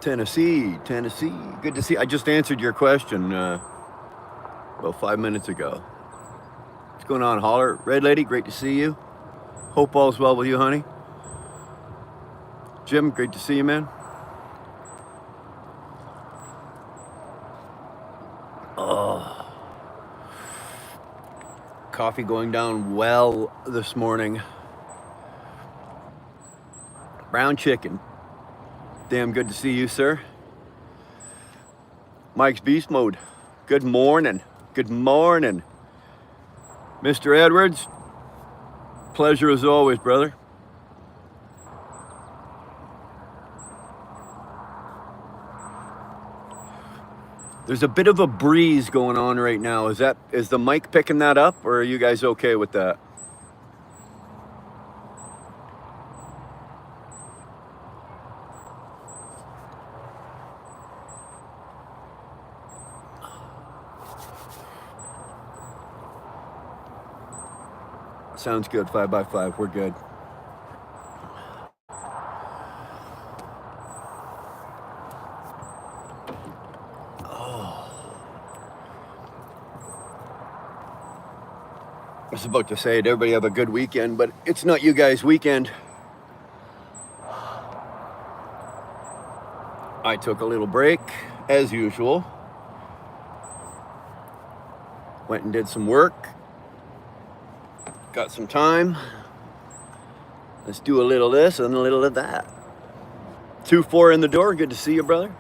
Tennessee, Tennessee. Good to see. I just answered your question about 5 minutes ago. What's going on, Holler? Red Lady, great to see you. Hope all's well with you, honey. Jim, great to see you, man. Oh, coffee going down well this morning. Brown chicken. Damn good to see you, sir. Mike's Beast Mode. Good morning. Good morning. Mr. Edwards, pleasure as always, brother. There's a bit of a breeze going on right now. Is the mic picking that up, or are you guys okay with that? Sounds good. 5x5. We're good. I was about to say it, everybody have a good weekend, but it's not you guys' weekend. I took a little break, as usual. Went and did some work. Got some time. Let's do a little of this and a little of that. 2-4 in the door. Good to see you, brother.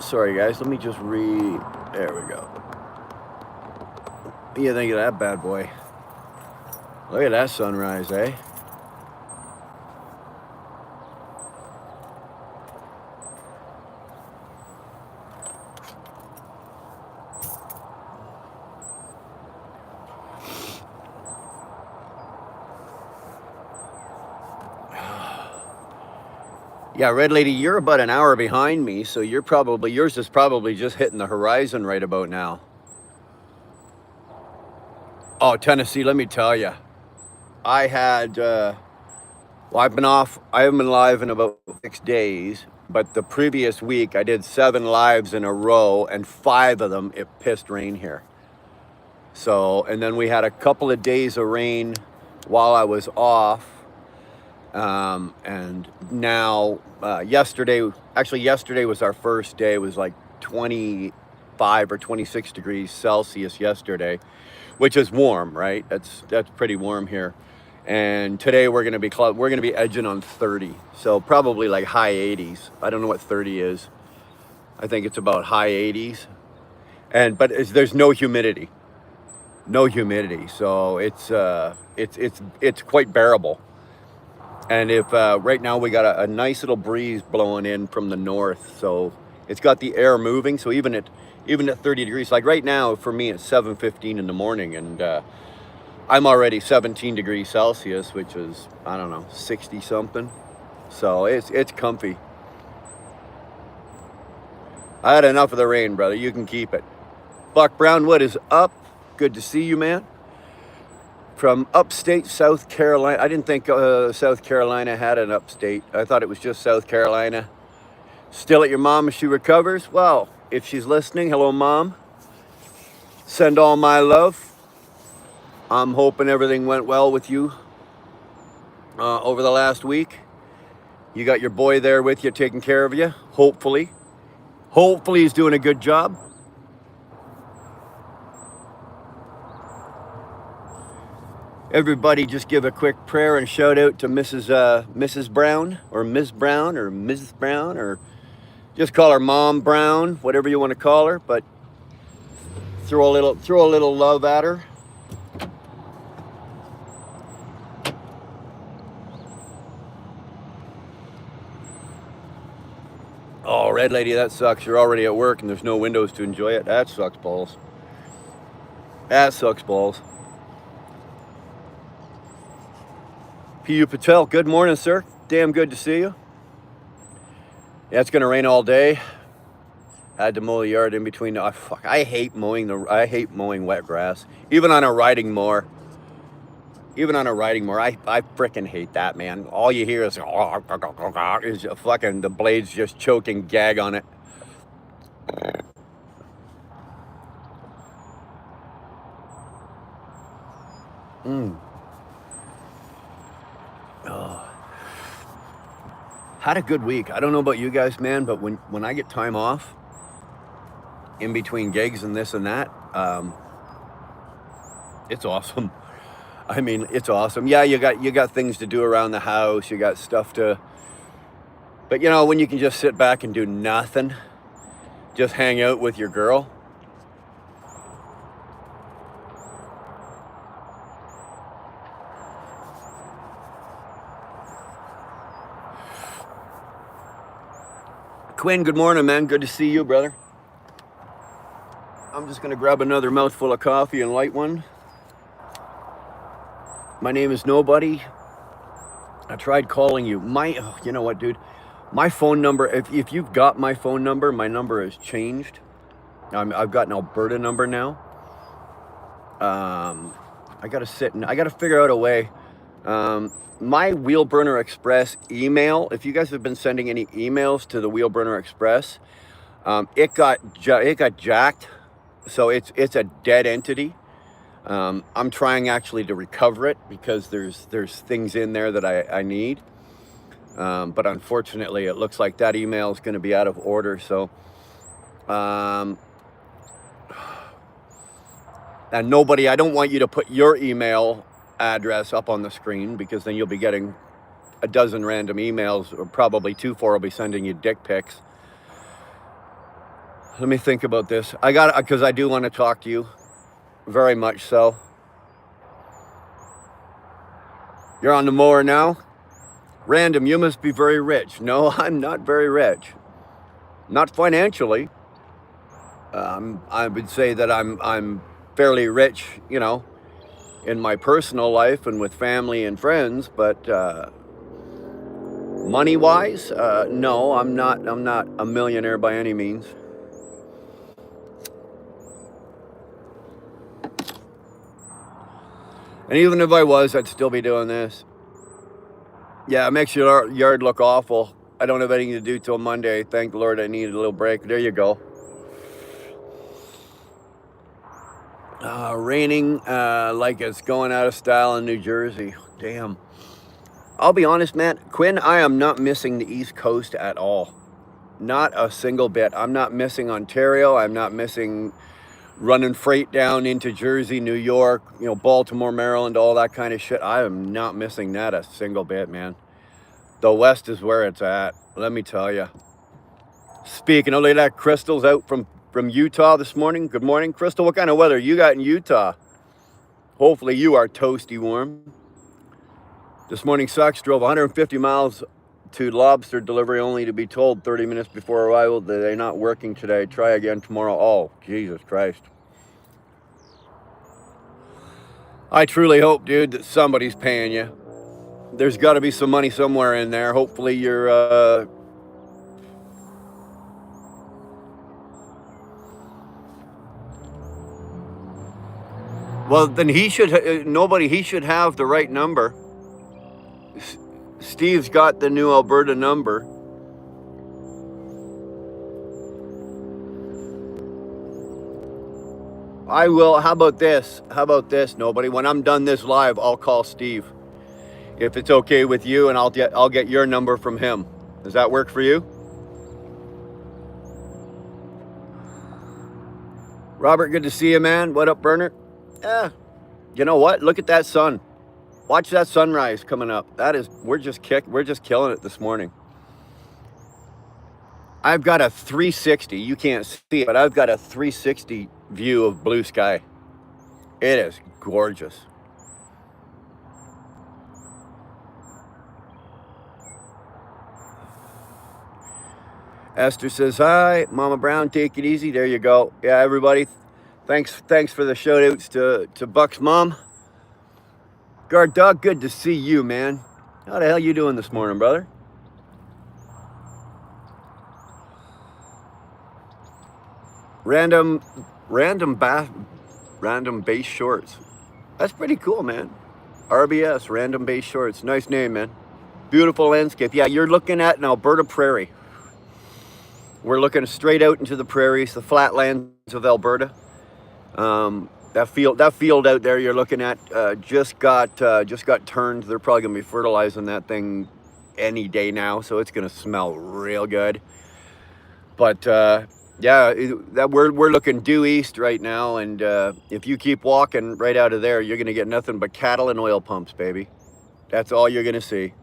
Sorry guys, let me just there we go. What do you think of that bad boy? Look at that sunrise, eh? Yeah, Red Lady, you're about an hour behind me, so yours is probably just hitting the horizon right about now. Oh, Tennessee, let me tell you. I've been off. I haven't been live in about 6 days, but the previous week I did 7 lives in a row, and 5 of them it pissed rain here. So, and then we had a couple of days of rain while I was off. And now, yesterday was our first day. It was like 25 or 26 degrees Celsius yesterday, which is warm, right? That's pretty warm here. And today we're going to be edging on 30. So probably like high 80s. I don't know what 30 is. I think it's about high 80s. But there's no humidity. No humidity. So it's quite bearable. And if right now we got a nice little breeze blowing in from the north, so it's got the air moving. So even at 30 degrees, like right now for me it's 7:15 in the morning, and I'm already 17 degrees Celsius, which is, I don't know, 60 something. So it's comfy. I had enough of the rain, brother. You can keep it. Buck Brownwood is up. Good to see you, man. From upstate South Carolina. I didn't think South Carolina had an upstate. I thought it was just South Carolina. Still at your mom as she recovers? Well, if she's listening, hello, Mom. Send all my love. I'm hoping everything went well with you over the last week. You got your boy there with you taking care of you, hopefully. Hopefully he's doing a good job. Everybody just give a quick prayer and shout out to Mrs. Brown, or Ms. Brown, or Mrs. Brown, or just call her Mom Brown, whatever you want to call her, but throw a little love at her. Oh, Red Lady, that sucks. You're already at work and there's no windows to enjoy it. That sucks balls. That sucks balls. P.U. Patel, good morning, sir. Damn good to see you. Yeah, it's gonna rain all day. Had to mow the yard in between. I hate mowing wet grass, even on a riding mower. Even on a riding mower, I freaking hate that, man. All you hear is fucking the blades just choking gag on it. Had a good week. I don't know about you guys, man, but when I get time off in between gigs and this and that, it's awesome. I mean, it's awesome. Yeah, you got things to do around the house. You got stuff to, but you know, when you can just sit back and do nothing, just hang out with your girl. Quinn, good morning, man. Good to see you, brother. I'm just gonna grab another mouthful of coffee and light one. My name is Nobody. I tried calling you. You know what, dude? My phone number, if you've got my phone number, my number has changed. I've got an Alberta number now. I gotta figure out a way. My Wheelburner Express email, if you guys have been sending any emails to the Wheelburner Express, it got jacked, so it's a dead entity. I'm trying actually to recover it because there's things in there that I need, but unfortunately it looks like that email is going to be out of order. So and Nobody, I don't want you to put your email address up on the screen, because then you'll be getting a dozen random emails, or probably 2 will be sending you dick pics. Let me think about this. Because I do want to talk to you, very much so. You're on the mower now? Random, you must be very rich. No, I'm not very rich. Not financially. I would say that I'm fairly rich, you know, in my personal life and with family and friends, but money-wise, no, I'm not a millionaire by any means. And even if I was, I'd still be doing this. Yeah, it makes your yard look awful. I don't have anything to do till Monday. Thank the Lord I needed a little break. There you go. Raining like it's going out of style in New Jersey. Damn. I'll be honest, man. Quinn, I am not missing the East Coast at all. Not a single bit. I'm not missing Ontario. I'm not missing running freight down into Jersey, New York, you know, Baltimore, Maryland, all that kind of shit. I am not missing that a single bit, man. The West is where it's at, let me tell you. Speaking of that, Crystal's out from Utah this morning. Good morning, Crystal. What kind of weather you got in Utah? Hopefully you are toasty warm. This morning sucks. Drove 150 miles to lobster delivery only to be told 30 minutes before arrival that they're not working today. Try again tomorrow. Oh, Jesus Christ. I truly hope, dude, that somebody's paying you. There's got to be some money somewhere in there. Hopefully you're well, then he should have the right number. Steve's got the new Alberta number. I will. How about this? Nobody. When I'm done this live, I'll call Steve, if it's okay with you, and I'll get your number from him. Does that work for you? Robert, good to see you, man. What up, Bernard? Yeah. You know what? Look at that sun. Watch that sunrise coming up. We're just killing it this morning. I've got a 360. You can't see it, but I've got a 360 view of blue sky. It is gorgeous. Esther says, hi. Mama Brown, take it easy. There you go. Yeah, everybody. Thanks for the shout outs to Buck's mom. Guard Dog, good to see you, man. How the hell you doing this morning, brother? Random base shorts. That's pretty cool, man. RBS, Random Base Shorts. Nice name, man. Beautiful landscape. Yeah, you're looking at an Alberta prairie. We're looking straight out into the prairies, the flatlands of Alberta. That field out there you're looking at just got turned. They're probably gonna be fertilizing that thing any day now, so it's gonna smell real good. But yeah, we're looking due east right now, and if you keep walking right out of there, you're gonna get nothing but cattle and oil pumps, baby. That's all you're gonna see.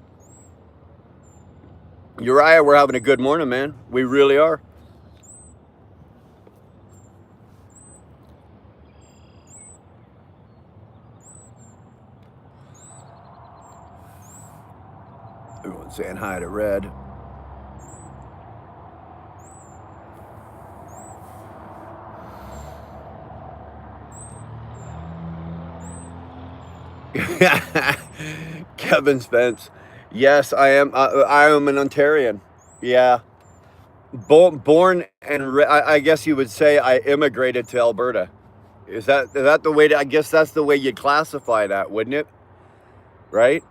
Uriah, we're having a good morning, man. We really are. Everyone's saying hi to Red. Kevin Spence. Yes, I am. I am an Ontarian. Yeah, born and I guess you would say I immigrated to Alberta. Is that the way? I guess that's the way you'd classify that, wouldn't it? Right?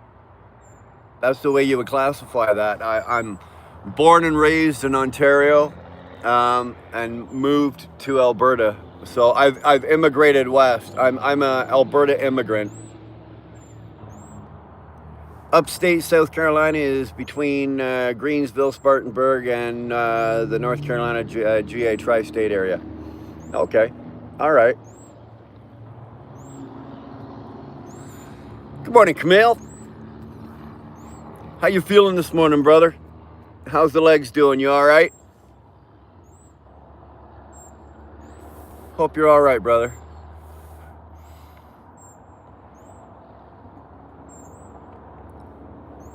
That's the way you would classify that. I'm born and raised in Ontario, and moved to Alberta. So I've immigrated west. I'm a Alberta immigrant. Upstate South Carolina is between Greensville, Spartanburg, and the North Carolina GA tri-state area. Okay, all right. Good morning, Camille. How you feeling this morning, brother? How's the legs doing? You all right? Hope you're all right, brother.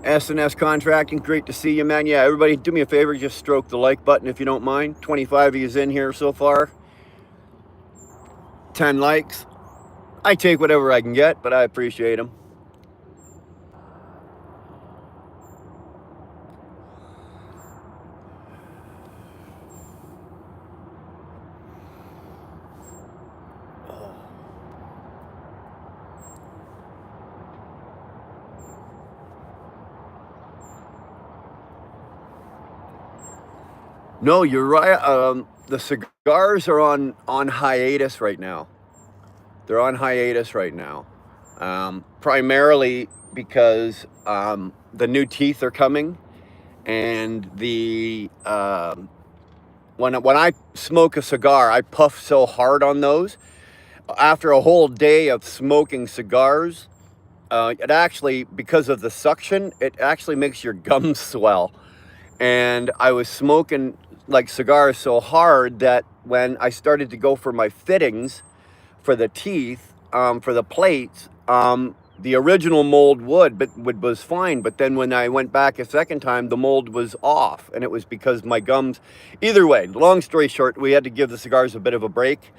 S&S Contracting, great to see you, man. Yeah, everybody, do me a favor, just stroke the like button if you don't mind. 25 of you's in here so far. 10 likes. I take whatever I can get, but I appreciate them. No, you're right. The cigars are on hiatus right now. They're on hiatus right now, primarily because the new teeth are coming, and when I smoke a cigar, I puff so hard on those. After a whole day of smoking cigars, it actually, because of the suction, it actually makes your gums swell. And I was smoking like cigars so hard that when I started to go for my fittings for the teeth, for the plates, the original mold was fine, but then when I went back a second time, the mold was off, and it was because my gums. Either way, long story short, we had to give the cigars a bit of a break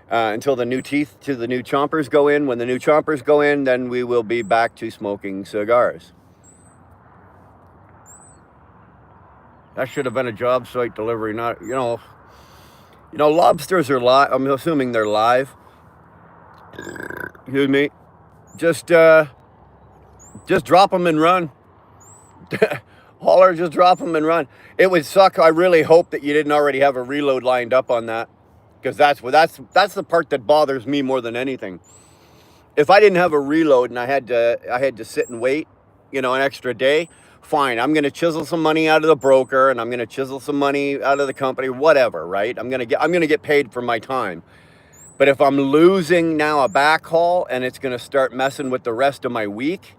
until the new teeth to the new chompers go in. When the new chompers go in, then we will be back to smoking cigars. That should have been a job site delivery, not, lobsters are live. I'm assuming they're live. Excuse me. Just drop them and run. Holler, just drop them and run. It would suck. I really hope that you didn't already have a reload lined up on that, because that's the part that bothers me more than anything. If I didn't have a reload and I had to sit and wait, an extra day, fine. I'm going to chisel some money out of the broker, and I'm going to chisel some money out of the company, whatever, right? I'm going to get paid for my time. But if I'm losing now a backhaul and it's going to start messing with the rest of my week,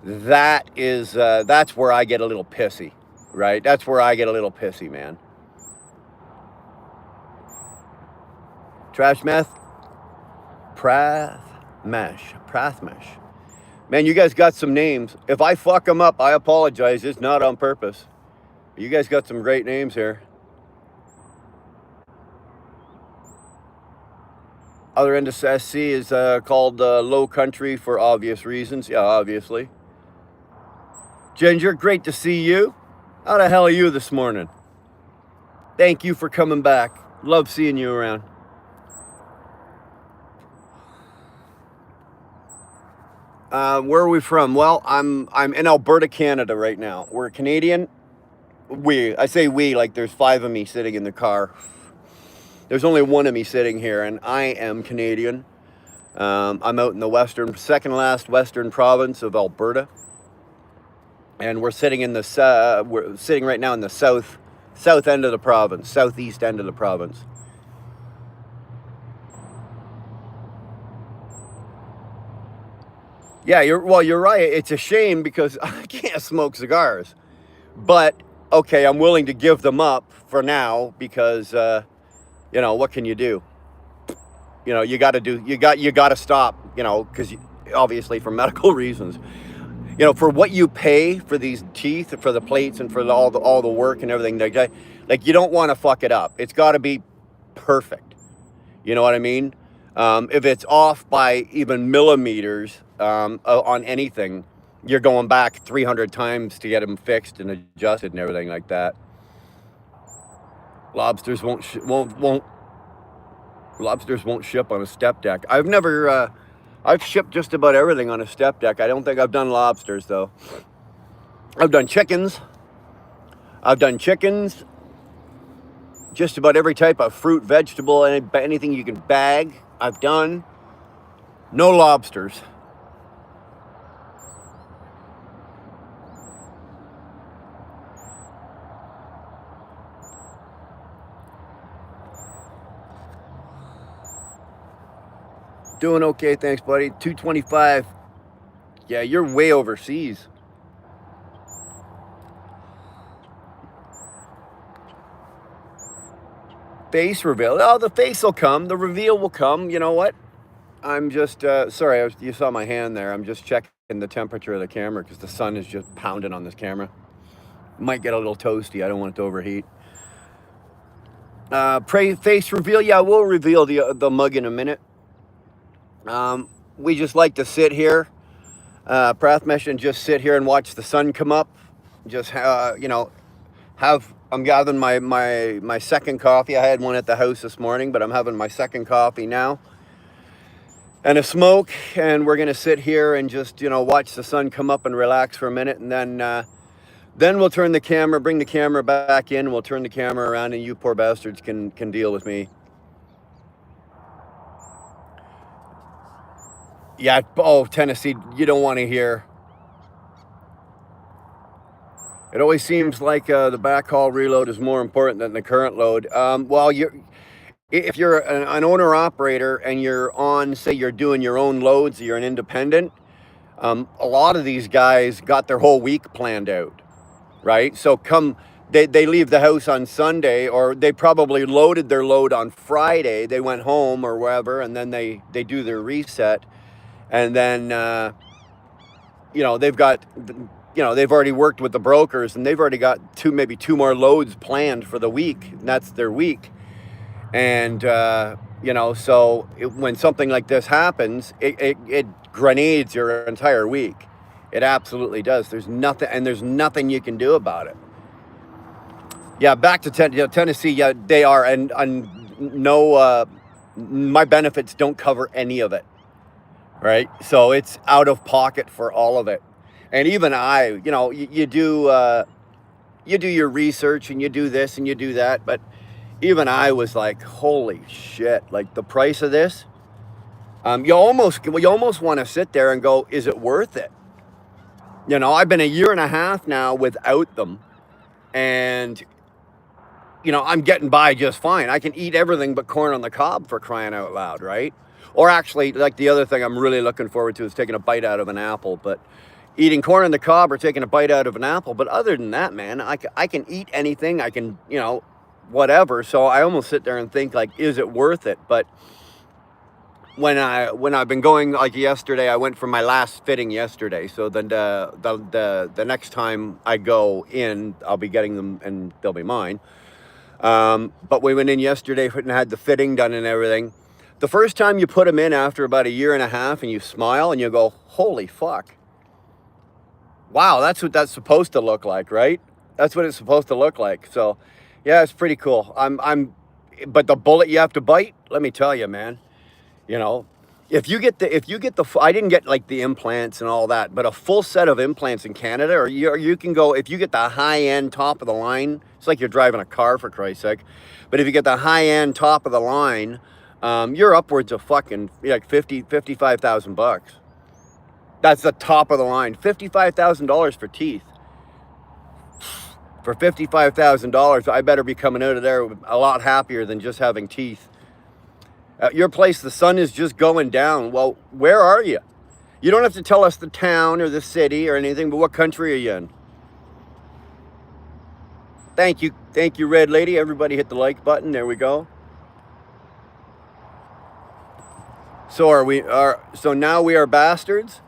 that's where I get a little pissy, right? That's where I get a little pissy, man. Trash meth, Prath Mesh. Man, you guys got some names. If I fuck them up, I apologize. It's not on purpose. You guys got some great names here. Other end of SC is called Low Country for obvious reasons. Yeah, obviously. Ginger, great to see you. How the hell are you this morning? Thank you for coming back. Love seeing you around. Where are we from? Well, I'm in Alberta, Canada right now. We're Canadian. I say we like there's 5 of me sitting in the car. There's only 1 of me sitting here, and I am Canadian. I'm out in the second last western province of Alberta, and we're sitting right now in the south end of the province, southeast end of the province. Yeah, you're right. It's a shame because I can't smoke cigars, but okay, I'm willing to give them up for now because what can you do? You got to stop. Because obviously for medical reasons. For what you pay for these teeth, for the plates, and for all the work and everything, like you don't want to fuck it up. It's got to be perfect. You know what I mean? If it's off by even millimeters on anything, you're going back 300 times to get them fixed and adjusted and everything like that. Lobsters lobsters won't ship on a step deck. I've shipped just about everything on a step deck. I don't think I've done lobsters though. I've done chickens. Just about every type of fruit, vegetable, anything you can bag, I've done. No lobsters. Doing okay, thanks, buddy. 225. Yeah, you're way overseas. Face reveal. Oh, the face will come. The reveal will come. You know what? I'm just sorry. You saw my hand there. I'm just checking the temperature of the camera because the sun is just pounding on this camera. Might get a little toasty. I don't want it to overheat. Face reveal. Yeah, we'll reveal the mug in a minute. We just like to sit here, Prathmesh, and just sit here and watch the sun come up. Just I'm gathering my second coffee. I had one at the house this morning, but I'm having my second coffee now. And a smoke, and we're gonna sit here and just watch the sun come up and relax for a minute, and then we'll bring the camera back in, and we'll turn the camera around, and you poor bastards can deal with me. Yeah, Tennessee, you don't want to hear. It always seems like the backhaul reload is more important than the current load. If you're an owner operator and say you're doing your own loads, you're an independent, a lot of these guys got their whole week planned out, right? So they leave the house on Sunday, or they probably loaded their load on Friday. They went home or wherever, and then they do their reset. And then, they've already worked with the brokers, and they've already got maybe two more loads planned for the week. And that's their week. And, so when something like this happens, it grenades your entire week. It absolutely does. There's nothing you can do about it. Yeah, back to Tennessee. Yeah, they are. And no, my benefits don't cover any of it. Right, so it's out of pocket for all of it. And even you do your research, and you do this and you do that, but even I was like, holy shit, like the price of this, you almost want to sit there and go, is it worth it? I've been a year and a half now without them, and I'm getting by just fine. I can eat everything but corn on the cob, for crying out loud, right? Or actually, like, the other thing I'm really looking forward to is taking a bite out of an apple. But eating corn on the cob or taking a bite out of an apple. But other than that, man, I can eat anything. I can, whatever. So I almost sit there and think, like, is it worth it? But when I've been going, like yesterday, I went for my last fitting yesterday. So then the next time I go in, I'll be getting them, and they'll be mine. But we went in yesterday and had the fitting done and everything. The first time you put them in after about a year and a half, and you smile and you go, holy fuck. Wow, that's what that's supposed to look like, right? That's what it's supposed to look like. So, yeah, it's pretty cool. But the bullet you have to bite, let me tell you, man, if you get the I didn't get like the implants and all that, but a full set of implants in Canada, or you can go if you get the high end top of the line. It's like you're driving a car for Christ's sake. But if you get the high end top of the line, you're upwards of fucking like 55,000 bucks. That's the top of the line. $55,000 for teeth. For $55,000, I better be coming out of there a lot happier than just having teeth. At your place, the sun is just going down. Well, where are you? You don't have to tell us the town or the city or anything, but what country are you in? Thank you, Red Lady. Everybody hit the like button. There we go. So now we are bastards?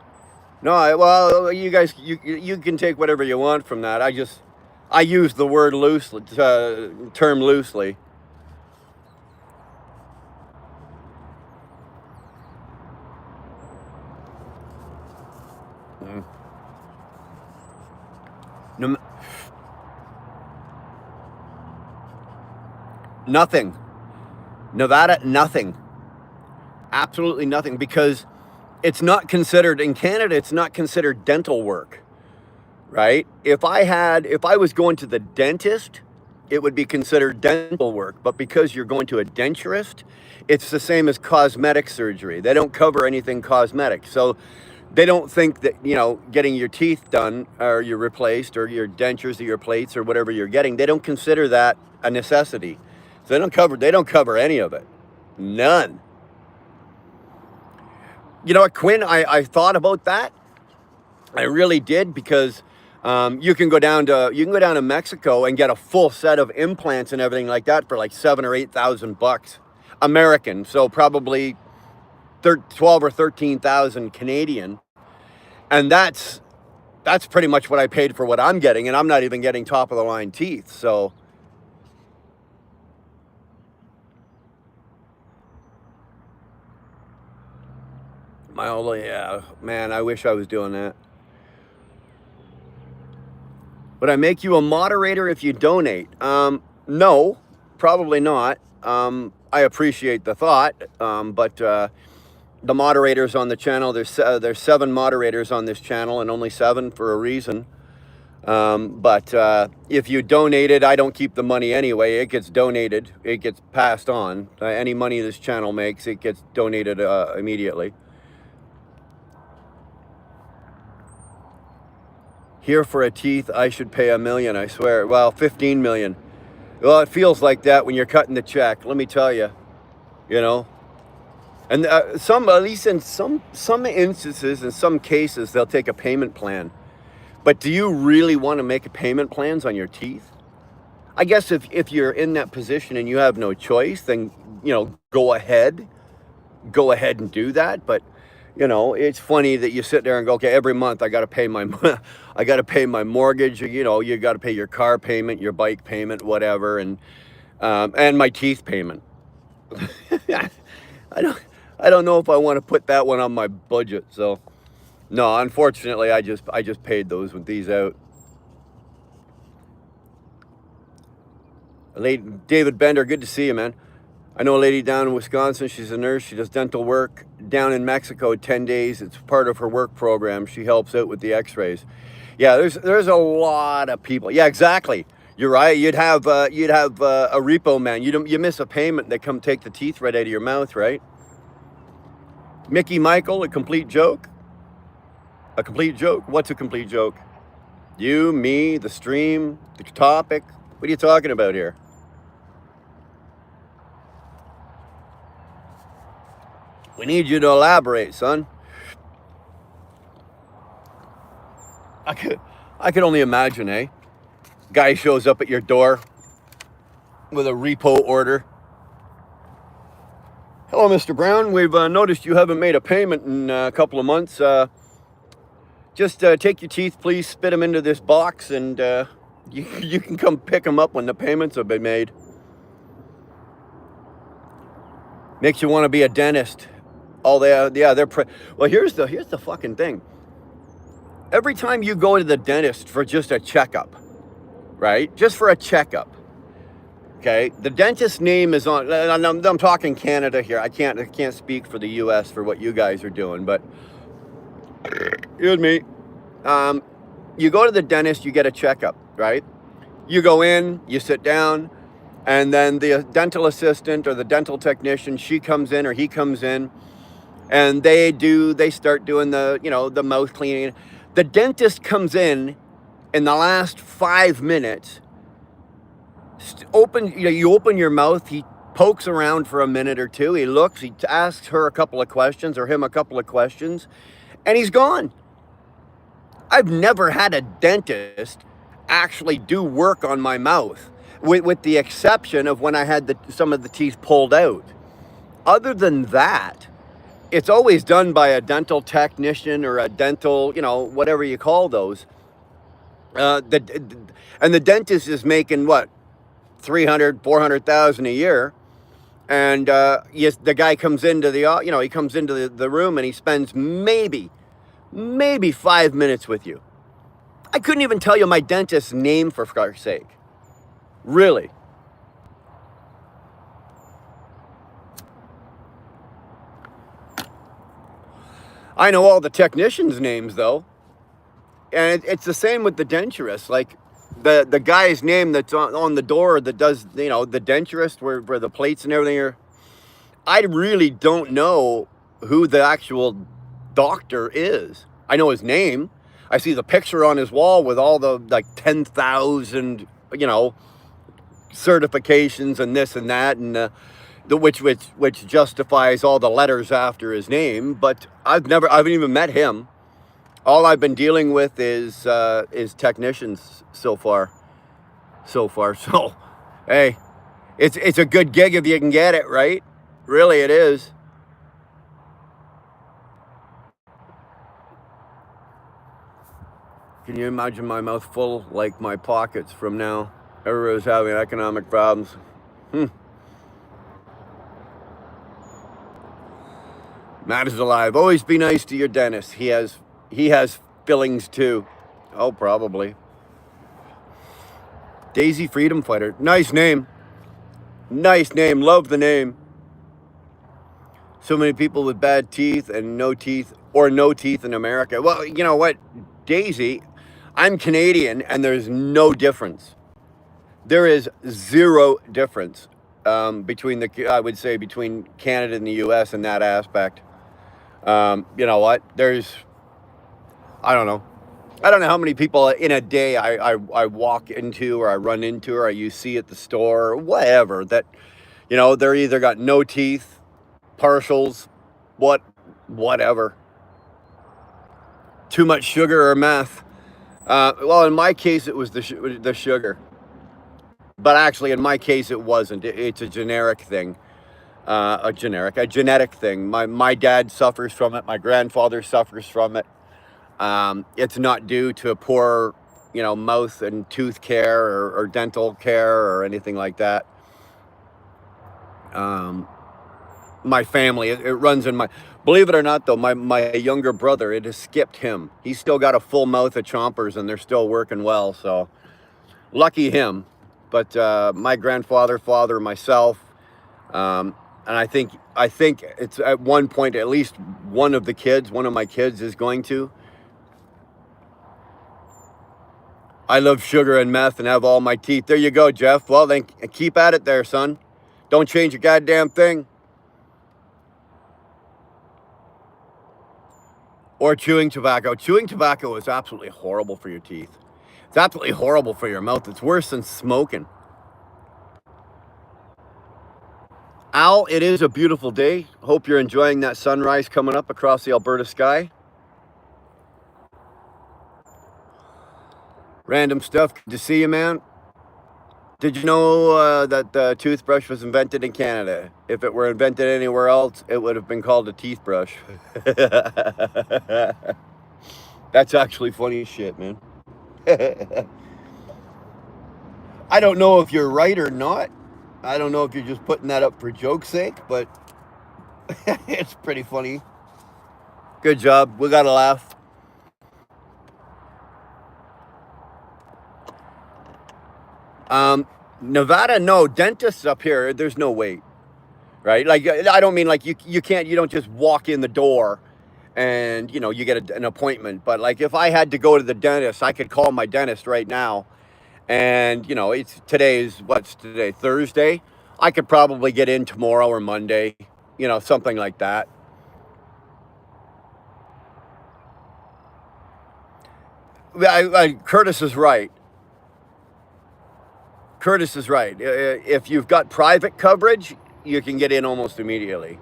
No, well, you guys, you can take whatever you want from that. I use the word loosely, term loosely. No, nothing. Nevada, nothing. Absolutely nothing, because it's not considered, in Canada, it's not considered dental work, right? If I was going to the dentist, it would be considered dental work. But because you're going to a denturist, it's the same as cosmetic surgery. They don't cover anything cosmetic. So they don't think that, getting your teeth done or you're replaced or your dentures or your plates or whatever you're getting, they don't consider that a necessity. So they don't cover any of it. None. You know what, Quinn, I thought about that. I really did, because you can go down to Mexico and get a full set of implants and everything like that for like 7,000 or 8,000 bucks American. So probably 12 or 13,000 Canadian. And that's pretty much what I paid for what I'm getting, and I'm not even getting top of the line teeth. So man, I wish I was doing that. Would I make you a moderator if you donate? No, probably not. I appreciate the thought, but the moderators on the channel, there's 7 moderators on this channel, and only 7 for a reason. But if you donate it, I don't keep the money anyway. It gets donated. It gets passed on. Any money this channel makes, it gets donated immediately. Here for a teeth, I should pay $1 million, I swear. Well, 15 million. Well, it feels like that when you're cutting the check, let me tell you. And at least in some instances, in some cases, they'll take a payment plan. But do you really want to make payment plans on your teeth? I guess if you're in that position and you have no choice, then, go ahead and do that. But, it's funny that you sit there and go, okay, every month I got to pay my mortgage, you got to pay your car payment, your bike payment, whatever, and my teeth payment. I don't know if I want to put that one on my budget. So no, unfortunately, I just paid with these out. David Bender, good to see you, man. I know a lady down in Wisconsin. She's a nurse. She does dental work down in Mexico 10 days. It's part of her work program. She helps out with the x-rays. Yeah, there's a lot of people. Yeah, exactly. You're right. You'd have a repo man. You miss a payment, they come take the teeth right out of your mouth, right? Mickey Michael, a complete joke? A complete joke? What's a complete joke? You, me, the stream, the topic? What are you talking about here? We need you to elaborate, son. I could only imagine, eh? Guy shows up at your door with a repo order. Hello, Mr. Brown. We've noticed you haven't made a payment in a couple of months. Just take your teeth, please, spit them into this box, and you can come pick them up when the payments have been made. Makes you want to be a dentist. Well, here's the fucking thing. Every time you go to the dentist for just a checkup, right? Just for a checkup, Okay, the dentist's name is on. And I'm talking Canada here. I can't speak for the U.S. for what you guys are doing, but excuse me. Um, you go to the dentist, you get a checkup, right? You go in, you sit down, and then the dental assistant or the dental technician, she comes in or he comes in, and they start doing the mouth cleaning. The dentist comes in the last 5 minutes. You open your mouth, he pokes around for a minute or two, he looks, he asks her a couple of questions or him a couple of questions, and he's gone. I've never had a dentist actually do work on my mouth, with the exception of when I had some of the teeth pulled out. Other than that, it's always done by a dental technician or a dental, whatever you call those. And the dentist is making what, 300, 400,000 a year. And yes, the guy comes into he comes into the room and he spends maybe 5 minutes with you. I couldn't even tell you my dentist's name, for Christ's sake. Really. I know all the technicians' names, though. And it's the same with the denturist. Like, the guy's name that's on the door that does, the denturist, where the plates and everything are. I really don't know who the actual doctor is. I know his name. I see the picture on his wall with all the, like, 10,000, certifications and this and that, and which justifies all the letters after his name. But I haven't even met him. All I've been dealing with is technicians so far. So, hey, it's a good gig if you can get it, right? Really, it is. Can you imagine my mouth full like my pockets from now? Everybody's having economic problems. Matt is alive. Always be nice to your dentist. He has fillings too. Oh, probably. Daisy Freedom Fighter. Nice name. Nice name. Love the name. So many people with bad teeth and no teeth, or no teeth in America. Well, you know what, Daisy, I'm Canadian and there's no difference. There is zero difference between between Canada and the US in that aspect. You know what? I don't know. I don't know how many people in a day I walk into or I run into or you see at the store or whatever that, they're either got no teeth, partials, whatever. Too much sugar or meth. Well, in my case, it was the sugar. But actually, in my case, it wasn't. It's a generic thing. A genetic thing. My dad suffers from it. My grandfather suffers from it. It's not due to poor, mouth and tooth care or dental care or anything like that. My family, it runs in my, believe it or not though, my younger brother, it has skipped him. He's still got a full mouth of chompers and they're still working well. So lucky him. But my grandfather, father, myself, and I think it's at one point, at least one of my kids is going to. I love sugar and meth and have all my teeth. There you go, Jeff. Well, then keep at it there, son. Don't change a goddamn thing. Or chewing tobacco. Chewing tobacco is absolutely horrible for your teeth. It's absolutely horrible for your mouth. It's worse than smoking. Al, it is a beautiful day. Hope you're enjoying that sunrise coming up across the Alberta sky. Random stuff. Good to see you, man. Did you know that the toothbrush was invented in Canada? If it were invented anywhere else, it would have been called a teeth brush. That's actually funny as shit, man. I don't know if you're right or not. I don't know if you're just putting that up for joke's sake, but it's pretty funny. Good job. We got to laugh. Nevada, no. Dentists up here, there's no wait, right? Like, I don't mean like you don't just walk in the door and, you get an appointment. But like if I had to go to the dentist, I could call my dentist right now. And, what's today? Thursday. I could probably get in tomorrow or Monday, something like that. Curtis is right. Curtis is right. If you've got private coverage, you can get in almost immediately.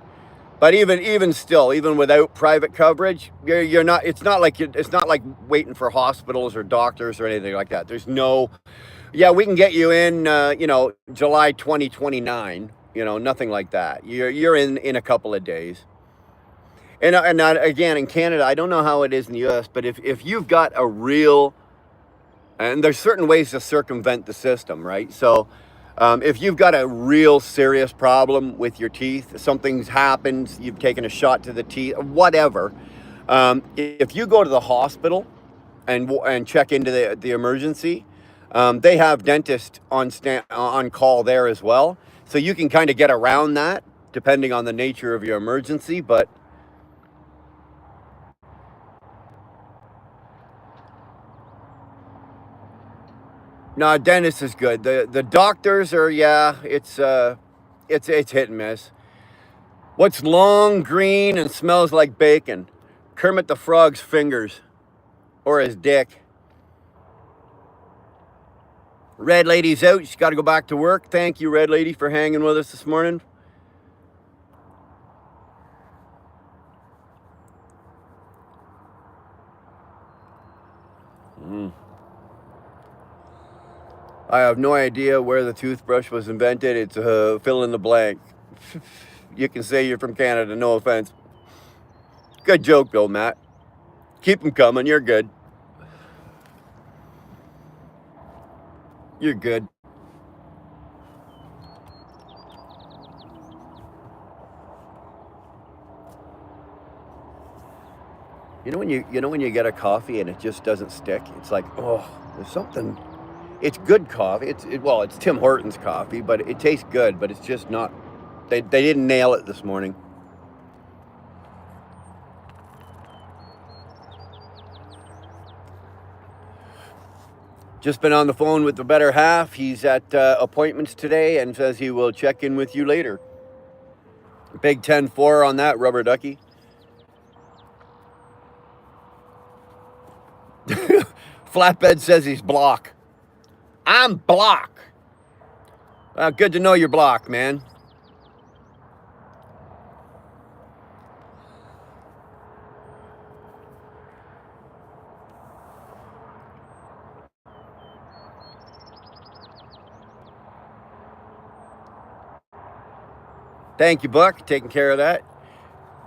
But even still, even without private coverage, you're not. It's not like waiting for hospitals or doctors or anything like that. There's no. Yeah, we can get you in. July 2029. Nothing like that. You're in a couple of days. And again, in Canada, I don't know how it is in the U.S., but if you've got a real, and there's certain ways to circumvent the system, right? So if you've got a real serious problem with your teeth, something's happened, you've taken a shot to the teeth, whatever. If you go to the hospital and check into the emergency, they have dentists on call there as well, so you can kind of get around that depending on the nature of your emergency. But no, dentist is good. The doctors are, yeah, it's hit and miss. What's long, green, and smells like bacon? Kermit the Frog's fingers or his dick. Red Lady's out. She's got to go back to work. Thank you, Red Lady, for hanging with us this morning. I have no idea where the toothbrush was invented. It's fill in the blank. You can say you're from Canada, no offense. Good joke, though, Matt. Keep them coming. You're good. You're good. You know when you get a coffee and it just doesn't stick. It's like, oh, there's something. It's good coffee. It's Tim Hortons coffee, but it tastes good. But it's just not. They didn't nail it this morning. Just been on the phone with the better half. He's at appointments today and says he will check in with you later. Big 10-4 on that, rubber ducky. Flatbed says he's block. I'm block. Good to know you're block, man. Thank you, Buck, taking care of that.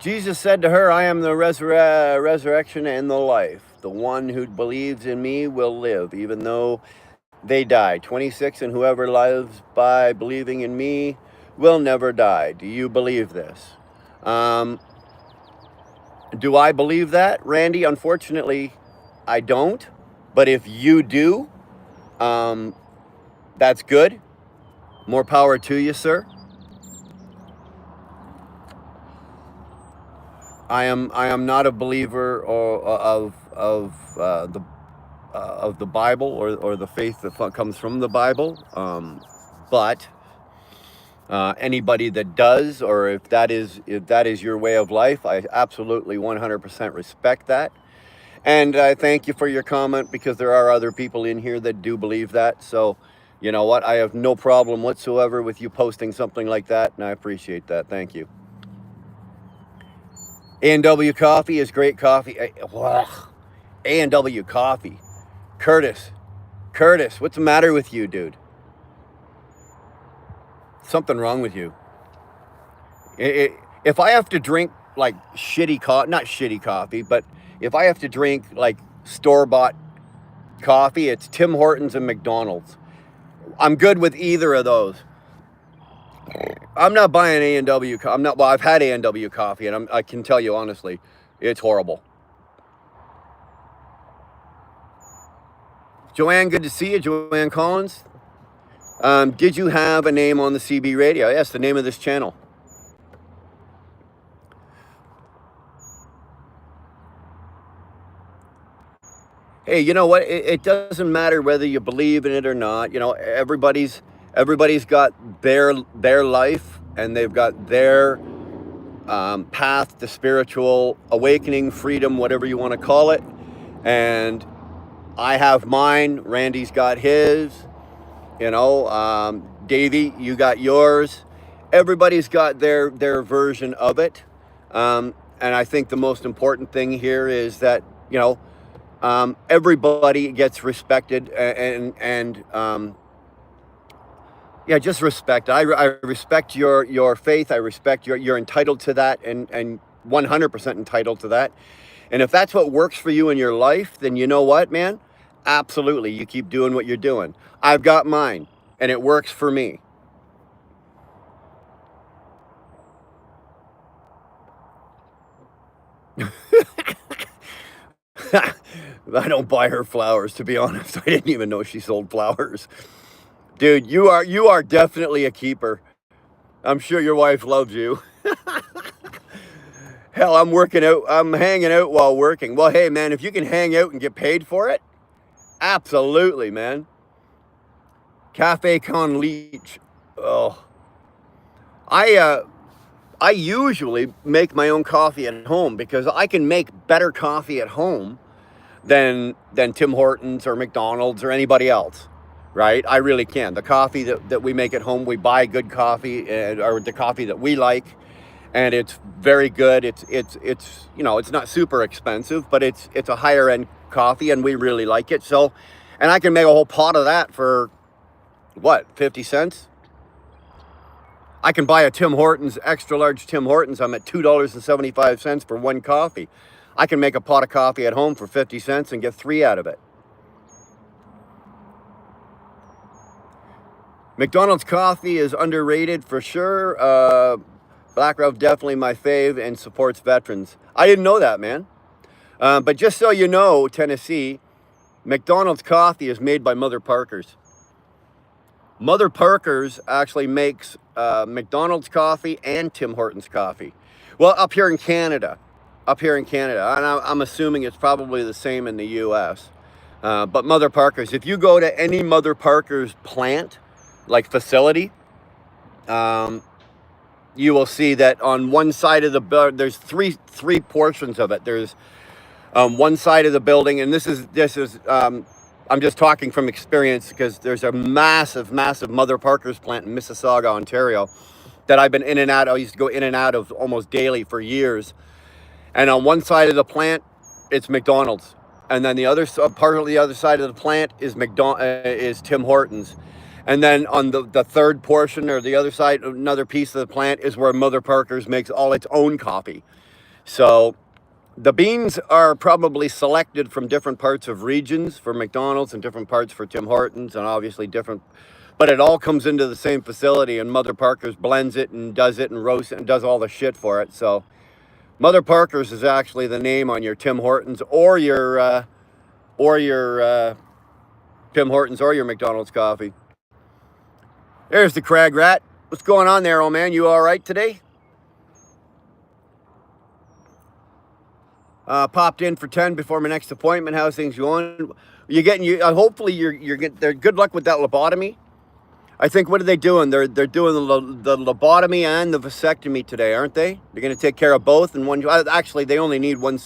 Jesus said to her, I am the resurrection and the life. The one who believes in me will live, even though they die. 26, and whoever lives by believing in me will never die. Do you believe this? Do I believe that, Randy? Unfortunately, I don't. But if you do, that's good. More power to you, sir. I am not a believer of the Bible or the faith that comes from the Bible. But anybody that does, or if that is your way of life, I absolutely 100% respect that. And I thank you for your comment, because there are other people in here that do believe that. So, you know what? I have no problem whatsoever with you posting something like that, and I appreciate that. Thank you. A&W Coffee is great coffee. A&W Coffee. Curtis, what's the matter with you, dude? Something wrong with you. If I have to drink like shitty coffee, not shitty coffee, but if I have to drink like store-bought coffee, it's Tim Hortons and McDonald's. I'm good with either of those. I'm not buying A&W. Well, I've had A&W coffee, and I can tell you honestly, it's horrible. Joanne, good to see you. Joanne Collins. Did you have a name on the CB radio? Yes, the name of this channel. Hey, you know what? It doesn't matter whether you believe in it or not. You know, everybody's got their life, and they've got their path to spiritual awakening, freedom, whatever you want to call it. And I have mine. Randy's got his. You know, Davey, you got yours. Everybody's got their version of it. And I think the most important thing here is that, you know, everybody gets respected, and yeah, just respect. I respect your faith. I respect you're entitled to that, and 100% entitled to that. And if that's what works for you in your life, then you know what, man? Absolutely, you keep doing what you're doing. I've got mine, and it works for me. I don't buy her flowers, to be honest. I didn't even know she sold flowers. Dude, you are definitely a keeper. I'm sure your wife loves you. Hell, I'm working out. I'm hanging out while working. Well, hey, man, if you can hang out and get paid for it, absolutely, man. Cafe Con Leech. Oh, I usually make my own coffee at home because I can make better coffee at home than Tim Hortons or McDonald's or anybody else, right? I really can. The coffee that we make at home, we buy good coffee, or the coffee that we like, and it's very good. It's you know, it's not super expensive, but it's a higher end coffee, and we really like it. So, and I can make a whole pot of that for what, 50 cents? I can buy a Tim Hortons, extra large Tim Hortons. I'm at $2.75 for one coffee. I can make a pot of coffee at home for 50 cents and get 3 out of it. McDonald's coffee is underrated for sure. Black Rove, definitely my fave, and supports veterans. I didn't know that, man. But just so you know, Tennessee, McDonald's coffee is made by Mother Parkers. Mother Parkers actually makes McDonald's coffee and Tim Hortons coffee. Well, up here in Canada, and I'm assuming it's probably the same in the U.S. But Mother Parkers, if you go to any Mother Parkers plant, like facility, you will see that on one side of the there's three portions of it. There's one side of the building, and this is I'm just talking from experience because there's a massive Mother Parkers plant in Mississauga, Ontario, that I've been in and out. I used to go in and out of almost daily for years. And on one side of the plant, it's McDonald's, and then the other part of the other side of the plant is Tim Hortons. And then on the third portion, or the other side, another piece of the plant is where Mother Parkers makes all its own coffee. So the beans are probably selected from different parts of regions for McDonald's and different parts for Tim Hortons, and obviously different, but it all comes into the same facility, and Mother Parkers blends it and does it and roasts it and does all the shit for it. So Mother Parkers is actually the name on your Tim Hortons or your Tim Hortons or your McDonald's coffee. There's the Crag Rat. What's going on there, old man? You all right today? Popped in for 10 before my next appointment. How's things going? Hopefully you're getting. Good luck with that lobotomy. I think, what are they doing? They're doing the lobotomy and the vasectomy today, aren't they? They're going to take care of both in one. Actually, they only need one.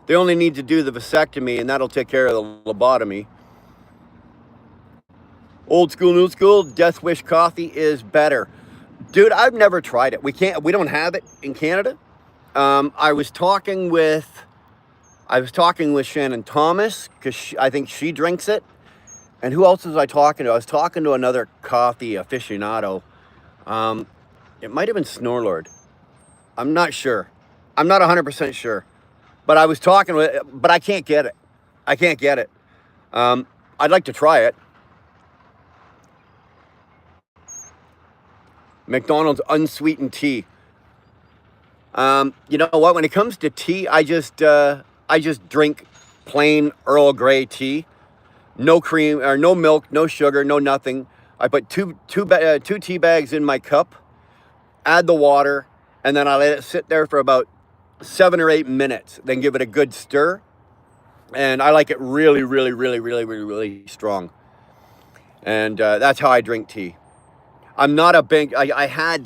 They only need to do the vasectomy, and that'll take care of the lobotomy. Old school, new school. Death Wish coffee is better, dude. I've never tried it. We don't have it in Canada. I was talking with Shannon Thomas because I think she drinks it. And who else was I talking to? I was talking to another coffee aficionado. It might have been Snorlord. I'm not sure. I'm not 100% sure. But I was talking with, but I can't get it. I'd like to try it. McDonald's unsweetened tea. You know what? When it comes to tea, I just drink plain Earl Grey tea. No cream or no milk, no sugar, no nothing. I put two tea bags in my cup, add the water, and then I let it sit there for about 7 or 8 minutes. Then give it a good stir. And I like it really, really, really, really, really, really strong. And that's how I drink tea. I'm not a big. I had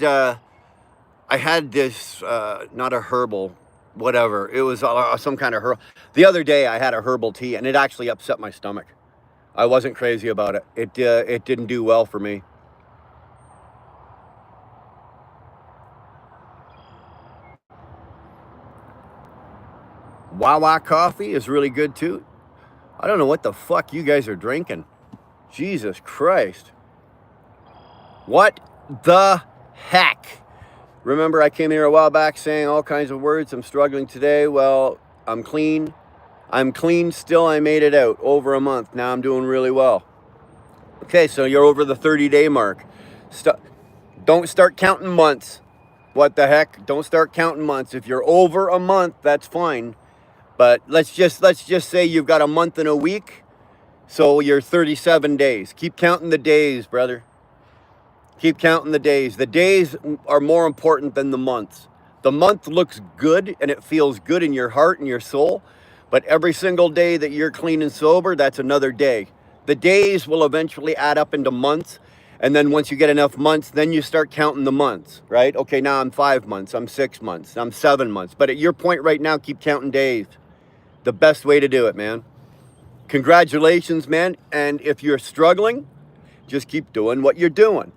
this not a herbal, whatever. It was some kind of herb. The other day I had a herbal tea, and it actually upset my stomach. I wasn't crazy about it. It didn't do well for me. Wawa coffee is really good too. I don't know what the fuck you guys are drinking. Jesus Christ. What the heck? Remember I came here a while back saying all kinds of words. I'm struggling today. Well, I'm clean. I'm clean still. I made it out over a month. Now I'm doing really well. Okay, so you're over the 30-day mark. Don't start counting months. What the heck? Don't start counting months. If you're over a month, that's fine. But let's just say you've got a month and a week, so you're 37 days. Keep counting the days, brother. Keep counting the days. The days are more important than the months. The month looks good and it feels good in your heart and your soul, but every single day that you're clean and sober, that's another day. The days will eventually add up into months, and then once you get enough months, then you start counting the months, right? Okay, now I'm 5 months, I'm 6 months, I'm 7 months. But at your point right now, keep counting days. The best way to do it, man. Congratulations, man. And if you're struggling, just keep doing what you're doing,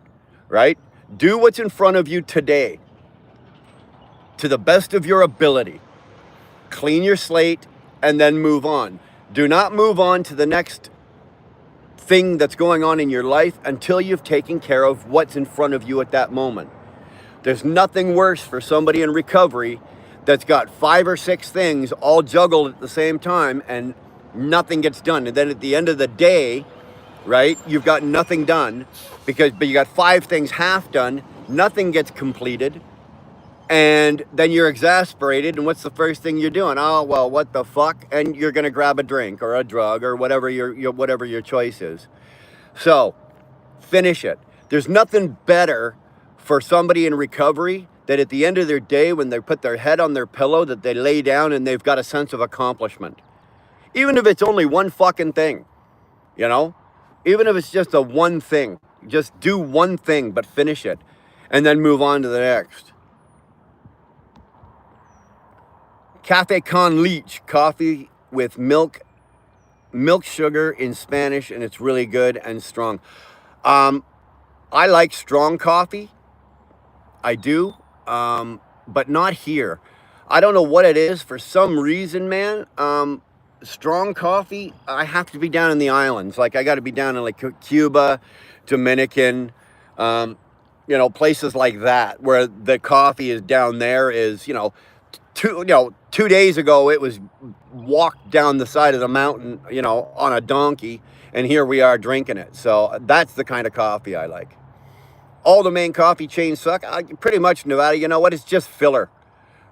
right? Do what's in front of you today to the best of your ability. Clean your slate and then move on. Do not move on to the next thing that's going on in your life until you've taken care of what's in front of you at that moment. There's nothing worse for somebody in recovery that's got 5 or 6 things all juggled at the same time and nothing gets done. And then at the end of the day, right, you've got nothing done but you got 5 things half done, nothing gets completed, and then you're exasperated, and what's the first thing you're doing? Oh, well, what the fuck? And you're gonna grab a drink or a drug or whatever your choice is. So, finish it. There's nothing better for somebody in recovery that at the end of their day, when they put their head on their pillow, that they lay down and they've got a sense of accomplishment. Even if it's only one fucking thing, you know? Even if it's just a one thing. Just do one thing, but finish it. And then move on to the next. Café con leche, coffee with milk sugar in Spanish, and it's really good and strong. I like strong coffee. I do. But not here. I don't know what it is. For some reason, man, strong coffee, I have to be down in the islands. Like, I got to be down in like Cuba, Dominican, places like that where the coffee is down there is, 2 days ago it was walked down the side of the mountain, on a donkey, and here we are drinking it. So that's the kind of coffee I like. All the main coffee chains suck. Pretty much Nevada, you know what? It's just filler.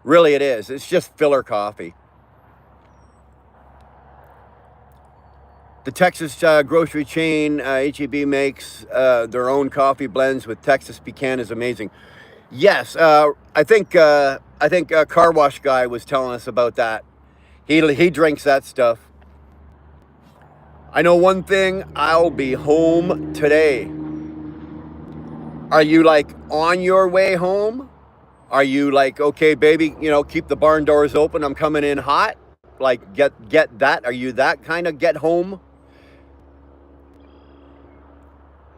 Really, it is. It's just filler coffee. The Texas grocery chain, H-E-B, makes their own coffee blends with Texas pecan is amazing. Yes, I think Car Wash Guy was telling us about that. He drinks that stuff. I know one thing, I'll be home today. Are you like on your way home? Are you like, okay, baby, keep the barn doors open, I'm coming in hot? Like, get that? Are you that kind of get home?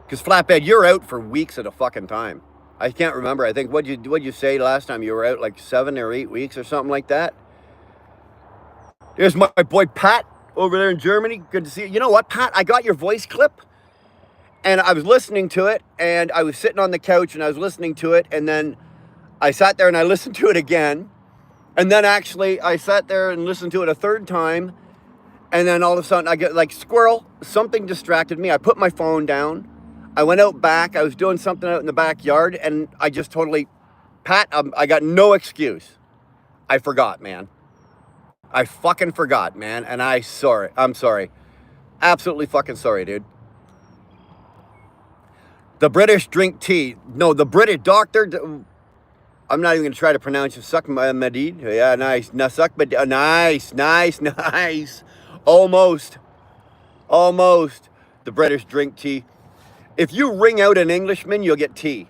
Because Flatbed, you're out for weeks at a fucking time. I can't remember. I think, what'd you say last time? You were out like 7 or 8 weeks or something like that? There's my boy Pat over there in Germany. Good to see you. You know what, Pat? I got your voice clip. And I was listening to it, and I was sitting on the couch, and I was listening to it, and then I sat there and I listened to it again. And then actually, I sat there and listened to it a third time, and then all of a sudden, I get like, squirrel, something distracted me. I put my phone down. I went out back. I was doing something out in the backyard, and I just totally, Pat, I got no excuse. I forgot, man. I fucking forgot, man, and I'm sorry. Absolutely fucking sorry, dude. The British drink tea. No, the British doctor. I'm not even going to try to pronounce it. Suck Madid. Yeah, nice. Suck Madid. Nice, nice, nice. Almost. Almost. The British drink tea. If you ring out an Englishman, you'll get tea.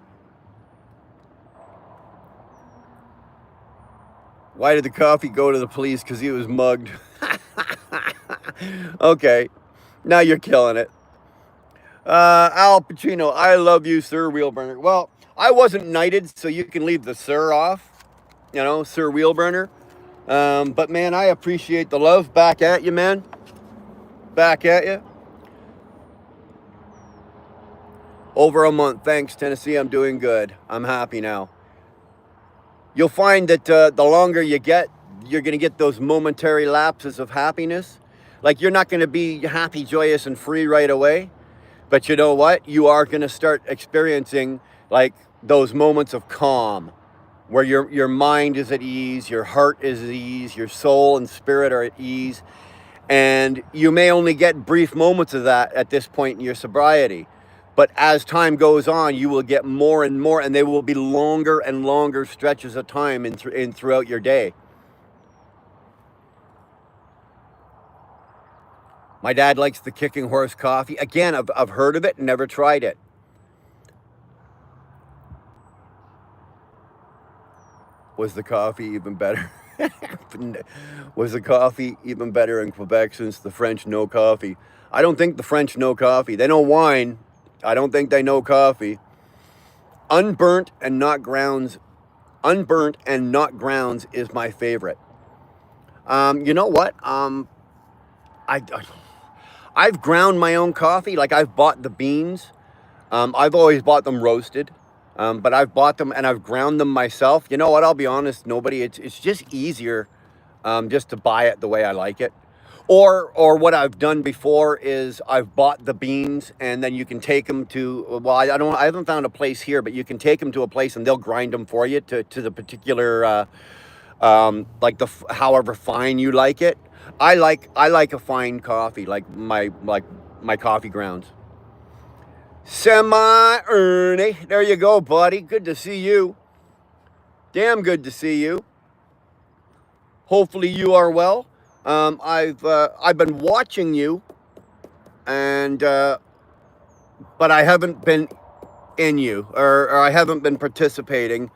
Why did the coffee go to the police? Because he was mugged. Okay. Now you're killing it. Al Pacino, I love you, Sir Wheelburner. Well, I wasn't knighted, so you can leave the sir off. You know, Sir Wheelburner. But, man, I appreciate the love. Back at you, man. Back at you. Over a month. Thanks, Tennessee. I'm doing good. I'm happy now. You'll find that the longer you get, you're going to get those momentary lapses of happiness. Like, you're not going to be happy, joyous, and free right away. But you know what? You are going to start experiencing, like, those moments of calm where your mind is at ease, your heart is at ease, your soul and spirit are at ease. And you may only get brief moments of that at this point in your sobriety. But as time goes on, you will get more and more, and they will be longer and longer stretches of time in throughout your day. My dad likes the Kicking Horse coffee. Again, I've heard of it and never tried it. Was the coffee even better? Was the coffee even better in Quebec since the French know coffee? I don't think the French know coffee. They know wine. I don't think they know coffee. Unburnt and not grounds. Unburnt and not grounds is my favorite. You know what? I've ground my own coffee. Like, I've bought the beans. I've always bought them roasted. But I've bought them and I've ground them myself. You know what? I'll be honest, it's just easier just to buy it the way I like it. Or what I've done before is I've bought the beans and then you can take them to, well, I haven't found a place here, but you can take them to a place and they'll grind them for you to the particular, like however fine you like it. I like a fine coffee, like my coffee grounds. Ernie, there you go, buddy. Good to see you. Damn good to see you. Hopefully you are well. I've been watching you, and but I haven't been in you, or I haven't been participating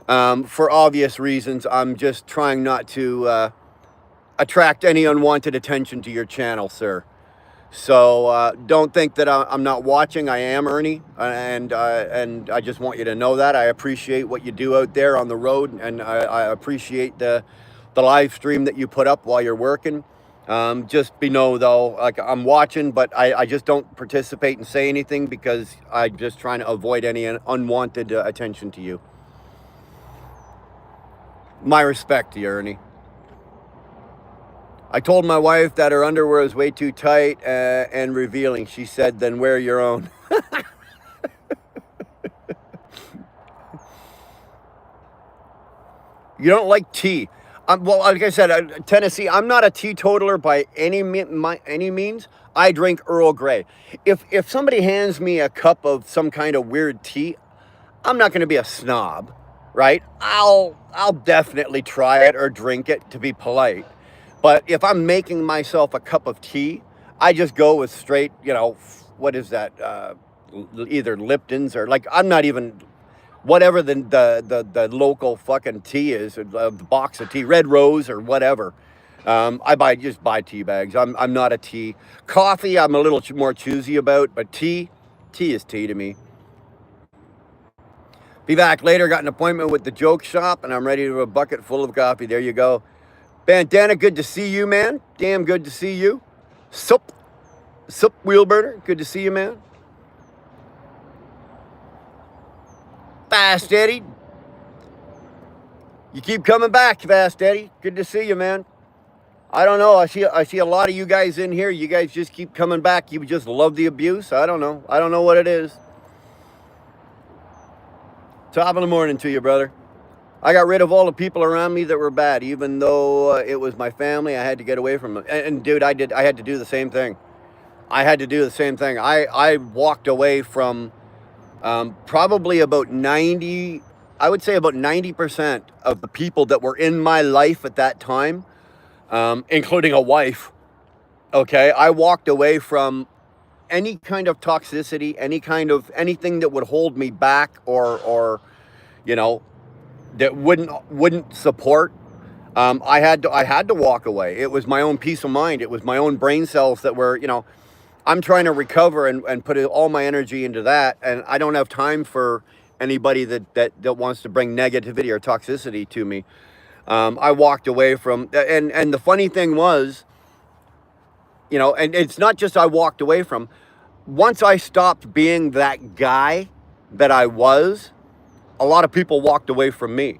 for obvious reasons. I'm just trying not to attract any unwanted attention to your channel, sir. So don't think that I'm not watching. I am, Ernie, and I just want you to know that. I appreciate what you do out there on the road, and I appreciate the live stream that you put up while you're working. Just know, though, like, I'm watching, but I just don't participate and say anything because I'm just trying to avoid any unwanted attention to you. My respect to you, Ernie. I told my wife that her underwear is way too tight and revealing. She said, then wear your own. You don't like tea. Well, like I said, Tennessee, I'm not a teetotaler by any means. I drink Earl Grey. If somebody hands me a cup of some kind of weird tea, I'm not going to be a snob, right? I'll definitely try it or drink it to be polite. But if I'm making myself a cup of tea, I just go with straight, what is that? Either Lipton's or, like, I'm not even, whatever the local fucking tea is, or the box of tea, Red Rose or whatever. I just buy tea bags. I'm not a tea. Coffee, I'm a little more choosy about, but tea is tea to me. Be back later. Got an appointment with the joke shop, and I'm ready to have a bucket full of coffee. There you go. Bandana, good to see you, man. Damn good to see you. Sup Wheelburner, good to see you, man. Fast Eddie, you keep coming back, Fast Eddie. Good to see you, man. I don't know. I see a lot of you guys in here. You guys just keep coming back. You just love the abuse. I don't know. I don't know what it is. Top of the morning to you, brother. I got rid of all the people around me that were bad, even though it was my family. I had to get away from them. And dude, I had to do the same thing. I walked away from Probably about 90, I would say about 90% of the people that were in my life at that time, including a wife, okay, I walked away from any kind of toxicity, any kind of anything that would hold me back or you know, that wouldn't support. I had to walk away. It was my own peace of mind. It was my own brain cells that were, I'm trying to recover and put all my energy into that. And I don't have time for anybody that wants to bring negativity or toxicity to me. I walked away from, and the funny thing was, and it's not just I walked away from, once I stopped being that guy that I was, a lot of people walked away from me,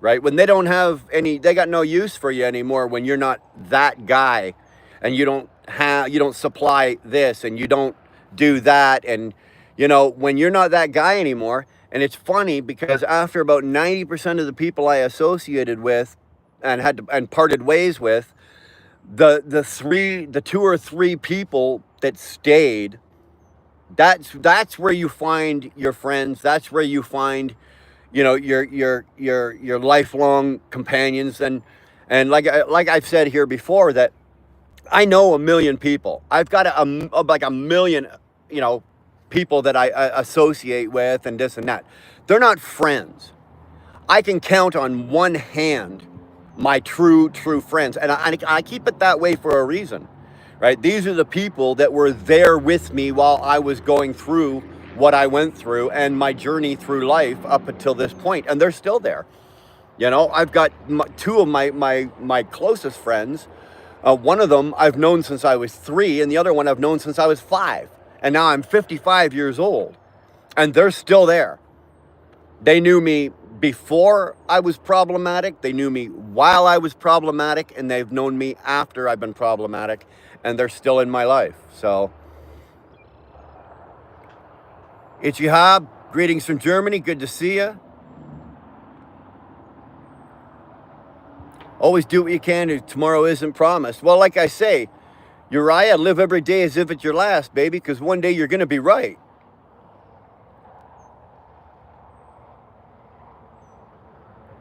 right? When they don't have they got no use for you anymore when you're not that guy and you don't supply this and you don't do that. And, when you're not that guy anymore, and it's funny because after about 90% of the people I associated with and parted ways with, the two or three people that stayed, that's where you find your friends. That's where you find, your lifelong companions. And like I've said here before, that I know a million people. I've got like a million, people that I associate with and this and that. They're not friends. I can count on one hand my true friends, and I keep it that way for a reason, right? These are the people that were there with me while I was going through what I went through and my journey through life up until this point, and they're still there. I've got two of my closest friends. One of them I've known since I was 3, and the other one I've known since I was 5, and now I'm 55 years old, and they're still there. They knew me before I was problematic. They knew me while I was problematic, and they've known me after I've been problematic, and they're still in my life. So, Ichihab, greetings from Germany. Good to see you. Always do what you can. Tomorrow isn't promised. Well, like I say, Uriah, live every day as if it's your last, baby, because one day you're going to be right.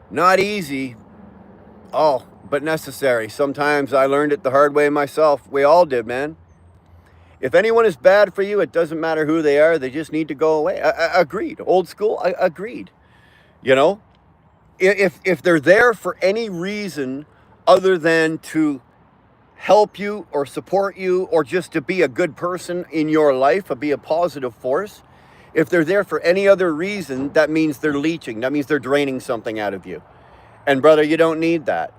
Not easy. Oh, but necessary. Sometimes I learned it the hard way myself. We all did, man. If anyone is bad for you, it doesn't matter who they are. They just need to go away. Agreed. Old school. Agreed. If they're there for any reason other than to help you or support you or just to be a good person in your life or be a positive force, if they're there for any other reason, that means they're leeching. That means they're draining something out of you. And brother, you don't need that.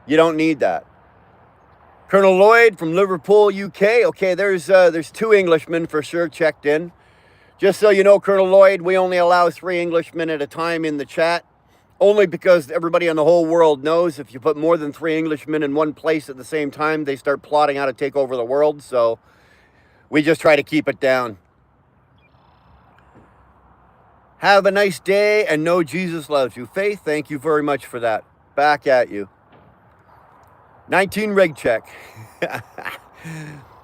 You don't need that. Colonel Lloyd from Liverpool, UK. Okay, there's 2 Englishmen for sure checked in. Just so you know, Colonel Lloyd, we only allow 3 Englishmen at a time in the chat. Only because everybody in the whole world knows if you put more than 3 Englishmen in one place at the same time, they start plotting how to take over the world. So we just try to keep it down. Have a nice day and know Jesus loves you. Faith, thank you very much for that. Back at you. 19 rig check.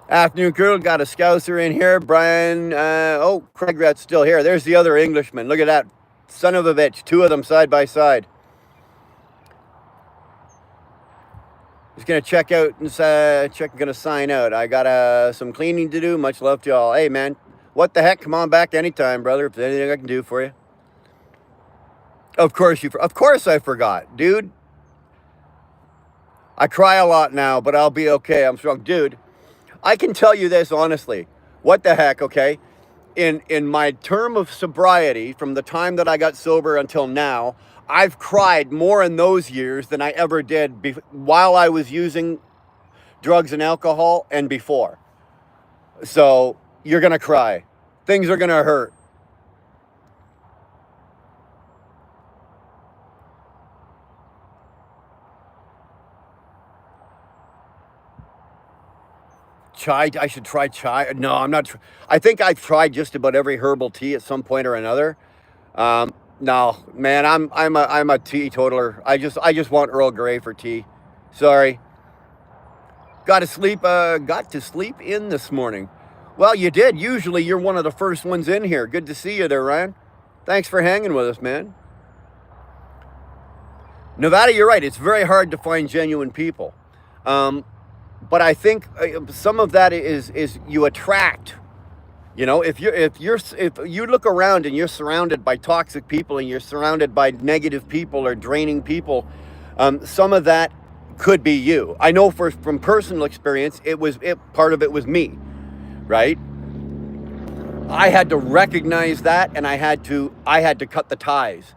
Afternoon, Colonel. Got a Scouser in here. Brian. Craig Rat's still here. There's the other Englishman. Look at that. Son of a bitch. 2 of them side by side. Just going to check out and going to sign out. I got some cleaning to do. Much love to y'all. Hey, man. What the heck? Come on back anytime, brother. If there's anything I can do for you. Of course I forgot. Dude. I cry a lot now, but I'll be okay. I'm strong. Dude, I can tell you this honestly. What the heck, okay? In my term of sobriety, from the time that I got sober until now, I've cried more in those years than I ever did while I was using drugs and alcohol and before. So you're going to cry. Things are going to hurt. Chai, I should try chai. No, I'm not. I think I've tried just about every herbal tea at some point or another. No, man, I'm a teetotaler. I just want Earl Grey for tea. Sorry. Got to sleep in this morning. Well, you did. Usually you're one of the first ones in here. Good to see you there, Ryan. Thanks for hanging with us, man. Nevada, you're right. It's very hard to find genuine people. But I think some of that is you attract. You know, if you look around and you're surrounded by toxic people and you're surrounded by negative people or draining people, some of that could be you. I know from personal experience, part of it was me, right? I had to recognize that, and I had to cut the ties.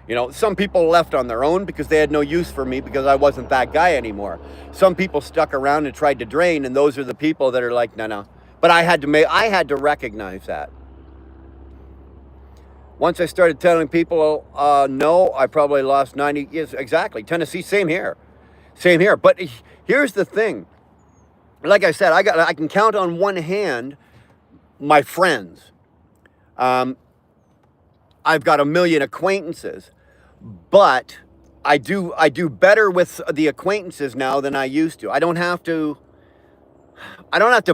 You know, some people left on their own because they had no use for me because I wasn't that guy anymore. Some people stuck around and tried to drain, and those are the people that are like, no. But I had to recognize that. Once I started telling people no, I probably lost 90 years. Exactly. Tennessee, same here. But here's the thing. Like I said, I can count on one hand my friends. I've got a million acquaintances, but I do better with the acquaintances now than I used to. I don't have to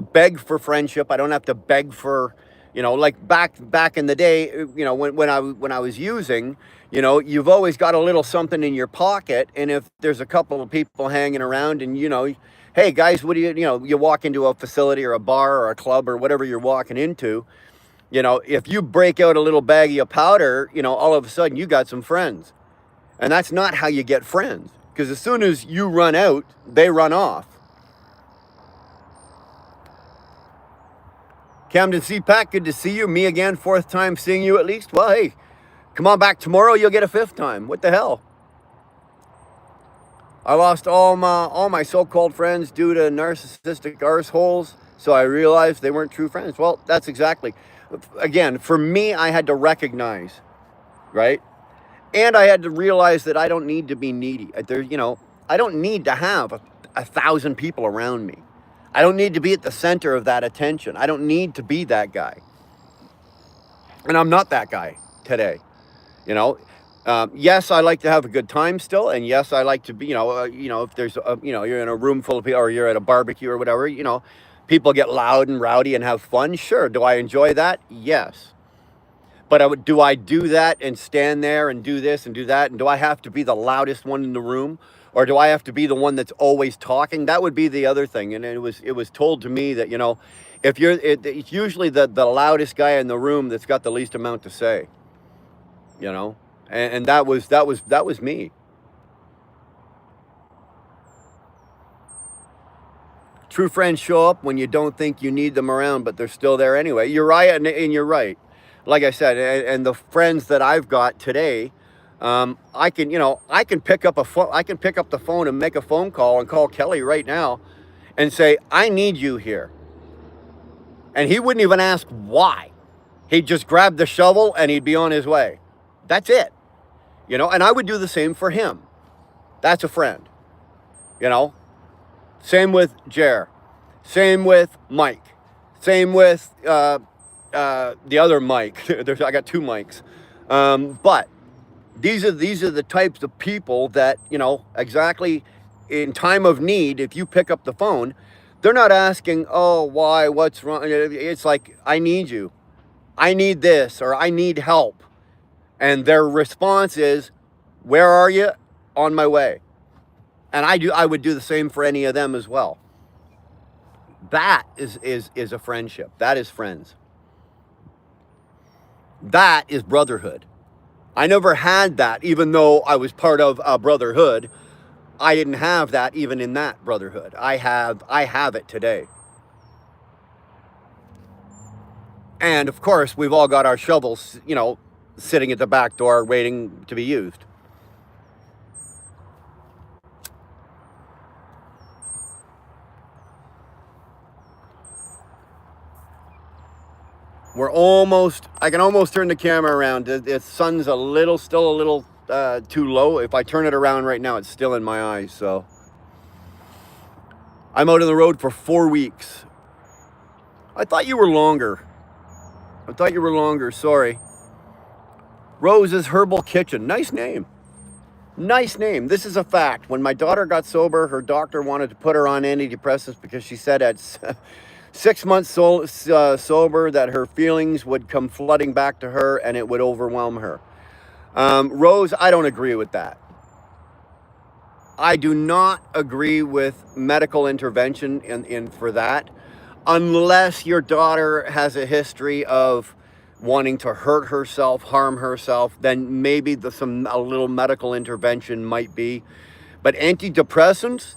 beg for friendship. I don't have to beg for, you know, like back in the day, you know, when I was using, you know, you've always got a little something in your pocket, and if there's a couple of people hanging around, and you know, hey guys, what do you know, you walk into a facility or a bar or a club or whatever you're walking into, you know, if you break out a little baggie of powder, you know, all of a sudden you got some friends. And that's not how you get friends, because as soon as you run out, they run off. Camden CPAC, good to see you. Me again, fourth time seeing you at least. Well, hey, come on back tomorrow, you'll get a fifth time. What the hell? I lost all my so-called friends due to narcissistic arseholes, so I realized they weren't true friends. Well, that's exactly. Again, for me, I had to recognize, right? And I had to realize that I don't need to be needy. You know, I don't need to have 1,000 people around me. I don't need to be at the center of that attention. I don't need to be that guy. And I'm not that guy today. You know, yes, I like to have a good time still. And yes, I like to be, you know, if there's, you know, you're in a room full of people or you're at a barbecue or whatever, you know, people get loud and rowdy and have fun. Sure. Do I enjoy that? Yes. But do I do that and stand there and do this and do that? And do I have to be the loudest one in the room? Or do I have to be the one that's always talking? That would be the other thing. And it was told to me that, you know, it's usually the loudest guy in the room that's got the least amount to say, you know, and that was me. True friends show up when you don't think you need them around, but they're still there anyway. You're right, and you're right. Like I said, and the friends that I've got today, I can pick up the phone and make a phone call and call Kelly right now and say, I need you here. And he wouldn't even ask why. He'd just grab the shovel and he'd be on his way. That's it. You know, and I would do the same for him. That's a friend. You know, same with Jer. Same with Mike. Same with the other Mike. I got two Mikes. But these are the types of people that, you know, exactly in time of need, if you pick up the phone, they're not asking, oh, why, what's wrong? It's like, I need you. I need this, or I need help. And their response is, where are you? On my way. And I would do the same for any of them as well. That is a friendship. That is friends. That is brotherhood. I never had that, even though I was part of a brotherhood. I didn't have that even in that brotherhood. I have it today. And of course, we've all got our shovels, you know, sitting at the back door waiting to be used. I can almost turn the camera around. The sun's still a little too low. If I turn it around right now, it's still in my eyes. So I'm out on the road for 4 weeks. I thought you were longer. Sorry. Rose's Herbal Kitchen. Nice name. This is a fact. When my daughter got sober, her doctor wanted to put her on antidepressants because she said 6 months sober, that her feelings would come flooding back to her and it would overwhelm her. Rose, I don't agree with that. I do not agree with medical intervention in for that, unless your daughter has a history of wanting to hurt herself, harm herself. Then maybe a little medical intervention might be. But antidepressants,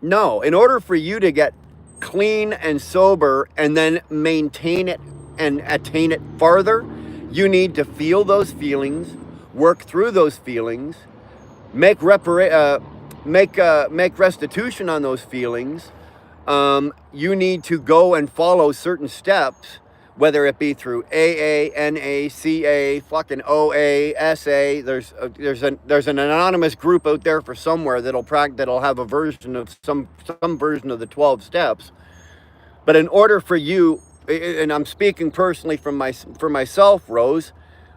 no. In order for you to get clean and sober and then maintain it and attain it farther, you need to feel those feelings, work through those feelings, make restitution on those feelings. You need to go and follow certain steps, whether it be through AA, NA, CA, fucking OA, SA. There's an anonymous group out there for somewhere that'll have a version of some version of the 12 steps. But in order for you, and I'm speaking personally for myself, Rose,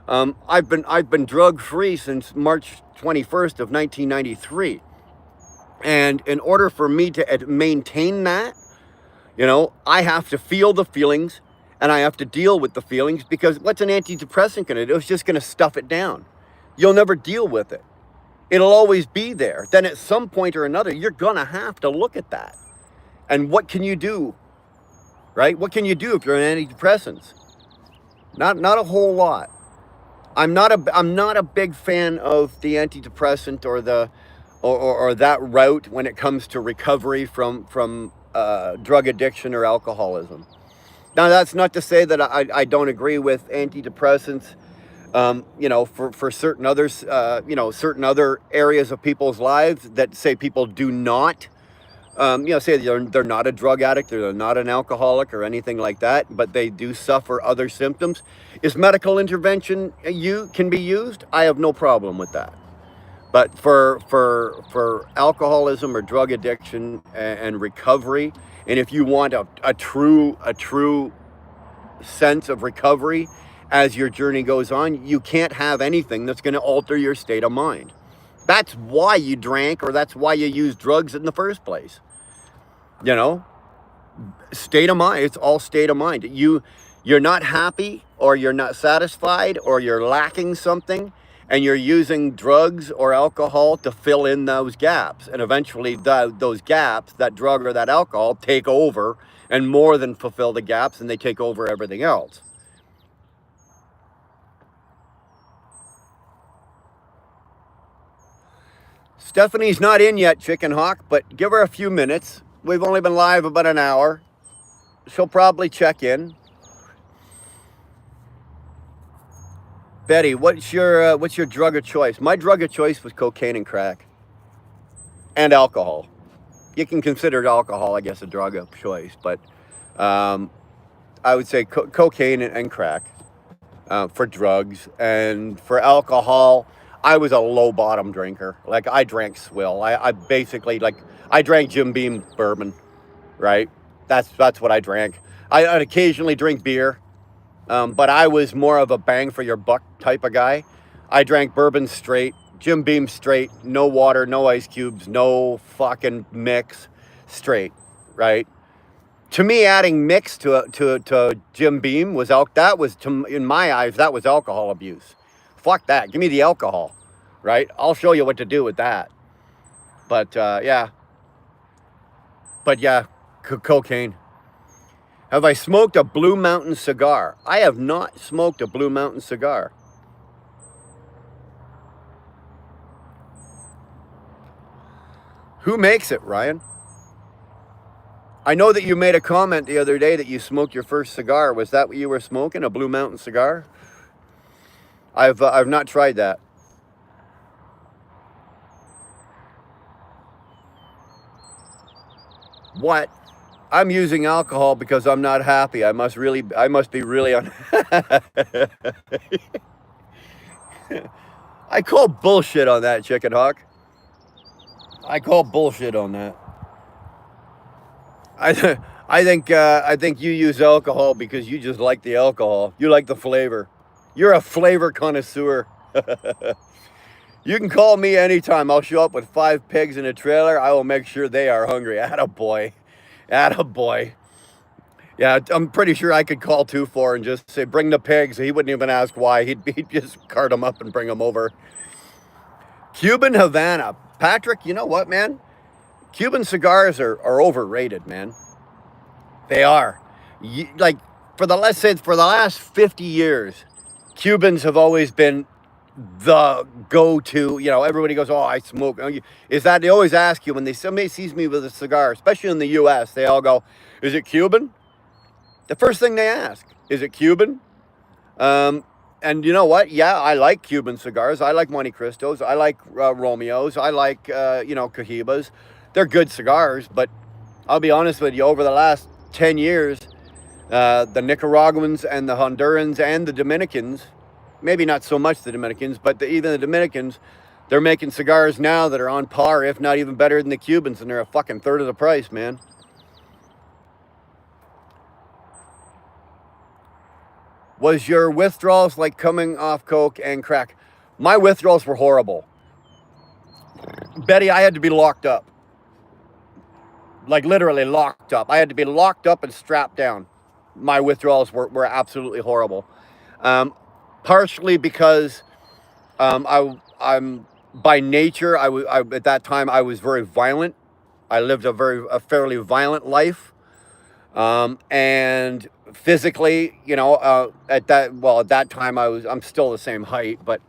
I've been drug free since March 21st of 1993. And in order for me to maintain that, I have to feel the feelings and I have to deal with the feelings, because what's an antidepressant going to do? It's just going to stuff it down. You'll never deal with it. It'll always be there. Then at some point or another, you're going to have to look at that. And what can you do? Right? What can you do if you're on antidepressants? Not a whole lot. I'm not a big fan of the antidepressant or that route when it comes to recovery from drug addiction or alcoholism. Now, that's not to say that I don't agree with antidepressants, for certain others, certain other areas of people's lives that say people do not, say they're not a drug addict, or they're not an alcoholic or anything like that, but they do suffer other symptoms. Is medical intervention can be used? I have no problem with that. But for alcoholism or drug addiction and recovery, and if you want a true sense of recovery as your journey goes on, you can't have anything that's going to alter your state of mind. That's why you drank, or that's why you used drugs in the first place. State of mind. It's all state of mind. You're not happy, or you're not satisfied, or you're lacking something, and you're using drugs or alcohol to fill in those gaps. And eventually those gaps, that drug or that alcohol, take over and more than fulfill the gaps, and they take over everything else. Stephanie's not in yet, Chicken Hawk, but give her a few minutes. We've only been live about an hour. She'll probably check in. Betty, what's your drug of choice? My drug of choice was cocaine and crack, and alcohol. You can consider alcohol, I guess, a drug of choice, but I would say cocaine and crack for drugs. And for alcohol, I was a low bottom drinker. Like, I drank swill. I basically, I drank Jim Beam bourbon, right? That's what I drank. I'd occasionally drink beer. But I was more of a bang for your buck type of guy. I drank bourbon straight, Jim Beam straight, no water, no ice cubes, no fucking mix, straight, right? To me, adding mix to Jim Beam was in my eyes, that was alcohol abuse. Fuck that. Give me the alcohol, right? I'll show you what to do with that. But yeah. Cocaine. Have I smoked a Blue Mountain cigar? I have not smoked a Blue Mountain cigar. Who makes it, Ryan? I know that you made a comment the other day that you smoked your first cigar. Was that what you were smoking, a Blue Mountain cigar? I've not tried that. What? I'm using alcohol because I'm not happy. I must be really I call bullshit on that, Chicken Hawk. I call bullshit on that. I think you use alcohol because you just like the alcohol. You like the flavor. You're a flavor connoisseur. You can call me anytime. I'll show up with 5 pigs in a trailer. I will make sure they are hungry. Attaboy. Attaboy. Yeah, I'm pretty sure I could call 2-4 and just say, bring the pigs. He wouldn't even ask why. He'd just cart them up and bring them over. Cuban Havana. Patrick, you know what, man? Cuban cigars are overrated, man. They are. Like, let's say for the last 50 years, Cubans have always been the go-to. You know, everybody goes, oh, I smoke. Is that, they always ask you when somebody sees me with a cigar, especially in the U.S., they all go, is it Cuban? The first thing they ask, is it Cuban? And you know what? Yeah, I like Cuban cigars. I like Monte Cristos. I like Romeos. I like, Cohibas. They're good cigars, but I'll be honest with you, over the last 10 years, the Nicaraguans and the Hondurans and the Dominicans, maybe not so much the Dominicans, but even the Dominicans, they're making cigars now that are on par, if not even better than the Cubans, and they're a fucking third of the price, man. Was your withdrawals like coming off coke and crack? My withdrawals were horrible. Betty, I had to be locked up. Like literally locked up. I had to be locked up and strapped down. My withdrawals were absolutely horrible. Partially because I'm by nature, at that time I was very violent. I lived a fairly violent life. And physically, at that time I'm still the same height, but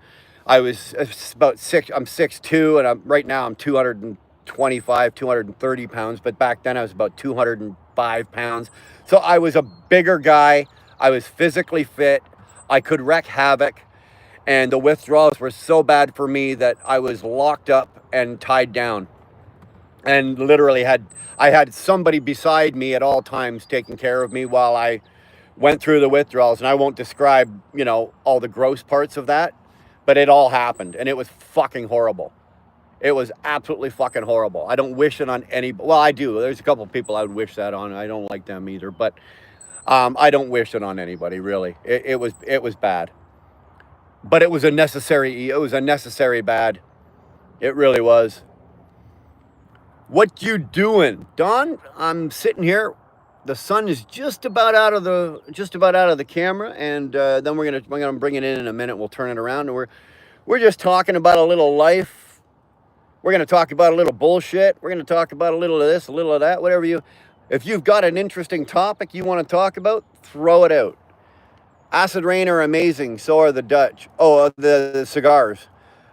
I was about I'm 6'2", and right now I'm 225, 230 pounds, but back then I was about 205 pounds. So I was a bigger guy. I was physically fit. I could wreak havoc, and the withdrawals were so bad for me that I was locked up and tied down, and literally I had somebody beside me at all times taking care of me while I went through the withdrawals. And I won't describe, all the gross parts of that, but it all happened, and it was fucking horrible. It was absolutely fucking horrible. I don't wish it on anybody. Well, I do. There's a couple of people I would wish that on. I don't like them either, but I don't wish it on anybody, really. It was bad, but it was a necessary bad. It really was. What you doing, Don? I'm sitting here. The sun is just about out of the camera, and then we're gonna bring it in a minute. We'll turn it around, and we're just talking about a little life. We're gonna talk about a little bullshit. We're gonna talk about a little of this, a little of that, whatever if you've got an interesting topic you want to talk about, throw it out. Acid Rain are amazing. So are the Dutch. Oh, the cigars.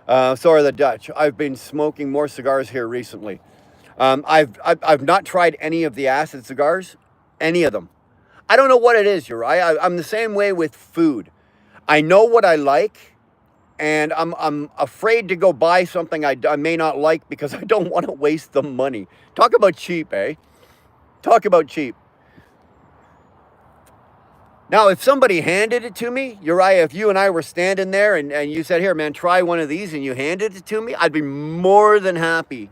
So are the Dutch. I've been smoking more cigars here recently. I've not tried any of the acid cigars, any of them. I don't know what it is, Uri. I'm the same way with food. I know what I like, and I'm afraid to go buy something I may not like because I don't want to waste the money. Talk about cheap, eh? Talk about cheap. Now, if somebody handed it to me, Uriah, if you and I were standing there and you said, here, man, try one of these, and you handed it to me, I'd be more than happy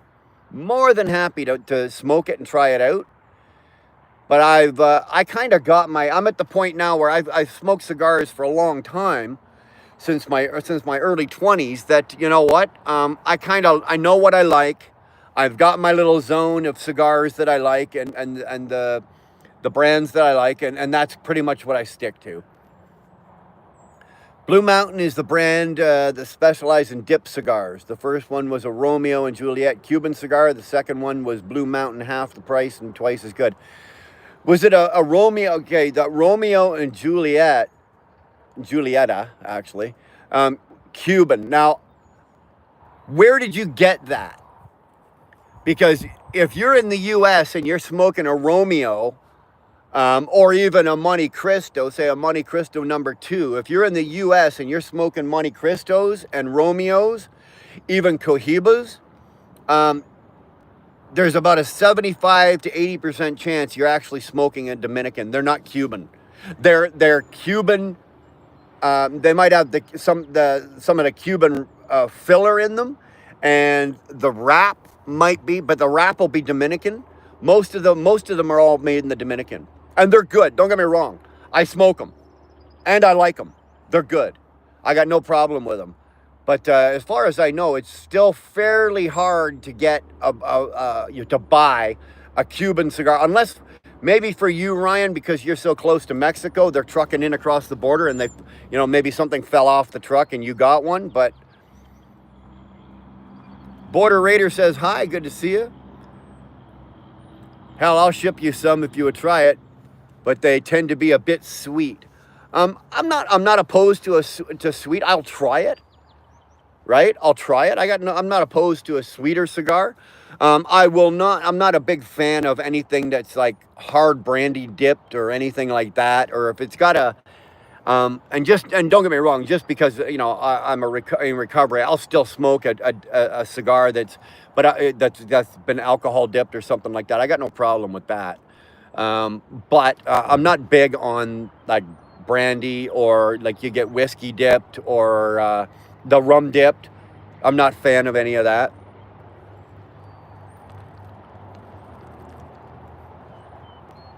to smoke it and try it out. But I kind of got I'm at the point now where I've smoked cigars for a long time, since my early 20s, that, you know what, I know what I like. I've got my little zone of cigars that I like, and the brands that I like, and that's pretty much what I stick to. Blue Mountain is the brand that specializes in dip cigars. The first one was a Romeo and Juliet Cuban cigar. The second one was Blue Mountain, half the price and twice as good. Was it a Romeo? Okay, the Romeo and Julieta, actually, Cuban. Now, where did you get that? Because if you're in the U.S. and you're smoking a Romeo, or even a Monte Cristo, say a Monte Cristo number 2, if you're in the U.S. and you're smoking Monte Cristos and Romeos, even Cohibas, there's about a 75 to 80% chance you're actually smoking a Dominican. They're not Cuban. They're Cuban. They might have some of the Cuban filler in them, and the wrap might be, but the wrap will be Dominican. Most of them are all made in the Dominican, and they're good. Don't get me wrong. I smoke them, and I like them. They're good. I got no problem with them. But as far as I know, it's still fairly hard to get to buy a Cuban cigar, unless Maybe for you, Ryan, because you're so close to Mexico, they're trucking in across the border, and they, maybe something fell off the truck and you got one. But Border Raider says hi, good to see you. Hell, I'll ship you some if you would try it, but they tend to be a bit sweet. I'm not opposed to sweet. I'll try it. Right? I'll try it. I'm not opposed to a sweeter cigar. I'm not a big fan of anything that's like hard brandy dipped or anything like that. Or if it's got and don't get me wrong, just because, I'm in recovery, I'll still smoke a cigar that's been alcohol dipped or something like that. I got no problem with that. But I'm not big on like brandy or like you get whiskey dipped or the rum dipped. I'm not a fan of any of that.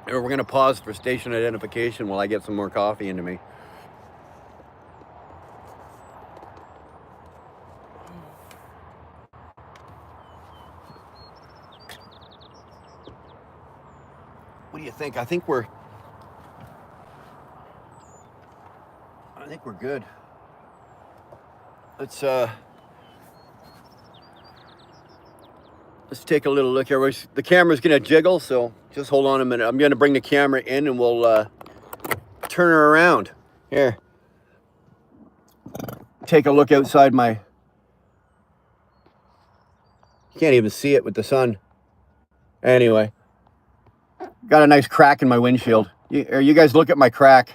We're going to pause for station identification while I get some more coffee into me. What do you think? I think we're good. Let's take a little look here. The camera's gonna jiggle, so just hold on a minute. I'm gonna bring the camera in and we'll turn her around. Here. Take a look outside my... You can't even see it with the sun. Anyway. Got a nice crack in my windshield. You guys look at my crack.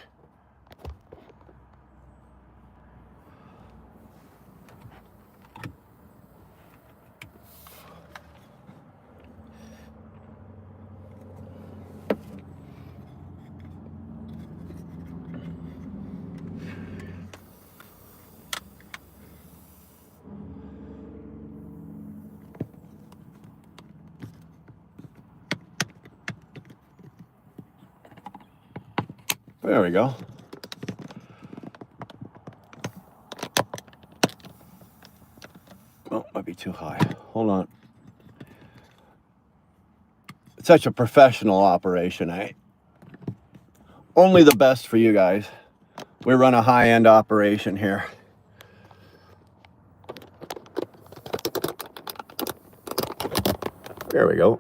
There we go. Oh, might be too high. Hold on. It's such a professional operation, eh? Only the best for you guys. We run a high-end operation here. There we go.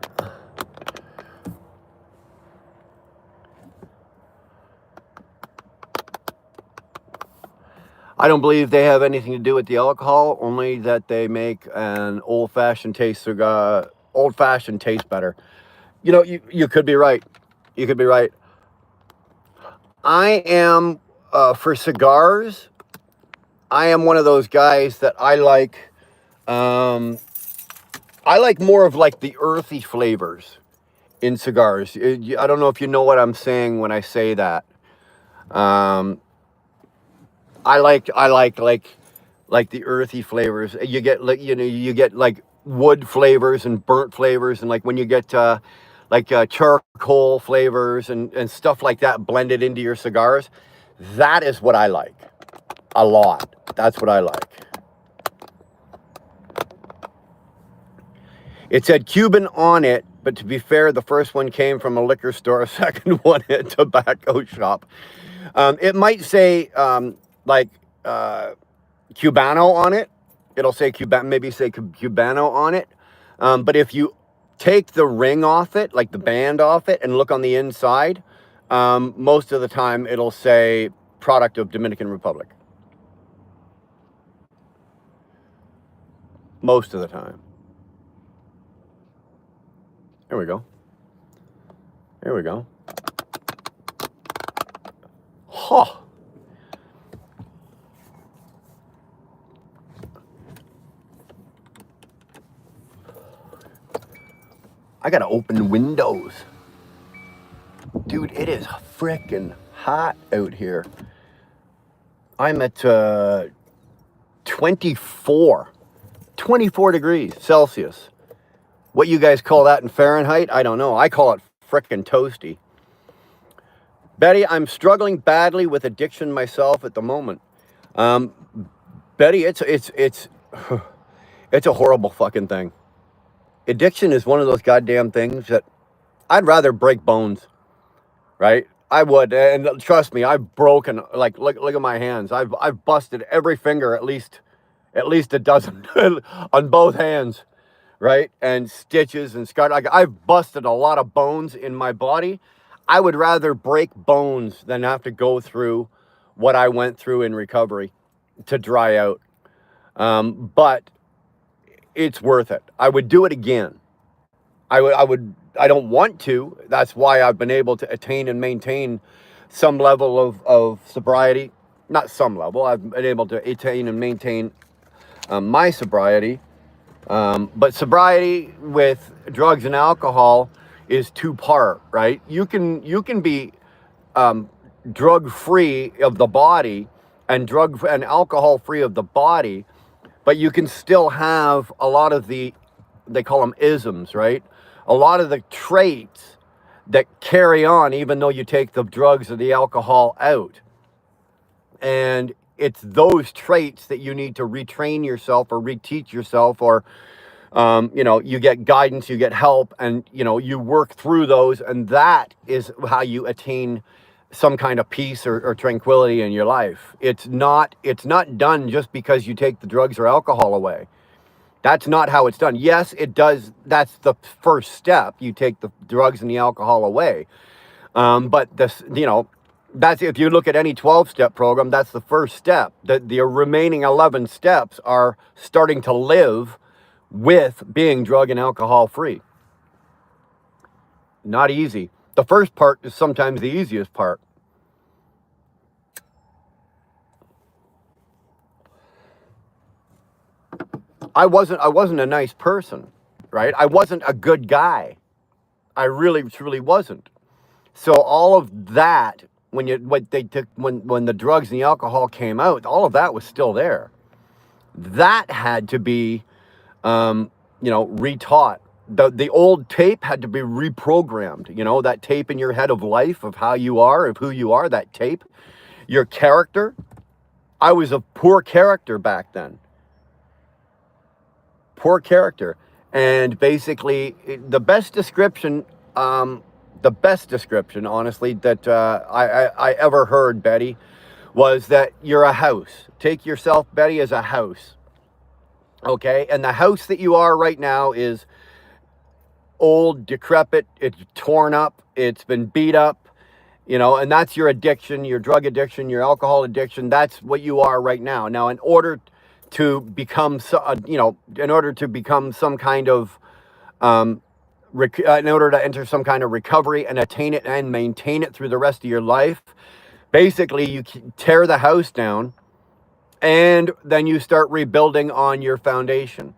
I don't believe they have anything to do with the alcohol, only that they make an old-fashioned taste cigar. Old-fashioned taste better. You could be right. You could be right. I am, for cigars, I am one of those guys that I like more of like the earthy flavors in cigars. I don't know if you know what I'm saying when I say that. I like the earthy flavors. You get like wood flavors and burnt flavors, and like when you get charcoal flavors and stuff like that blended into your cigars. That is what I like a lot. That's what I like. It said Cuban on it, but to be fair, the first one came from a liquor store, second one at a tobacco shop. It might say Cubano on it. It'll say maybe say Cubano on it. But if you take the ring off it, like the band off it, and look on the inside, most of the time it'll say product of Dominican Republic. Most of the time. There we go. There we go. Huh. I gotta open windows. Dude, it is frickin' hot out here. I'm at 24 degrees Celsius. What you guys call that in Fahrenheit? I don't know. I call it frickin' toasty. Betty, I'm struggling badly with addiction myself at the moment. Betty, it's a horrible fucking thing. Addiction is one of those goddamn things that I'd rather break bones. right? I would, and trust me, I've broken, like, look at my hands. I've busted every finger at least a dozen on both hands, right? And stitches and scar. Like, I've busted a lot of bones in my body. I would rather break bones than have to go through what I went through in recovery to dry out. But it's worth it. I would do it again. I don't want to. That's why I've been able to attain and maintain some level of sobriety. Not some level. I've been able to attain and maintain my sobriety. But sobriety with drugs and alcohol is two-part, right? You can be drug free of the body and drug and alcohol free of the body, but you can still have a lot of the, they call them isms, right? A lot of the traits that carry on even though you take the drugs or the alcohol out. And it's those traits that you need to retrain yourself or reteach yourself, or you get guidance, you get help, and you work through those, and that is how you attain some kind of peace or tranquility in your life. It's not done just because you take the drugs or alcohol away. That's not how it's done. Yes, it does. That's the first step. You take the drugs and the alcohol away. But this, that's, if you look at any 12-step program, that's the first step. The remaining 11 steps are starting to live with being drug and alcohol free. Not easy. The first part is sometimes the easiest part. I wasn't a nice person, right? I wasn't a good guy. I really truly wasn't. So all of that, when the drugs and the alcohol came out, all of that was still there. That had to be retaught. The old tape had to be reprogrammed. That tape in your head of life, of how you are, of who you are, that tape, your character. I was a poor character back then. Poor character. And basically, the best description, honestly, that I ever heard, Betty, was that you're a house. Take yourself, Betty, as a house. Okay? And the house that you are right now is old, decrepit, it's torn up, it's been beat up, and that's your addiction, your drug addiction, your alcohol addiction. That's what you are right now. Now, in order to become some kind of, in order to enter some kind of recovery and attain it and maintain it through the rest of your life, basically you tear the house down and then you start rebuilding on your foundation,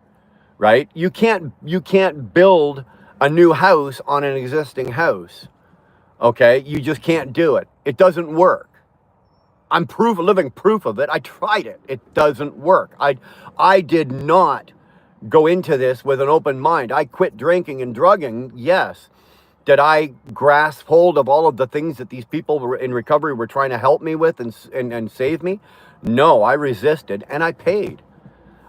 right? You can't build a new house on an existing house, okay? You just can't do it. It doesn't work. I'm living proof of it. I tried it. It doesn't work. I did not go into this with an open mind. I quit drinking and drugging, yes. Did I grasp hold of all of the things that these people in recovery were trying to help me with and save me? No, I resisted, and I paid.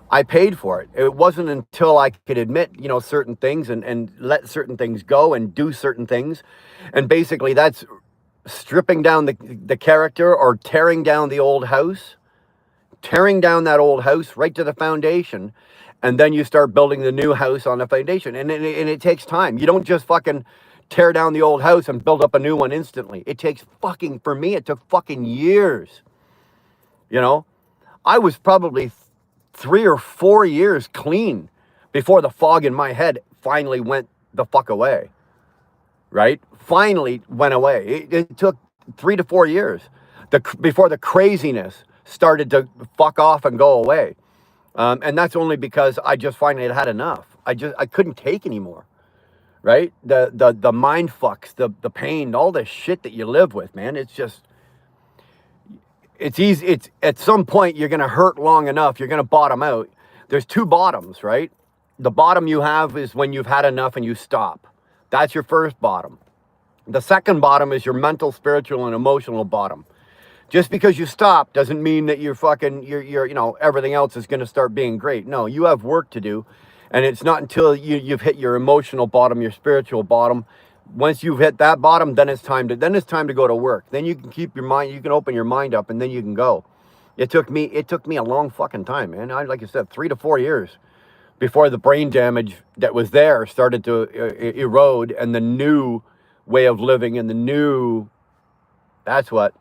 I paid for it. It wasn't until I could admit, certain things and let certain things go and do certain things. And basically that's stripping down the character, or tearing down the old house, tearing down that old house right to the foundation. And then you start building the new house on the foundation. And it takes time. You don't just fucking tear down the old house and build up a new one instantly. It takes for me, it took fucking years. I was probably 3 or 4 years clean before the fog in my head finally went the fuck away, right? Finally went away. It took 3 to 4 years before the craziness started to fuck off and go away. And that's only because I just finally had enough. I couldn't take anymore, right? The mind fucks, the pain, all the shit that you live with, man. It's easy. It's at some point you're going to hurt long enough. You're going to bottom out. There's two bottoms, right? The bottom you have is when you've had enough and you stop. That's your first bottom. The second bottom is your mental, spiritual, and emotional bottom. Just because you stop doesn't mean that you're everything else is going to start being great. No, you have work to do. And it's not until you've hit your emotional bottom, your spiritual bottom, Once you've hit that bottom, then it's time to go to work. Then you can keep your mind, you can open your mind up, and then you can go. It took me a long fucking time, man. Like I said, 3 to 4 years before the brain damage that was there started to erode, and the new way of living and the new, that's what.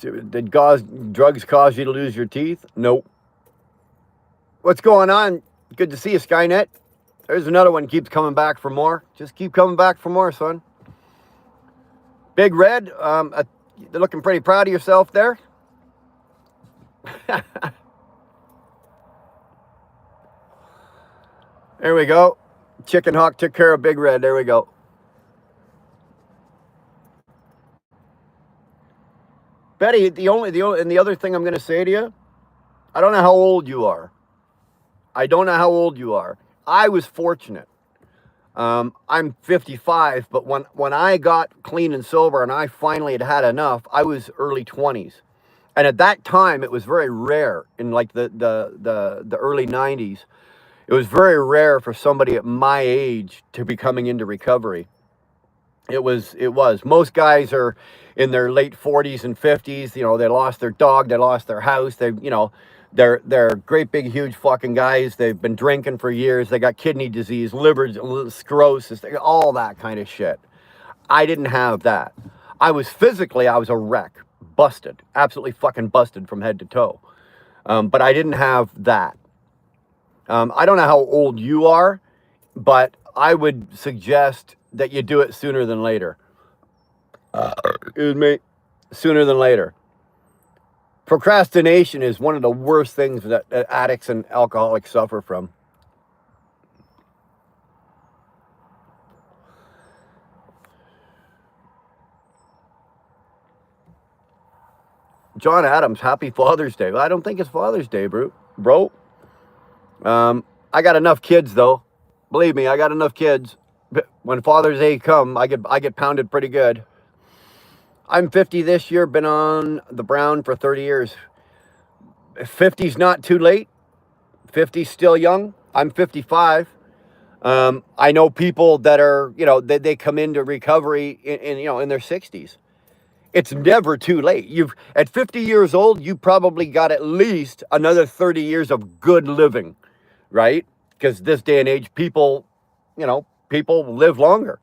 Did drugs cause you to lose your teeth? Nope. What's going on? Good to see you, Skynet. There's another one keeps coming back for more. Just keep coming back for more, son. Big Red, you're looking pretty proud of yourself there. There we go. Chicken Hawk took care of Big Red. There we go. Betty, the other thing I'm going to say to you, I don't know how old you are. I was fortunate. I'm 55, but when I got clean and sober and I finally had enough, I was early 20s. And at that time, it was very rare in like the early 90s. It was very rare for somebody at my age to be coming into recovery. It was. Most guys are in their late 40s and 50s. You know, they lost their dog, they lost their house. They're great big huge fucking guys. They've been drinking for years. They got kidney disease, liver sclerosis, all that kind of shit. I didn't have that. I was a wreck, busted, absolutely fucking busted from head to toe. But I didn't have that. I don't know how old you are, but I would suggest that you do it sooner than later. Excuse me, sooner than later. Procrastination is one of the worst things that addicts and alcoholics suffer from. John Adams, happy Father's Day. Well, I don't think it's Father's Day, bro. I got enough kids, though. Believe me, I got enough kids. When Father's Day come, I get pounded pretty good. I'm 50 this year, been on the brown for 30 years. 50's not too late. 50's still young. I'm 55. I know people that are, they come into recovery in their 60s. It's never too late. At 50 years old, you probably got at least another 30 years of good living, right? Because this day and age, people live longer.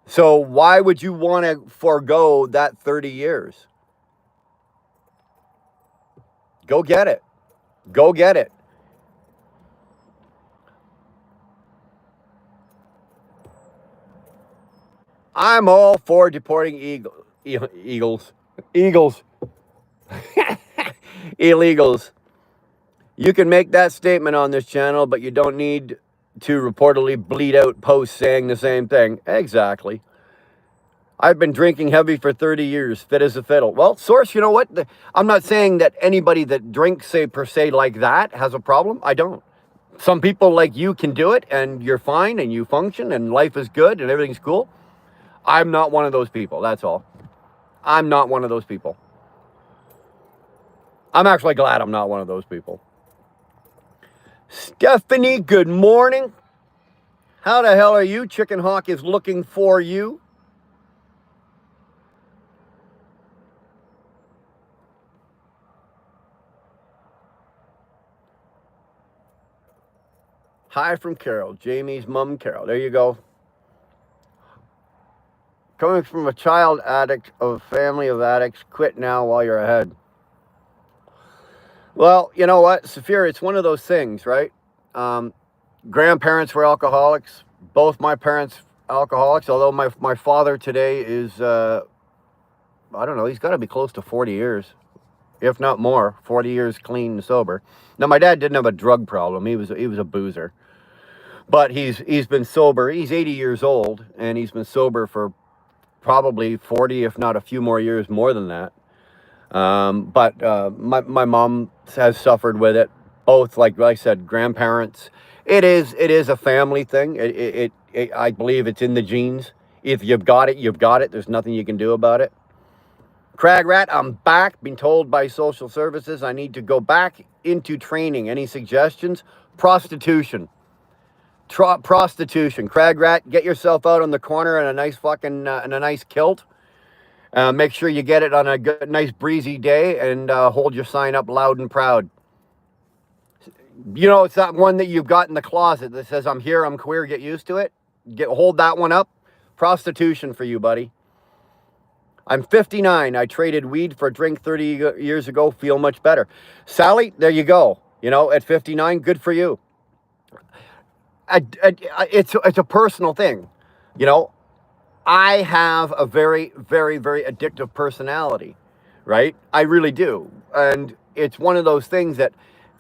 So why would you want to forego that 30 years? Go get it. Go get it. I'm all for deporting illegals. You can make that statement on this channel, but you don't need to reportedly bleed out posts saying the same thing. Exactly. I've been drinking heavy for 30 years, fit as a fiddle. Well, Source, you know what? I'm not saying that anybody that drinks, say, per se, like that has a problem. I don't. Some people like you can do it, and you're fine, and you function, and life is good, and everything's cool. I'm not one of those people, that's all. I'm not one of those people. I'm actually glad I'm not one of those people. Stephanie, good morning. How the hell are you? Chicken Hawk is looking for you. Hi from Carol, Jamie's mom, Carol. There you go. Coming from a child addict of a family of addicts, quit now while you're ahead. Well, you know what, Saphira, it's one of those things, right? Grandparents were alcoholics. Both my parents alcoholics, although my father today is, I don't know, he's got to be close to 40 years, if not more, 40 years clean and sober. Now, my dad didn't have a drug problem. He was a boozer. But he's been sober. He's 80 years old, and he's been sober for probably 40, if not a few more years more than that. But my mom has suffered with it. Both, like I said, grandparents. It is a family thing. I believe it's in the genes. If you've got it, you've got it. There's nothing you can do about it. Crag Rat, I'm back. Been told by social services I need to go back into training. Any suggestions? prostitution. Prostitution. Crag Rat, get yourself out on the corner in a nice fucking, in a nice kilt. Make sure you get it on a good, nice breezy day, and hold your sign up loud and proud. You know, it's that one that you've got in the closet that says, I'm here, I'm queer, get used to it. Hold that one up. Prostitution for you, buddy. I'm 59. I traded weed for a drink 30 years ago. Feel much better. Sally, there you go. You know, at 59, good for you. It's a personal thing. You know, I have a very, very, very addictive personality, right? I really do. And it's one of those things that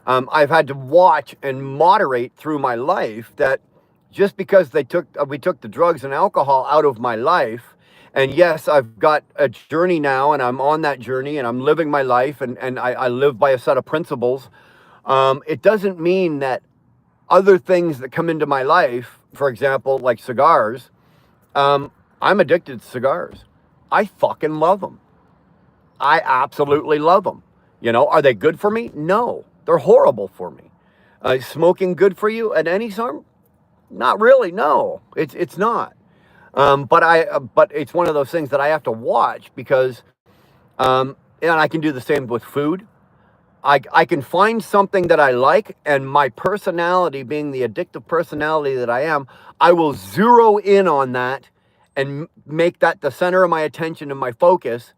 I've had to watch and moderate through my life, that just because we took the drugs and alcohol out of my life, and yes, I've got a journey now, and I'm on that journey, and I'm living my life, and I live by a set of principles. It doesn't mean that other things that come into my life, for example, like cigars, I'm addicted to cigars. I fucking love them. I absolutely love them. You know, are they good for me? No, they're horrible for me. Smoking good for you at any time? Not really. No, it's not. But it's one of those things that I have to watch, because, and I can do the same with food. I can find something that I like, and my personality, being the addictive personality that I am, I will zero in on that and make that the center of my attention and my focus,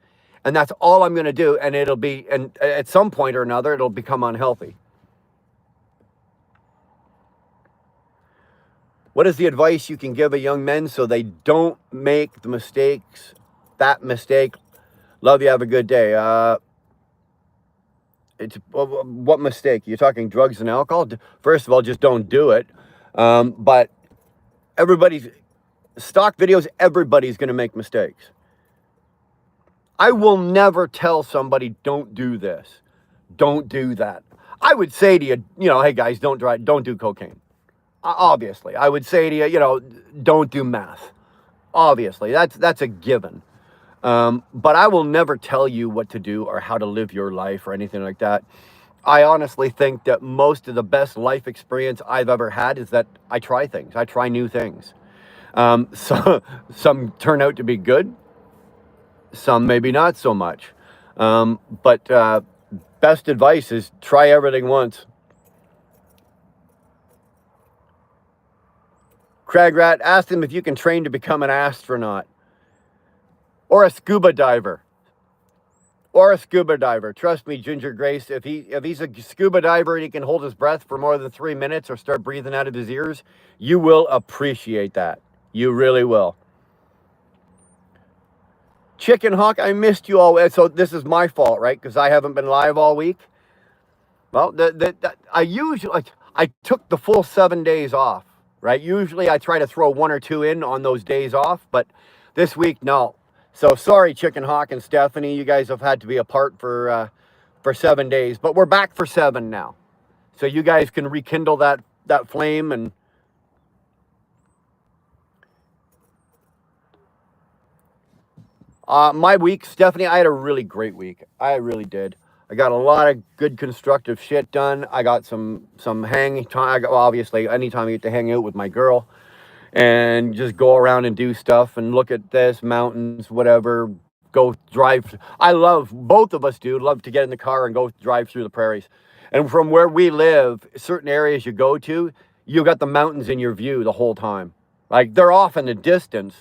and that's all I'm going to do. And and at some point or another, it'll become unhealthy. What is the advice you can give a young men so they don't make that mistake? Love you. Have a good day. What mistake? You're talking drugs and alcohol? First of all, just don't do it. But stock videos, everybody's going to make mistakes. I will never tell somebody, don't do this. Don't do that. I would say to you, hey guys, don't do cocaine. Obviously, I would say to you, don't do meth. Obviously, that's a given. But I will never tell you what to do or how to live your life or anything like that. I honestly think that most of the best life experience I've ever had is that I try things. I try new things. So some turn out to be good. Some maybe not so much. But best advice is try everything once. Crag Rat, ask him if you can train to become an astronaut or a scuba diver. Trust me, Ginger Grace, if he's a scuba diver and he can hold his breath for more than 3 minutes or start breathing out of his ears, you will appreciate that. You really will. Chicken Hawk, I missed you all. So this is my fault, right? Because I haven't been live all week. Well, I took the full 7 days off, right? Usually I try to throw 1 or 2 in on those days off, but this week, no. So sorry, Chicken Hawk and Stephanie, you guys have had to be apart for 7 days, but we're back for 7 now. So you guys can rekindle that flame. And my week, Stephanie, I had a really great week. I really did. I got a lot of good constructive shit done. I got some hang time. Obviously, anytime I get to hang out with my girl and just go around and do stuff and look at this, mountains, whatever, go drive. Both of us love to get in the car and go drive through the prairies. And from where we live, certain areas you go to, you got the mountains in your view the whole time. Like, they're off in the distance,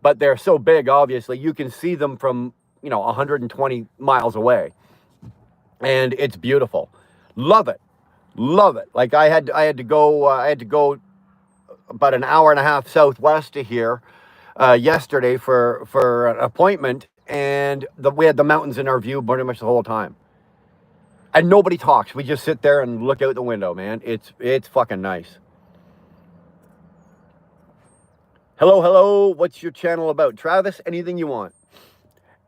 but they're so big, obviously, you can see them from, 120 miles away. And it's beautiful. Love it. Like, I had to go about an hour and a half southwest of here yesterday for an appointment, and we had the mountains in our view pretty much the whole time. And nobody talks. We just sit there and look out the window, man. It's fucking nice. Hello. What's your channel about? Travis, anything you want.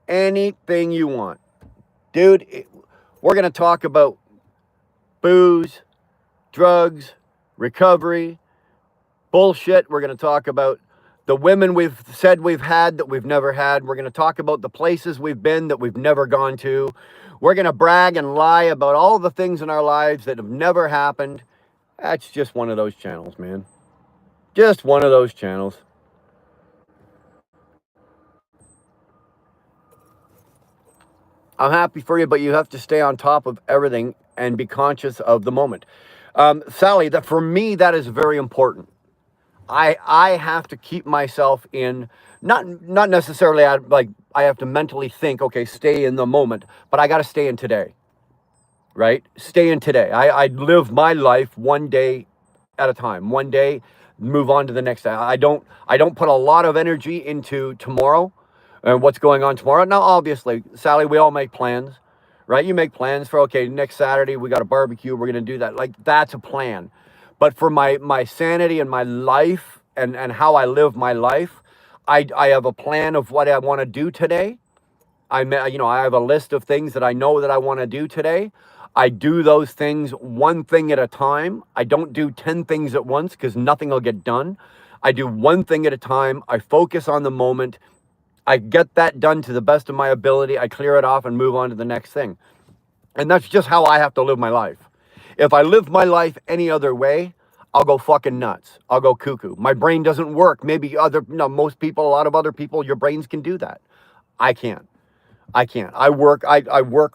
Anything you want. Dude, we're going to talk about booze, drugs, recovery, bullshit. We're going to talk about the women we've said we've had that we've never had. We're going to talk about the places we've been that we've never gone to. We're going to brag and lie about all the things in our lives that have never happened. That's just one of those channels, man. Just one of those channels. I'm happy for you, but you have to stay on top of everything and be conscious of the moment. Sally, that for me, that is very important. I have to keep myself in, not necessarily like I have to mentally think, okay, stay in the moment, but I got to stay in today, right? Stay in today. I live my life one day at a time. One day, move on to the next day. I don't put a lot of energy into tomorrow and what's going on tomorrow. Now, obviously, Sally, we all make plans, right? You make plans for, okay, next Saturday we got a barbecue. We're gonna do that. Like that's a plan. But for my sanity and my life and how I live my life, I have a plan of what I want to do today. I have a list of things that I know that I want to do today. I do those things one thing at a time. I don't do 10 things at once because nothing will get done. I do one thing at a time. I focus on the moment. I get that done to the best of my ability. I clear it off and move on to the next thing. And that's just how I have to live my life. If I live my life any other way, I'll go fucking nuts. I'll go cuckoo. My brain doesn't work. Maybe most people, a lot of other people, your brains can do that. I can't. I can't. I work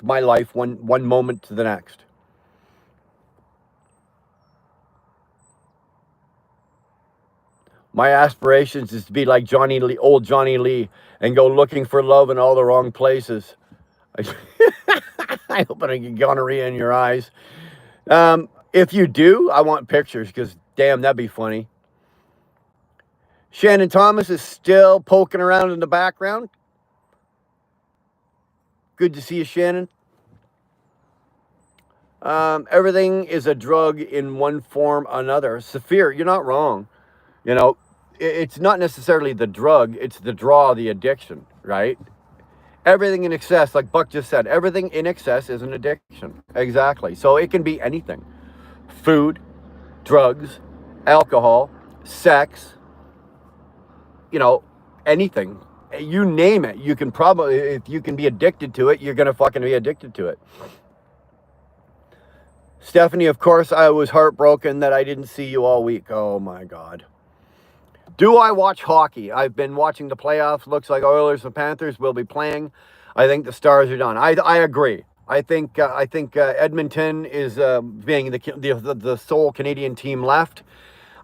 my life one moment to the next. My aspirations is to be like Johnny Lee, old Johnny Lee, and go looking for love in all the wrong places. I hope I don't get gonorrhea in your eyes. If you do, I want pictures because damn, that'd be funny. Shannon Thomas is still poking around in the background. Good to see you, Shannon. Everything is a drug in one form or another. Saphir, you're not wrong. You know, it's not necessarily the drug, it's the draw, the addiction, right? Everything in excess, like Buck just said, everything in excess is an addiction. Exactly. So it can be anything. Food, drugs, alcohol, sex, anything. You name it. You can probably, if you can be addicted to it, you're going to fucking be addicted to it. Stephanie, of course, I was heartbroken that I didn't see you all week. Oh my God. Do I watch hockey? I've been watching the playoffs. Looks like Oilers and Panthers will be playing. I think the Stars are done. I agree. I think Edmonton is being the sole Canadian team left.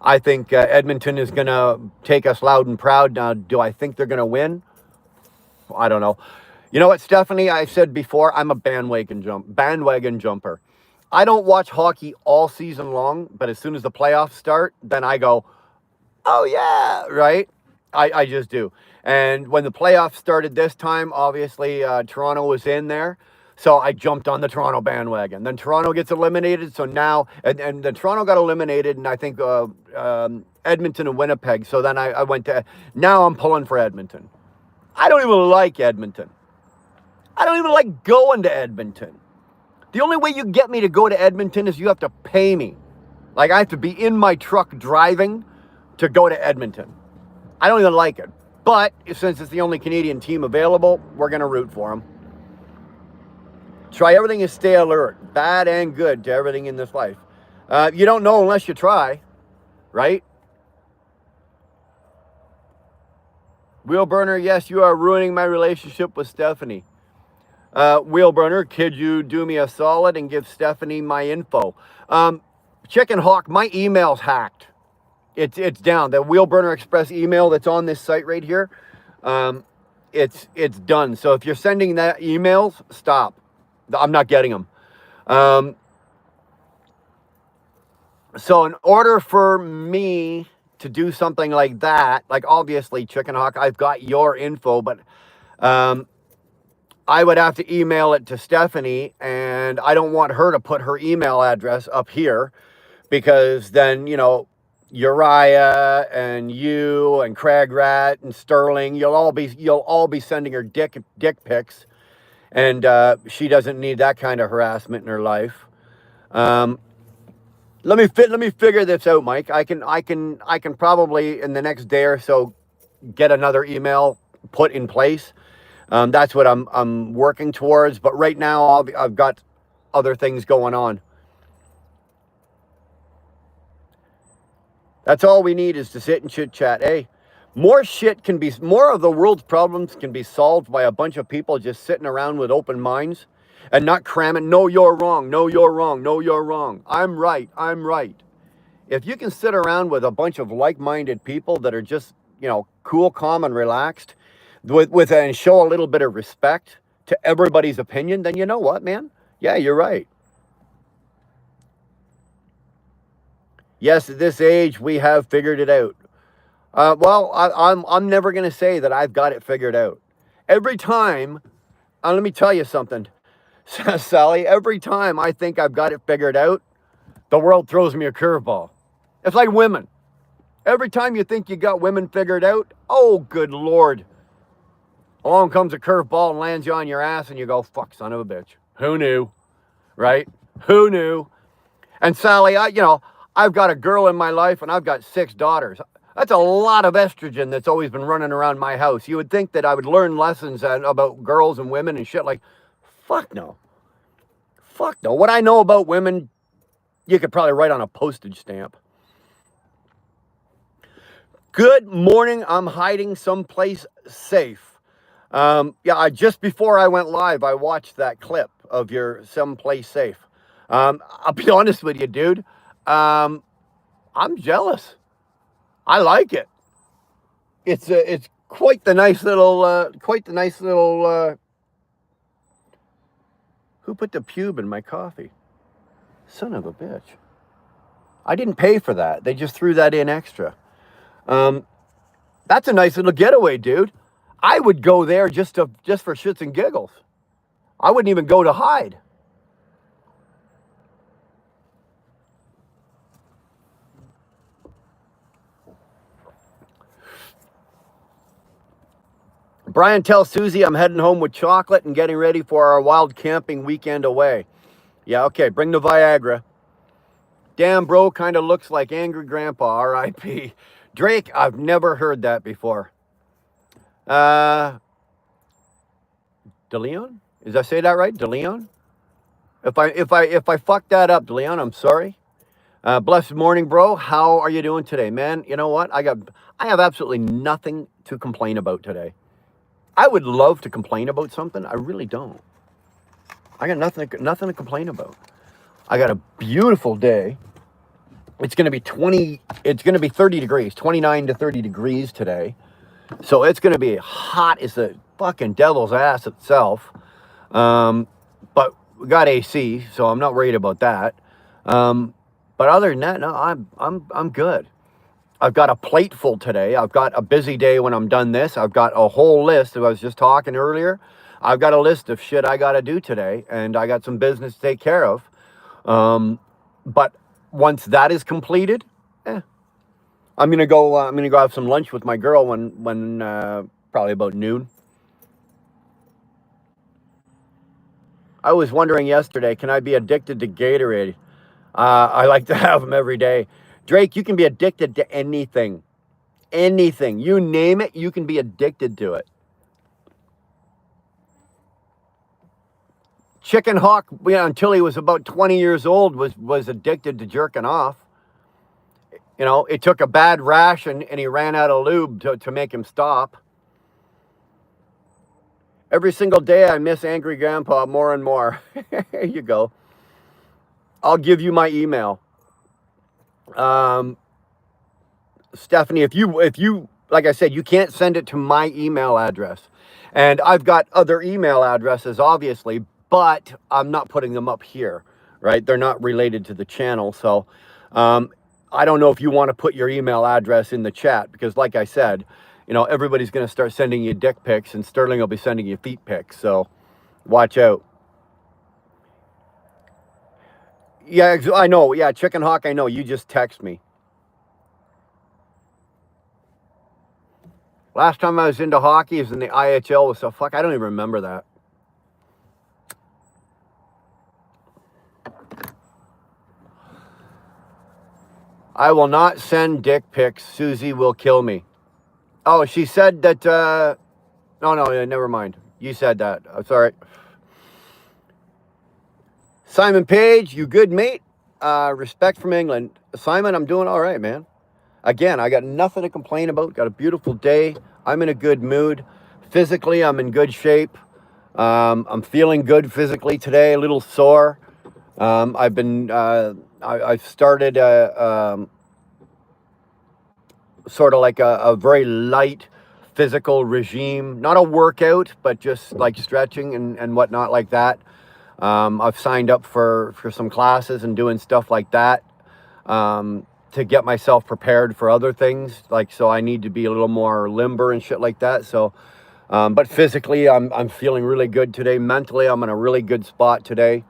I think Edmonton is going to take us loud and proud. Now, do I think they're going to win? I don't know. You know what, Stephanie? I said before, I'm a bandwagon jumper. I don't watch hockey all season long, but as soon as the playoffs start, then I go, oh yeah, right? I just do. And when the playoffs started this time, obviously Toronto was in there. So I jumped on the Toronto bandwagon. Then Toronto gets eliminated. So now, and then Toronto got eliminated, and I think Edmonton and Winnipeg. So then I went to, now I'm pulling for Edmonton. I don't even like Edmonton. I don't even like going to Edmonton. The only way you get me to go to Edmonton is you have to pay me. Like I have to be in my truck driving to go to Edmonton. I don't even like it. But since it's the only Canadian team available, we're going to root for them. Try everything and stay alert. Bad and good to everything in this life. You don't know unless you try, right? Wheel burner, yes, you are ruining my relationship with Stephanie. Wheel burner, could you do me a solid and give Stephanie my info? Chicken Hawk, my email's hacked. It's down. The Wheel Burner Express email that's on this site right here, it's done. So if you're sending that emails, stop. I'm not getting them. So in order for me to do something like that, like obviously Chicken Hawk, I've got your info, but I would have to email it to Stephanie, and I don't want her to put her email address up here because then, Uriah and you and Craig Rat and Sterling, you'll all be sending her dick pics, and she doesn't need that kind of harassment in her life. Let me figure this out, Mike. I can probably in the next day or so get another email put in place. That's what I'm working towards. But right now I've got other things going on. That's all we need is to sit and chit chat. Hey, more of the world's problems can be solved by a bunch of people just sitting around with open minds and not cramming, no, you're wrong, no, you're wrong, no, you're wrong. I'm right, I'm right. If you can sit around with a bunch of like-minded people that are just, cool, calm, and relaxed, and show a little bit of respect to everybody's opinion, then you know what, man? Yeah, you're right. Yes, at this age, we have figured it out. Well, I'm never going to say that I've got it figured out. Every time, let me tell you something, Sally, every time I think I've got it figured out, the world throws me a curveball. It's like women. Every time you think you got women figured out, oh, good Lord. Along comes a curveball and lands you on your ass and you go, fuck, son of a bitch. Who knew? Right? Who knew? And Sally, I've got a girl in my life and I've got 6 daughters. That's a lot of estrogen that's always been running around my house. You would think that I would learn lessons about girls and women and shit like, fuck no. Fuck no. What I know about women, you could probably write on a postage stamp. Good morning. I'm hiding someplace safe. Just before I went live, I watched that clip of your someplace safe. I'll be honest with you, dude. I'm jealous. I like it. It's quite the nice little. Who put the pube in my coffee? Son of a bitch. I didn't pay for that. They just threw that in extra. That's a nice little getaway, dude. I would go there just for shits and giggles. I wouldn't even go to hide. Brian tells Susie I'm heading home with chocolate and getting ready for our wild camping weekend away. Yeah, okay, bring the Viagra. Damn, bro, kind of looks like Angry Grandpa, R.I.P. Drake, I've never heard that before. DeLeon? Did I say that right? DeLeon? If I fucked that up, DeLeon, I'm sorry. Blessed morning, bro. How are you doing today, man? You know what? I have absolutely nothing to complain about today. I would love to complain about something. I really don't. I got nothing to complain about. I got a beautiful day. It's going to be 30 degrees, 29 to 30 degrees today. So it's going to be hot as the fucking devil's ass itself. But we got AC, so I'm not worried about that. But other than that, no, I'm good. I've got a plate full today. I've got a busy day when I'm done this. I've got a whole list. I was just talking earlier. I've got a list of shit I got to do today, and I got some business to take care of. But once that is completed, I'm gonna go have some lunch with my girl when probably about noon. I was wondering yesterday, can I be addicted to Gatorade? I like to have them every day. Drake, you can be addicted to anything. Anything. You name it, you can be addicted to it. Chicken Hawk, until he was about 20 years old, was addicted to jerking off. It took a bad rash and he ran out of lube to make him stop. Every single day I miss Angry Grandpa more and more. There you go. I'll give you my email. Stephanie, if you, like I said, you can't send it to my email address. And I've got other email addresses, obviously, but I'm not putting them up here, right? They're not related to the channel. So I don't know if you want to put your email address in the chat, because like I said, everybody's going to start sending you dick pics, and Sterling will be sending you feet pics. So watch out. Yeah, I know. Yeah, Chicken Hawk, I know. You just text me. Last time I was into hockey was in the IHL. So fuck, I don't even remember that. I will not send dick pics. Susie will kill me. Oh, she said that, no, never mind. You said that. I'm sorry. Simon Page, you good, mate? Respect from England. Simon, I'm doing all right, man. again, I got nothing to complain about. Got a beautiful day. I'm in a good mood. Physically, I'm in good shape. I'm feeling good physically today, a little sore. I've started sort of like a very light physical regime, not a workout, but just like stretching and whatnot like that. I've signed up for some classes and doing stuff like that to get myself prepared for other things. Like, so I need to be a little more limber and shit like that. So, but physically, I'm feeling really good today. Mentally, I'm in a really good spot today.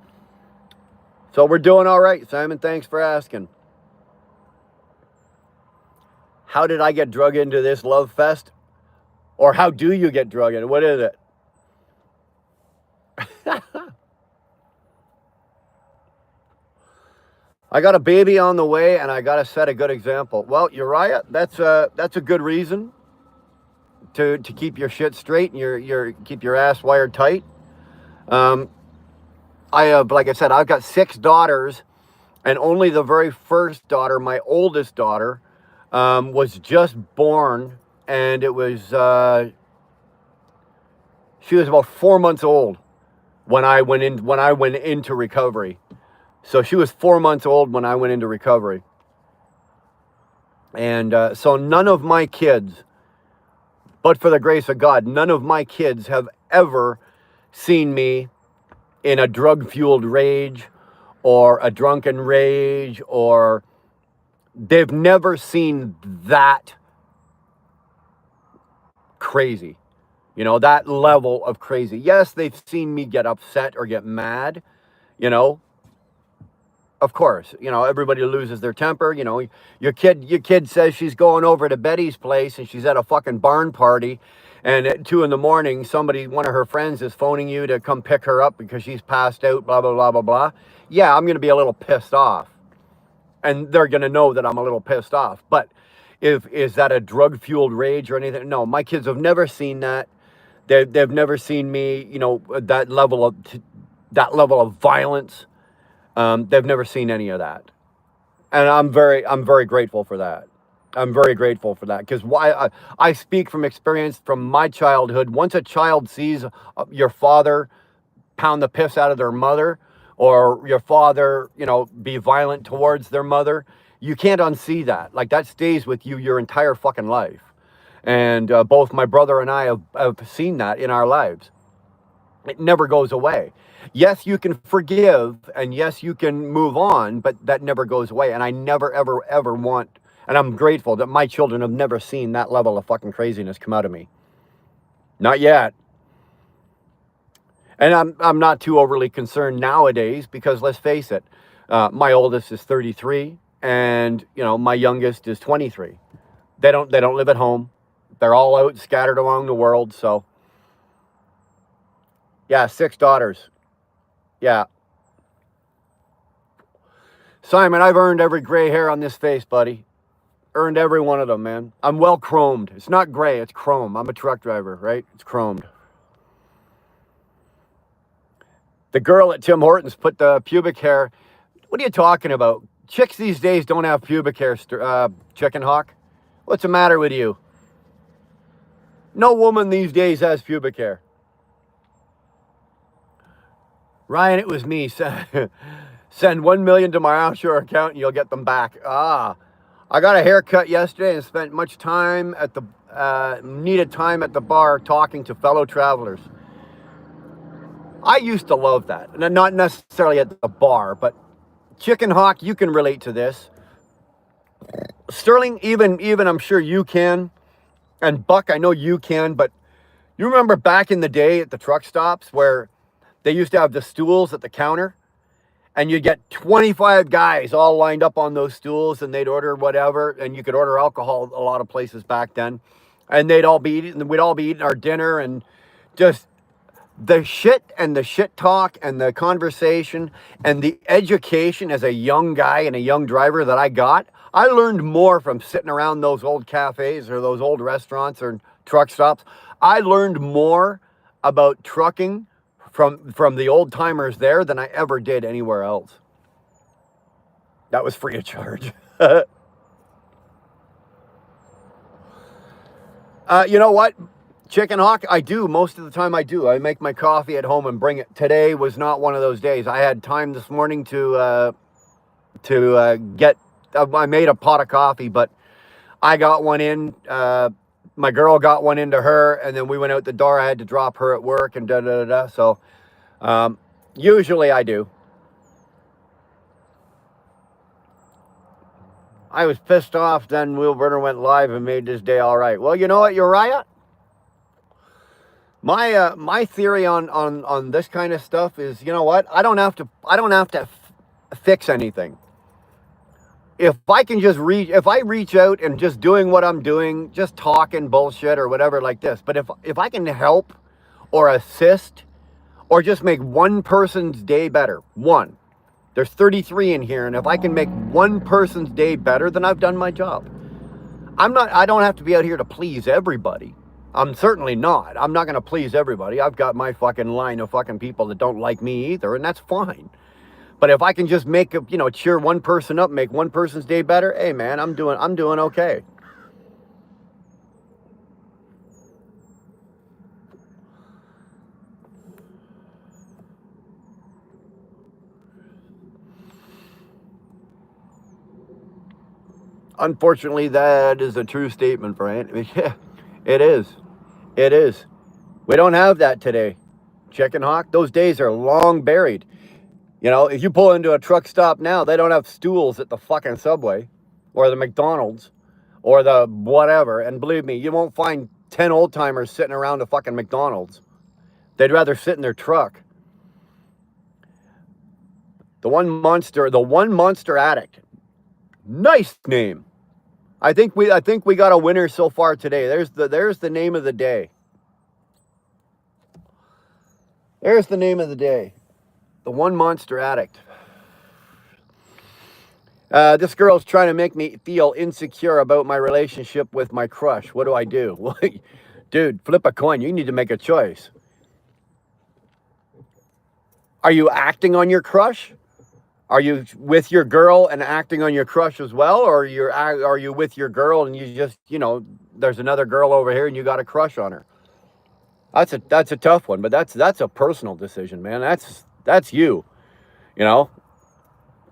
So we're doing all right, Simon. Thanks for asking. How did I get drug into this love fest? Or how do you get drug in? What is it? I got a baby on the way, and I got to set a good example. Well, Uriah, that's a good reason to keep your shit straight and your keep your ass wired tight. I have, like I said, I've got 6 daughters, and only the very first daughter, my oldest daughter, was just born, and it was she was about 4 months old when I went into recovery. So she was 4 months old when I went into recovery. And so none of my kids, but for the grace of God, none of my kids have ever seen me in a drug-fueled rage or a drunken rage, or they've never seen that crazy. You know, that level of crazy. Yes, they've seen me get upset or get mad, you know. Of course, you know, everybody loses their temper. You know, your kid says she's going over to Betty's place and she's at a fucking barn party, and at 2 a.m, one of her friends is phoning you to come pick her up because she's passed out, blah, blah, blah, blah, blah. Yeah, I'm going to be a little pissed off. And they're going to know that I'm a little pissed off. But is that a drug-fueled rage or anything? No, my kids have never seen that. They've never seen me, you know, that level of violence. They've never seen any of that, and I'm very grateful for that. I'm very grateful for that, because I speak from experience from my childhood. Once a child sees your father pound the piss out of their mother, or your father, you know, be violent towards their mother, you can't unsee that. Like, that stays with you your entire fucking life. And both my brother and I have seen that in our lives. It never goes away. Yes, you can forgive, and yes, you can move on, but that never goes away. And I never, ever, ever want, and I'm grateful that my children have never seen that level of fucking craziness come out of me. Not yet. And I'm not too overly concerned nowadays, because let's face it, my oldest is 33, and you know, my youngest is 23. They don't live at home. They're all out scattered along the world. So yeah, 6 daughters. Yeah. Simon, I've earned every gray hair on this face, buddy. Earned every one of them, man. I'm well chromed. It's not gray, it's chrome. I'm a truck driver, right? It's chromed. The girl at Tim Hortons put the pubic hair. What are you talking about? Chicks these days don't have pubic hair, Chicken Hawk. What's the matter with you? No woman these days has pubic hair. Ryan, it was me. Send 1 million to my offshore account and you'll get them back. I got a haircut yesterday and spent much time at the needed time at the bar talking to fellow travelers. I used to love that, and not necessarily at the bar, but Chicken Hawk, you can relate to this. Sterling, even I'm sure you can, and Buck, I know you can. But you remember back in the day at the truck stops where they used to have the stools at the counter, and you'd get 25 guys all lined up on those stools, and they'd order whatever, and you could order alcohol a lot of places back then, and we'd all be eating our dinner, and just the shit and the shit talk and the conversation and the education as a young guy and a young driver that I learned more from sitting around those old cafes or those old restaurants or truck stops. I learned more about trucking from the old timers there than I ever did anywhere else. That was free of charge. You know what? Chicken hawk, I do. Most of the time I do. I make my coffee at home and bring it. Today was not one of those days. I had time this morning to get, I made a pot of coffee, but I got one in. My girl got one into her, and then we went out the door. I had to drop her at work and da-da-da-da. So usually I do. I was pissed off, then Wheelburner went live and made this day all right. Well, you know what, Uriah? My theory on this kind of stuff is, you know what? I don't have to fix anything. If I can just if I reach out and just doing what I'm doing, just talking bullshit or whatever like this. But if I can help or assist or just make one person's day better, one. There's 33 in here, and if I can make one person's day better, then I've done my job. I don't have to be out here to please everybody. I'm certainly not. I'm not going to please everybody. I've got my fucking line of fucking people that don't like me either, and that's fine. But if I can just make cheer one person up, make one person's day better, hey man, I'm doing okay. Unfortunately, that is a true statement, Brian. Yeah, it is. It is. We don't have that today. Chicken hawk, those days are long buried. You know, if you pull into a truck stop now, they don't have stools at the fucking Subway or the McDonald's or the whatever. And believe me, you won't find 10 old timers sitting around a fucking McDonald's. They'd rather sit in their truck. The one monster addict. Nice name. I think we got a winner so far today. There's the name of the day. There's the name of the day. The one monster addict. This girl's trying to make me feel insecure about my relationship with my crush. What do I do? Well, dude, flip a coin. You need to make a choice. Are you acting on your crush? Are you with your girl and acting on your crush as well? Or are you with your girl and you just, there's another girl over here and you got a crush on her? That's a tough one, but that's a personal decision, man. That's you. Do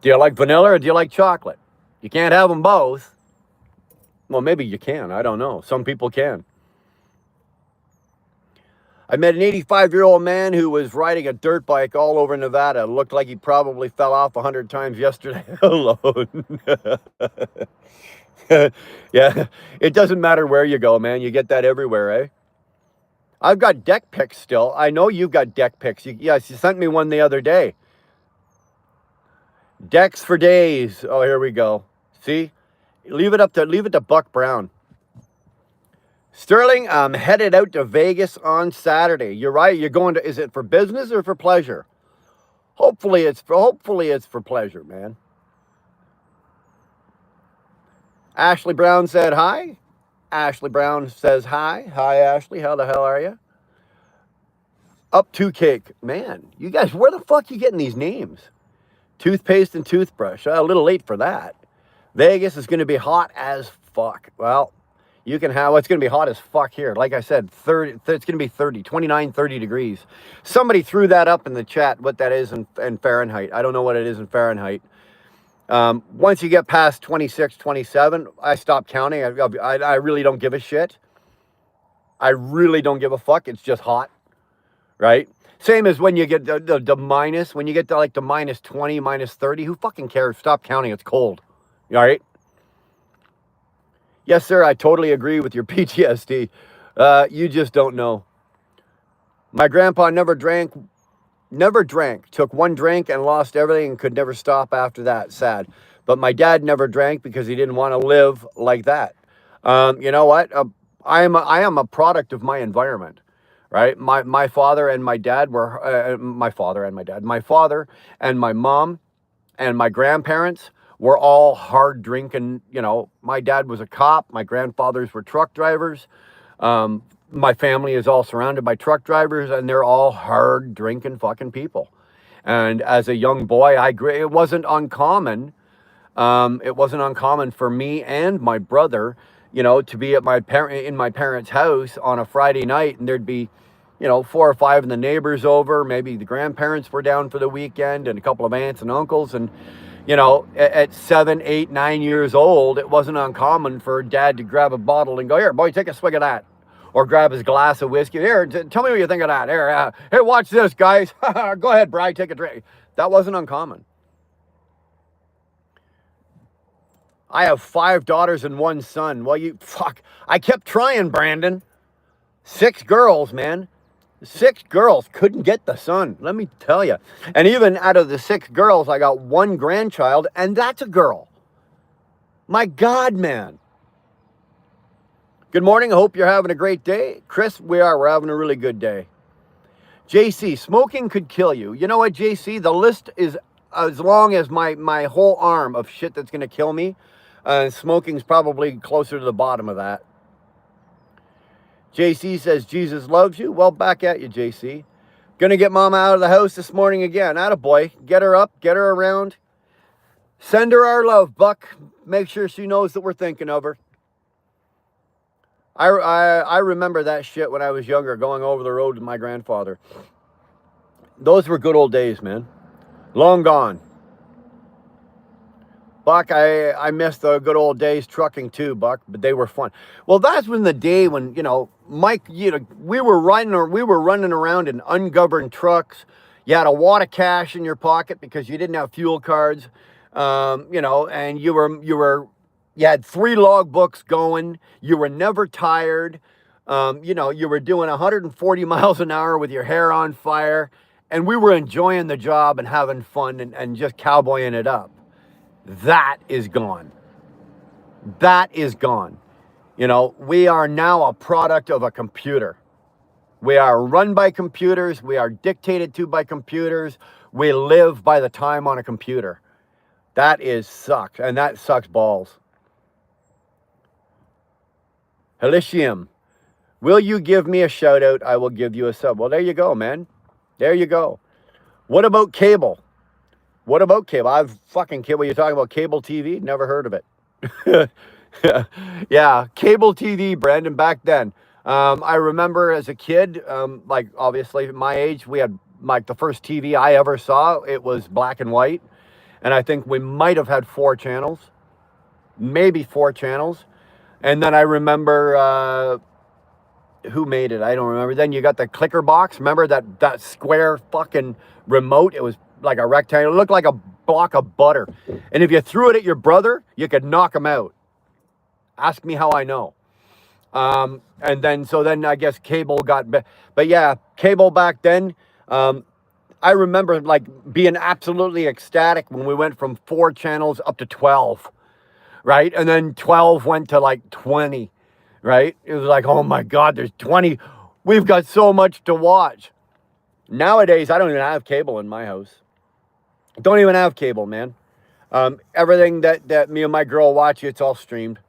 you like vanilla or do you like chocolate? You can't have them both. Well, maybe you can. I don't know. Some people can. I met an 85-year-old man who was riding a dirt bike all over Nevada. It looked like he probably fell off 100 times yesterday alone. Yeah, it doesn't matter where you go, man. You get that everywhere, eh? I've got deck pics still. I know you've got deck pics. Yes, you sent me one the other day. Decks for days. Oh, here we go. See? Leave it to Buck Brown. Sterling, I'm headed out to Vegas on Saturday. You're right. You're going to, is it for business or for pleasure? Hopefully it's for pleasure, man. Ashley Brown said hi. Ashley Brown says hi. Hi, Ashley. How the hell are you? Up to cake. Man, you guys, where the fuck are you getting these names? Toothpaste and toothbrush. A little late for that. Vegas is going to be hot as fuck. Well, you can have, it's going to be hot as fuck here. Like I said, it's going to be 29, 30 degrees. Somebody threw that up in the chat, what that is in Fahrenheit. I don't know what it is in Fahrenheit. Once you get past 26, 27, I stop counting. I really don't give a shit. I really don't give a fuck. It's just hot, right? Same as when you get the minus, when you get to like the minus 20, minus 30, who fucking cares? Stop counting. It's cold. All right? Yes, sir, I totally agree with your PTSD. You just don't know. My grandpa never drank, took one drink and lost everything and could never stop after that. Sad. But my dad never drank because he didn't want to live like that. You know what? I am a product of my environment, right? My father and my dad were, my father and my mom and my grandparents were all hard drinking. My dad was a cop. My grandfathers were truck drivers. My family is all surrounded by truck drivers, and they're all hard drinking fucking people. And as a young boy, it wasn't uncommon. It wasn't uncommon for me and my brother you know, to be at in my parents' house on a Friday night, and there'd be, you know, 4 or 5 of the neighbors over. Maybe the grandparents were down for the weekend, and a couple of aunts and uncles. And you know, at 7, 8, 9 years old, it wasn't uncommon for Dad to grab a bottle and go, "Here, boy, take a swig of that," or grab his glass of whiskey. "Here, tell me what you think of that. Here, watch this, guys. Go ahead, Bri, take a drink." That wasn't uncommon. I have 5 daughters and 1 son. Well, I kept trying, Brandon. 6 girls, man. 6 girls, couldn't get the son, let me tell you. And even out of the 6 girls, I got 1 grandchild, and that's a girl. My God, man. Good morning. I hope you're having a great day. Chris, we're having a really good day. JC, smoking could kill you. You know what, JC? The list is as long as my whole arm of shit that's going to kill me. Smoking's probably closer to the bottom of that. JC says, Jesus loves you. Well, back at you, JC. Gonna get Mama out of the house this morning again. Attaboy. Get her up, get her around. Send her our love, Buck. Make sure she knows that we're thinking of her. I remember that shit when I was younger, going over the road with my grandfather. Those were good old days, man. Long gone. Buck, I miss the good old days trucking too, Buck, but they were fun. Well, that's when the day when, you know, Mike, you know, we were running around in ungoverned trucks. You had a wad of cash in your pocket because you didn't have fuel cards, you know, and you had 3 log books going. You were never tired. You know, you were doing 140 miles an hour with your hair on fire, and we were enjoying the job and having fun and just cowboying it up. That is gone. That is gone. You know, we are now a product of a computer. We are run by computers. We are dictated to by computers. We live by the time on a computer. That sucks, and that sucks balls. Halicium, will you give me a shout out? I will give you a sub. Well, there you go, man. There you go. What about cable? What about cable? I've fucking cable. You're talking about cable TV? Never heard of it. Yeah, cable TV, Brandon, back then. I remember as a kid, like obviously at my age, we had like the first TV I ever saw. It was black and white. And I think we might have had 4 channels, maybe 4 channels. And then I remember, who made it? I don't remember. Then you got the clicker box. Remember that square fucking remote? It was like a rectangle. It looked like a block of butter. And if you threw it at your brother, you could knock him out. Ask me how I know. And then I guess cable got, but yeah, cable back then. I remember like being absolutely ecstatic when we went from 4 channels up to 12, right? And then 12 went to like 20, right? It was like, oh my God, there's 20. We've got so much to watch. Nowadays, I don't even have cable in my house. Don't even have cable, man. Everything that me and my girl watch, it's all streamed.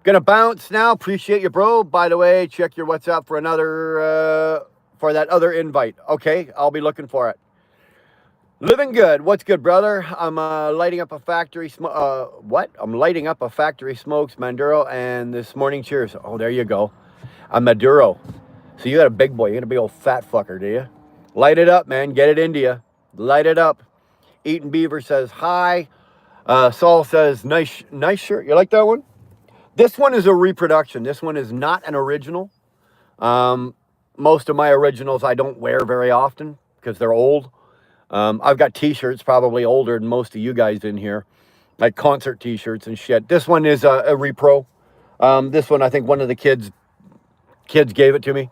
Gonna bounce now. Appreciate you, bro. By the way, check your WhatsApp for another, for that other invite. Okay, I'll be looking for it. Living good. What's good, brother? I'm lighting up a factory I'm lighting up a factory smokes Maduro, and this morning cheers. Oh, there you go. A Maduro. So you got a big boy. You're gonna be old fat fucker, do you? Light it up, man. Get it into you. Light it up. Eaton Beaver says hi. Saul says nice shirt. You like that one? This one is a reproduction. This one is not an original. Most of my originals I don't wear very often because they're old. I've got t-shirts probably older than most of you guys in here, like concert t-shirts and shit. This one is a repro. This one, I think one of the kids gave it to me.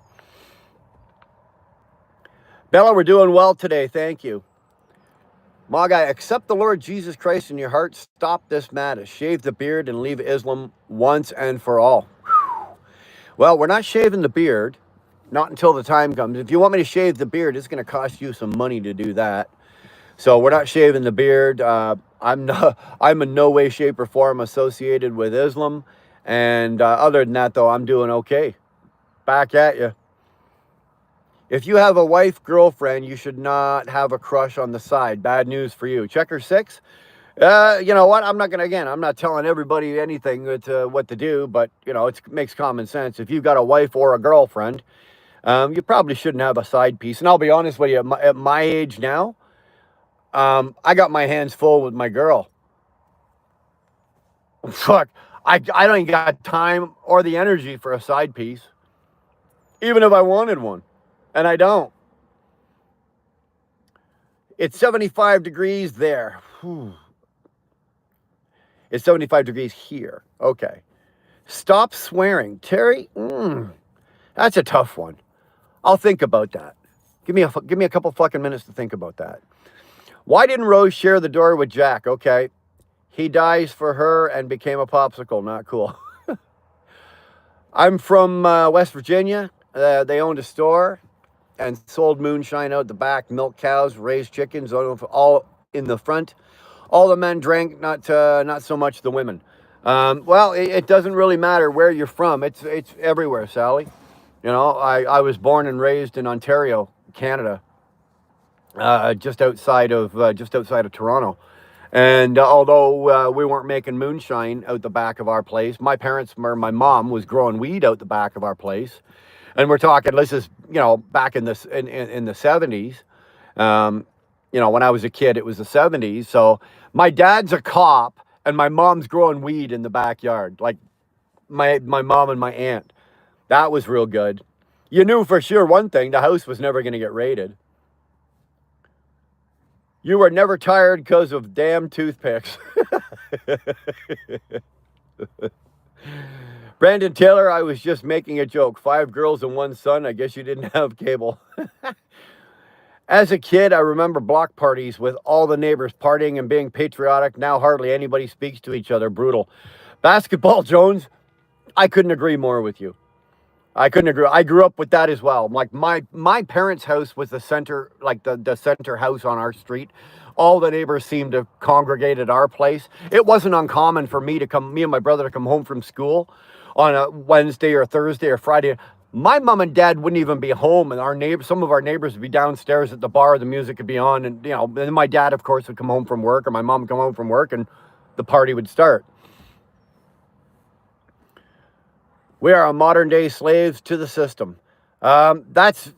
Bella, we're doing well today. Thank you. Magai, accept the Lord Jesus Christ in your heart. Stop this madness. Shave the beard and leave Islam once and for all. Whew. Well, we're not shaving the beard. Not until the time comes. If you want me to shave the beard, it's going to cost you some money to do that. So we're not shaving the beard. I'm in no way, shape, or form associated with Islam. And other than that, though, I'm doing okay. Back at you. If you have a wife, girlfriend, you should not have a crush on the side. Bad news for you. Checker 6. You know what? I'm not telling everybody anything what to do, but, it makes common sense. If you've got a wife or a girlfriend, you probably shouldn't have a side piece. And I'll be honest with you, at my age now, I got my hands full with my girl. Fuck, I don't even got time or the energy for a side piece, even if I wanted one, and I don't. It's 75 degrees there. Whew. It's 75 degrees here. Okay. Stop swearing. Terry, that's a tough one. I'll think about that. Give me a couple fucking minutes to think about that. Why didn't Rose share the door with Jack? Okay. He dies for her and became a popsicle. Not cool. I'm from West Virginia. They owned a store and sold moonshine out the back, milked cows, raised chickens, all in the front. All the men drank, not so much the women. Well, it doesn't really matter where you're from. It's everywhere, Sally. I was born and raised in Ontario, Canada, just outside of Toronto. And although we weren't making moonshine out the back of our place, my mom was growing weed out the back of our place. And we're talking, this is, back in the 70s. When I was a kid, it was the 70s. So my dad's a cop and my mom's growing weed in the backyard, like my mom and my aunt. That was real good. You knew for sure one thing, the house was never going to get raided. You were never tired because of damn toothpicks. Brandon Taylor, I was just making a joke. 5 girls and 1 son. I guess you didn't have cable. As a kid, I remember block parties with all the neighbors partying and being patriotic. Now hardly anybody speaks to each other. Brutal. Basketball Jones, I couldn't agree more with you. I couldn't agree. I grew up with that as well. Like my parents' house was the center, like the center house on our street. All the neighbors seemed to congregate at our place. It wasn't uncommon for me and my brother to come home from school on a Wednesday or Thursday or Friday. My mom and dad wouldn't even be home, and some of our neighbors would be downstairs at the bar. The music would be on, and then my dad, of course, would come home from work, or my mom would come home from work, and the party would start. We are modern day slaves to the system. That's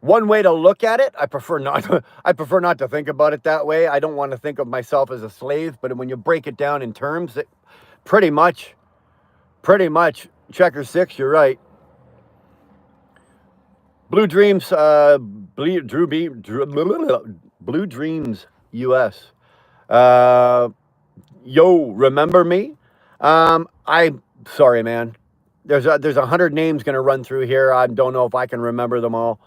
one way to look at it. I prefer not. I prefer not to think about it that way. I don't want to think of myself as a slave, but when you break it down in terms, pretty much. Checker 6. You're right. Blue Dreams. Blue Dreams US. Yo, remember me? I'm sorry, man. There's 100 names going to run through here. I don't know if I can remember them all.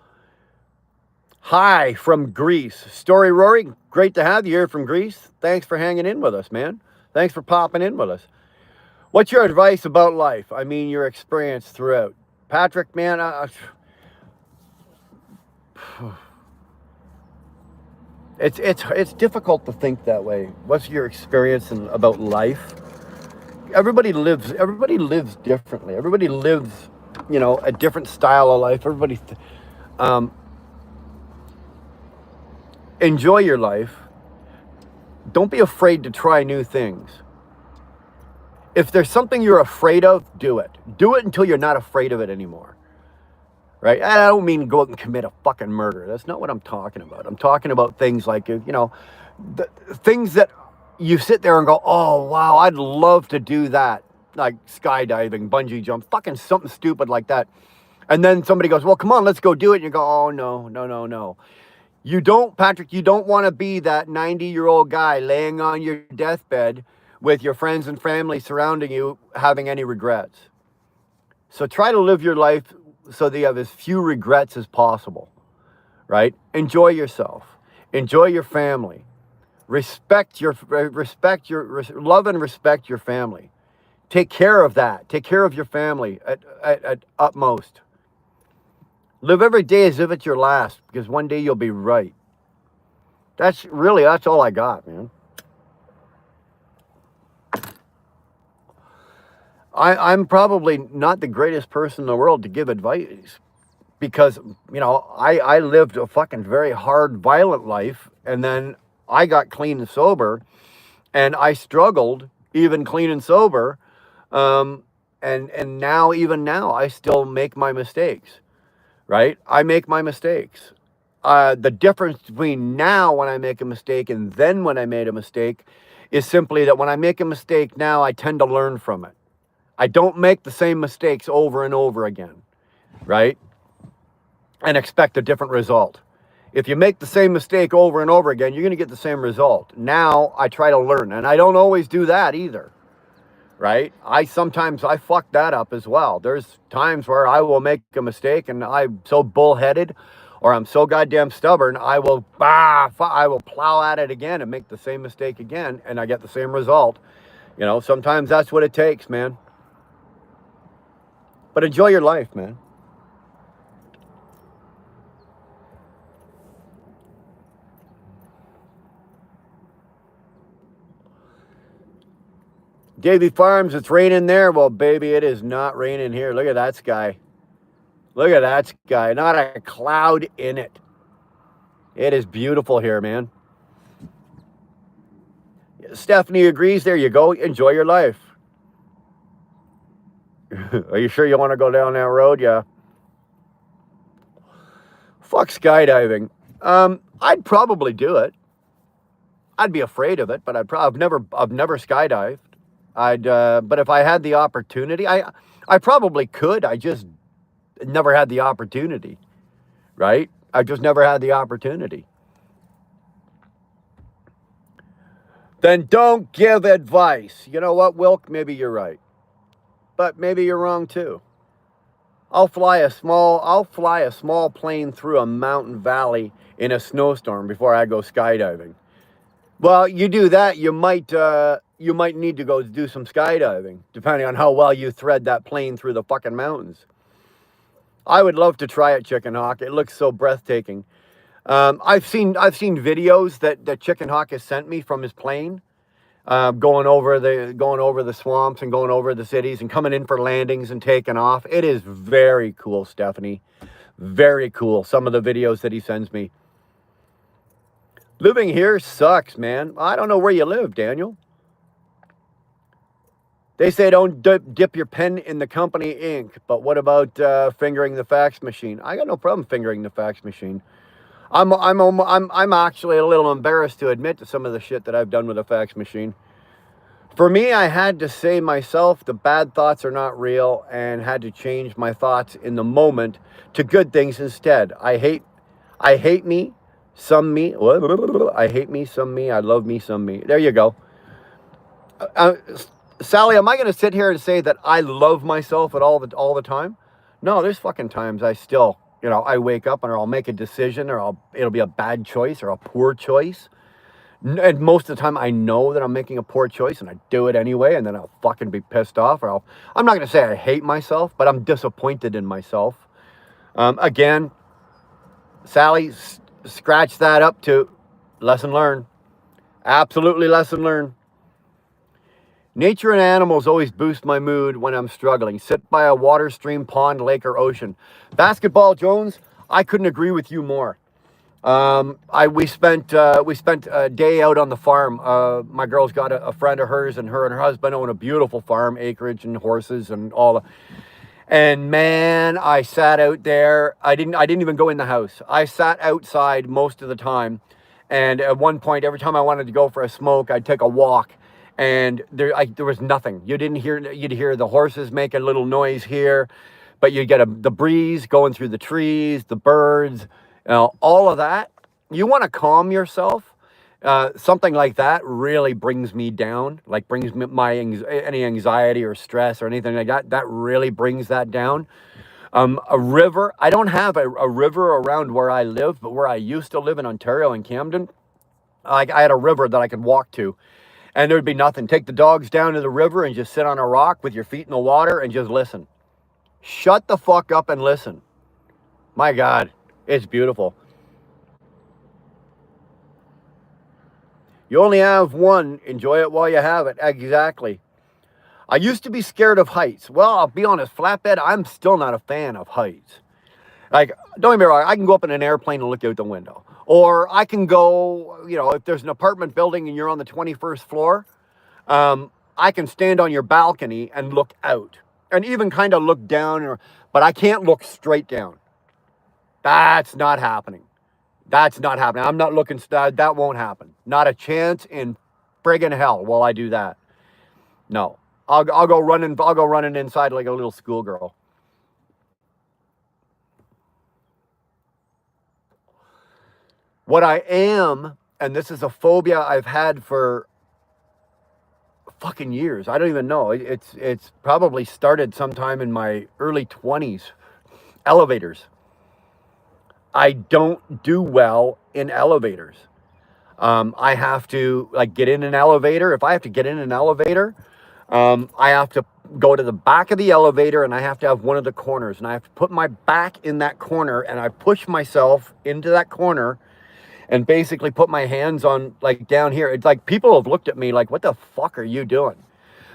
Hi from Greece. Story Rory, great to have you here from Greece. Thanks for hanging in with us, man. Thanks for popping in with us. What's your advice about life? I mean, your experience throughout. Patrick, man, it's difficult to think that way. What's your experience about life? Everybody lives differently. Everybody lives, a different style of life. Everybody enjoy your life. Don't be afraid to try new things. If there's something you're afraid of, do it. Do it until you're not afraid of it anymore. Right? I don't mean go out and commit a fucking murder. That's not what I'm talking about. I'm talking about things like, the things that you sit there and go, oh, wow, I'd love to do that. Like skydiving, bungee jump, fucking something stupid like that. And then somebody goes, well, come on, let's go do it. And you go, oh, no. You don't, Patrick, you don't want to be that 90-year-old guy laying on your deathbed with your friends and family surrounding you, having any regrets. So try to live your life so that you have as few regrets as possible, right? Enjoy yourself. Enjoy your family. Love and respect your family. Take care of that. Take care of your family at utmost. Live every day as if it's your last, because one day you'll be right. That's all I got, man. I'm probably not the greatest person in the world to give advice because, I lived a fucking very hard, violent life, and then I got clean and sober, And I struggled, even clean and sober. Um, and now, even now, I still make my mistakes, right? I make my mistakes. The difference between now when I make a mistake and then when I made a mistake is simply that when I make a mistake now, I tend to learn from it. I don't make the same mistakes over and over again, right? And expect a different result. If you make the same mistake over and over again, you're going to get the same result. Now I try to learn, and I don't always do that either, right? Sometimes I fuck that up as well. There's times where I will make a mistake and I'm so bullheaded or I'm so goddamn stubborn, I will plow at it again and make the same mistake again, and I get the same result. You know, sometimes that's what it takes, man. But enjoy your life, man. Davy Farms, it's raining there. Well, baby, it is not raining here. Look at that sky. Look at that sky. Not a cloud in it. It is beautiful here, man. Stephanie agrees. There you go. Enjoy your life. Are you sure you want to go down that road? Yeah. Fuck skydiving. I'd probably do it. I'd be afraid of it, but I've never skydived. But if I had the opportunity, I probably could. I just never had the opportunity, right? I just never had the opportunity. Then don't give advice. You know what, Wilk? Maybe you're right, but maybe you're wrong too. I'll fly a small plane through a mountain valley in a snowstorm before I go skydiving. Well, you do that, you might need to go do some skydiving, depending on how well you thread that plane through the fucking mountains. I would love to try it, Chicken Hawk. It looks so breathtaking. I've seen videos that Chicken Hawk has sent me from his plane, going over the swamps and going over the cities and coming in for landings and taking off. It is very cool, Stephanie. Very cool. Some of the videos that he sends me. Living here sucks, man. I don't know where you live, Daniel. They say don't dip your pen in the company ink, but what about fingering the fax machine? I got no problem fingering the fax machine. I'm actually a little embarrassed to admit to some of the shit that I've done with a fax machine. For me, I had to say myself the bad thoughts are not real, and had to change my thoughts in the moment to good things instead. I hate me, some me. I hate me, some me. I love me, some me. There you go. Sally, am I going to sit here and say that I love myself all the time? No, there's fucking times I still, I wake up and I'll make a decision, or it'll be a bad choice or a poor choice. And most of the time I know that I'm making a poor choice and I do it anyway, and then I'll fucking be pissed off, or I'm not going to say I hate myself, but I'm disappointed in myself. Again, Sally, scratch that up to lesson learned. Absolutely lesson learned. Nature and animals always boost my mood when I'm struggling. Sit by a water, stream, pond, lake, or ocean. Basketball Jones, I couldn't agree with you more. We spent a day out on the farm. My girl's got a friend of hers, and her husband own a beautiful farm, acreage and horses and all. And man, I sat out there. I didn't even go in the house. I sat outside most of the time. And at one point, every time I wanted to go for a smoke, I'd take a walk. And there was nothing. You'd hear the horses make a little noise here, but you get the breeze going through the trees, the birds, all of that. You want to calm yourself. Something like that really brings me down, like brings me any anxiety or stress or anything like that. That really brings that down. A river. I don't have a river around where I live, but where I used to live in Ontario in Camden, I had a river that I could walk to. And there'd be nothing. Take the dogs down to the river and just sit on a rock with your feet in the water and just listen. Shut the fuck up and listen. My God, it's beautiful. You only have one. Enjoy it while you have it. Exactly. I used to be scared of heights. Well, I'll be honest, flatbed, I'm still not a fan of heights. Like, don't get me wrong, I can go up in an airplane and look out the window. Or I can go, you know, if there's an apartment building and you're on the 21st floor, I can stand on your balcony and look out and even kind of look down, but I can't look straight down. That's not happening. That's not happening. I'm not looking, that won't happen. Not a chance in friggin' hell will I do that. No. I'll go running inside like a little schoolgirl. What I am, and this is a phobia I've had for fucking years. I don't even know. It's probably started sometime in my early 20s. Elevators. I don't do well in elevators. I have to like get in an elevator. If I have to get in an elevator, I have to go to the back of the elevator and I have to have one of the corners and I have to put my back in that corner and I push myself into that corner and basically put my hands on like down here. It's like people have looked at me like, what the fuck are you doing?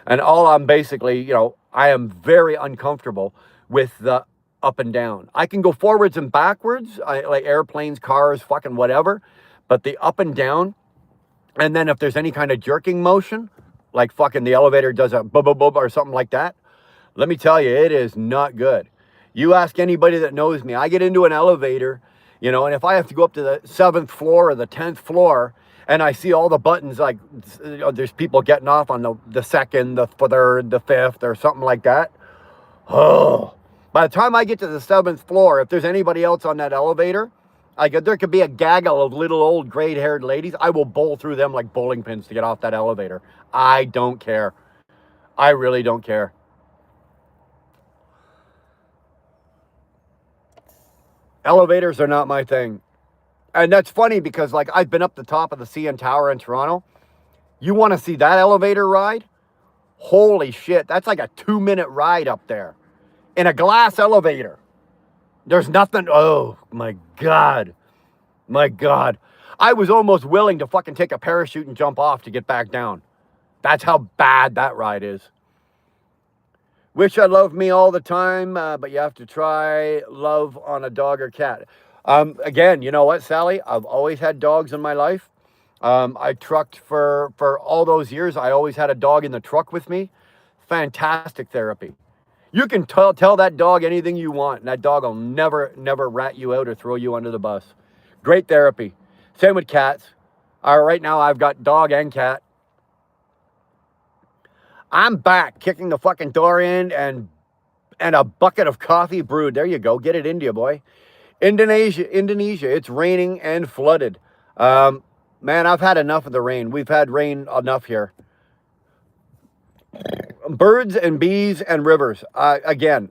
And all I'm basically, you know, I am very uncomfortable with the up and down. I can go forwards and backwards, like airplanes, cars, fucking whatever. But the up and down, and then if there's any kind of jerking motion, like fucking the elevator does a bub bub bub or something like that, let me tell you, it is not good. You ask anybody that knows me, I get into an elevator, you know, and if I have to go up to the 7th floor or the 10th floor, and I see all the buttons, like there's people getting off on the second, the third, the fifth, or something like that. Oh, by the time I get to the 7th floor, if there's anybody else on that elevator, there could be a gaggle of little old gray-haired ladies. I will bowl through them like bowling pins to get off that elevator. I don't care. I really don't care. Elevators are not my thing. And that's funny because like I've been up the top of the CN Tower in Toronto. You want to see that elevator ride? Holy shit, that's like a 2-minute ride up there in a glass elevator. There's nothing. Oh my God. My God. I was almost willing to fucking take a parachute and jump off to get back down. That's how bad that ride is. Wish I loved me all the time, but you have to try love on a dog or cat. Again, you know what, Sally? I've always had dogs in my life. I trucked for all those years. I always had a dog in the truck with me. Fantastic therapy. You can tell that dog anything you want, and that dog will never rat you out or throw you under the bus. Great therapy. Same with cats. Right now, I've got dog and cat. I'm back, kicking the fucking door in and a bucket of coffee brewed. There you go. Get it into you, boy. Indonesia. It's raining and flooded. Man, I've had enough of the rain. We've had rain enough here. Birds and bees and rivers. Again,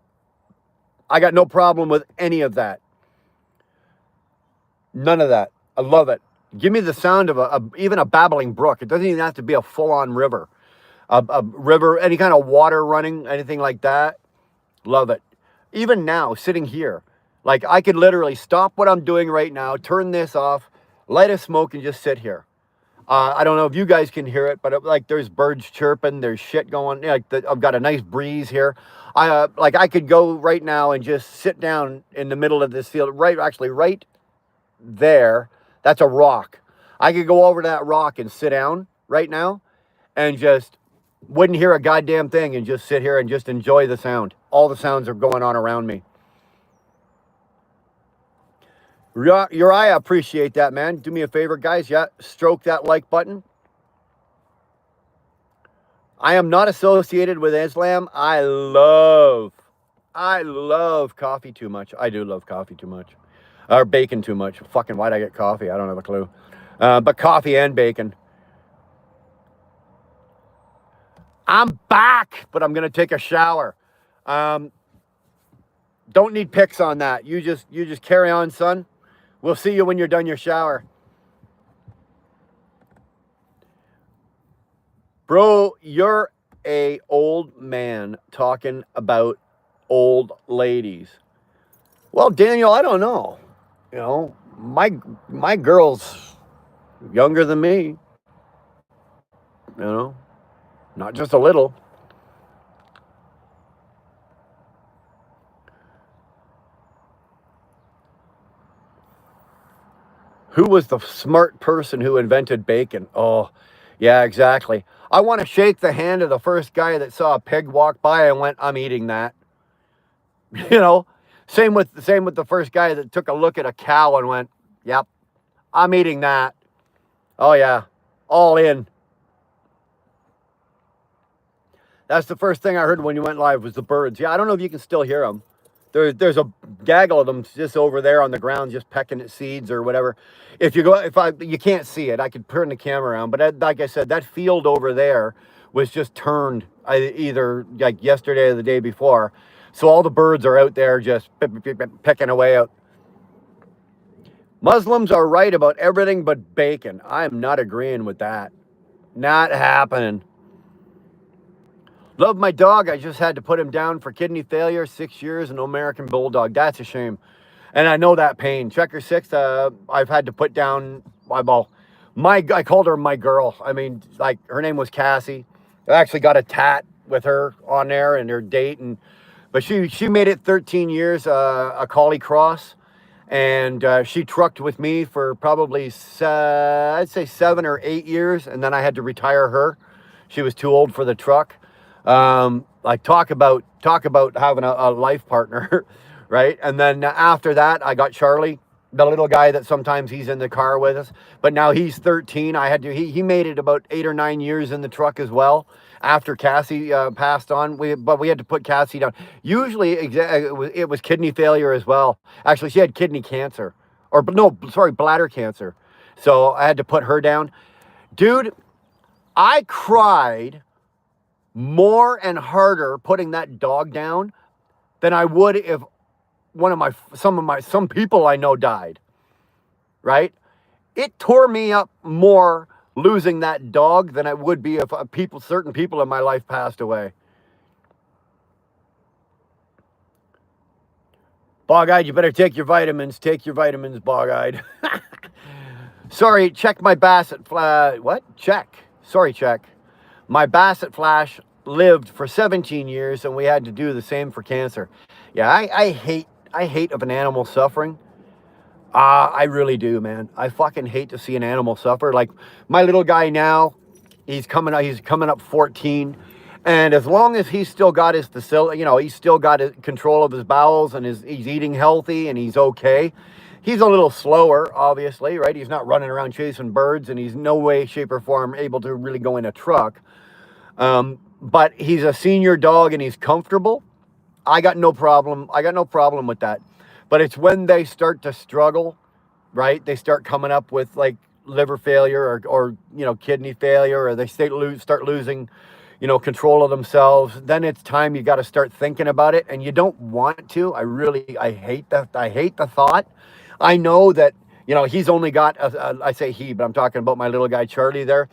I got no problem with any of that. None of that. I love it. Give me the sound of even a babbling brook. It doesn't even have to be a full-on river. A river, any kind of water running, anything like that. Love it. Even now, sitting here, like I could literally stop what I'm doing right now, turn this off, light a smoke, and just sit here. I don't know if you guys can hear it, but like there's birds chirping, there's shit going. Like I've got a nice breeze here. I could go right now and just sit down in the middle of this field, right there. That's a rock. I could go over to that rock and sit down right now, and just wouldn't hear a goddamn thing, and just sit here and just enjoy the sound. All the sounds are going on around me. Uriah, appreciate that, man. Do me a favor, guys. Yeah, stroke that like button. I am not associated with Islam. I love coffee too much. I do love coffee too much. Or bacon too much. Fucking why'd I get coffee? I don't have a clue. But coffee and bacon. I'm back, but I'm going to take a shower. Don't need pics on that. You just carry on, son. We'll see you when you're done your shower. Bro, you're a old man talking about old ladies. Well, Daniel, I don't know. You know, my girl's younger than me. You know, not just a little. Who was the smart person who invented bacon? Oh, yeah, exactly. I want to shake the hand of the first guy that saw a pig walk by and went, "I'm eating that." You know, same with the first guy that took a look at a cow and went, "Yep, I'm eating that." Oh yeah, all in. That's the first thing I heard when you went live was the birds. Yeah, I don't know if you can still hear them. There's a gaggle of them just over there on the ground, just pecking at seeds or whatever. If you go, if I, you can't see it. I could turn the camera around, but like I said, that field over there was just turned either like yesterday or the day before. So all the birds are out there just pecking away out. Muslims are right about everything but bacon. I'm not agreeing with that. Not happening. Love my dog. I just had to put him down for kidney failure, 6 years, an American Bulldog. That's a shame. And I know that pain. Checker 6, I've had to put down, well, I called her my girl. I mean, like, her name was Cassie. I actually got a tat with her on there and her date. But she made it 13 years, a Collie Cross. And she trucked with me for probably, I'd say 7 or 8 years. And then I had to retire her. She was too old for the truck. Like talk about having a life partner, right? And then after that, I got Charlie, the little guy that sometimes he's in the car with us, but now he's 13. He made it about 8 or 9 years in the truck as well. After Cassie passed on, but we had to put Cassie down. Usually, it was kidney failure as well. Actually, she had kidney cancer, or no, sorry, bladder cancer. So I had to put her down. Dude, I cried more and harder putting that dog down than I would if some people I know died. Right? It tore me up more losing that dog than it would be if certain people in my life passed away. Bog-eyed, you better take your vitamins. Take your vitamins, bog-eyed. Sorry, check my Basset Flash. What? Check. Sorry, check. My Basset Flash lived for 17 years, and we had to do the same for cancer. Yeah, I hate of an animal suffering. I really do, man. I fucking hate to see an animal suffer. Like my little guy now, he's coming up 14. And as long as he's still got his facility, he's still got control of his bowels and he's eating healthy and he's okay. He's a little slower, obviously, right? He's not running around chasing birds and he's no way, shape, or form able to really go in a truck. But he's a senior dog and he's comfortable. I got no problem with that. But it's when they start to struggle, right? They start coming up with like liver failure or kidney failure, or they start losing, control of themselves. Then it's time you got to start thinking about it, and you don't want to. I hate that. I hate the thought. I know that he's only got. I say he, but I'm talking about my little guy Charlie there.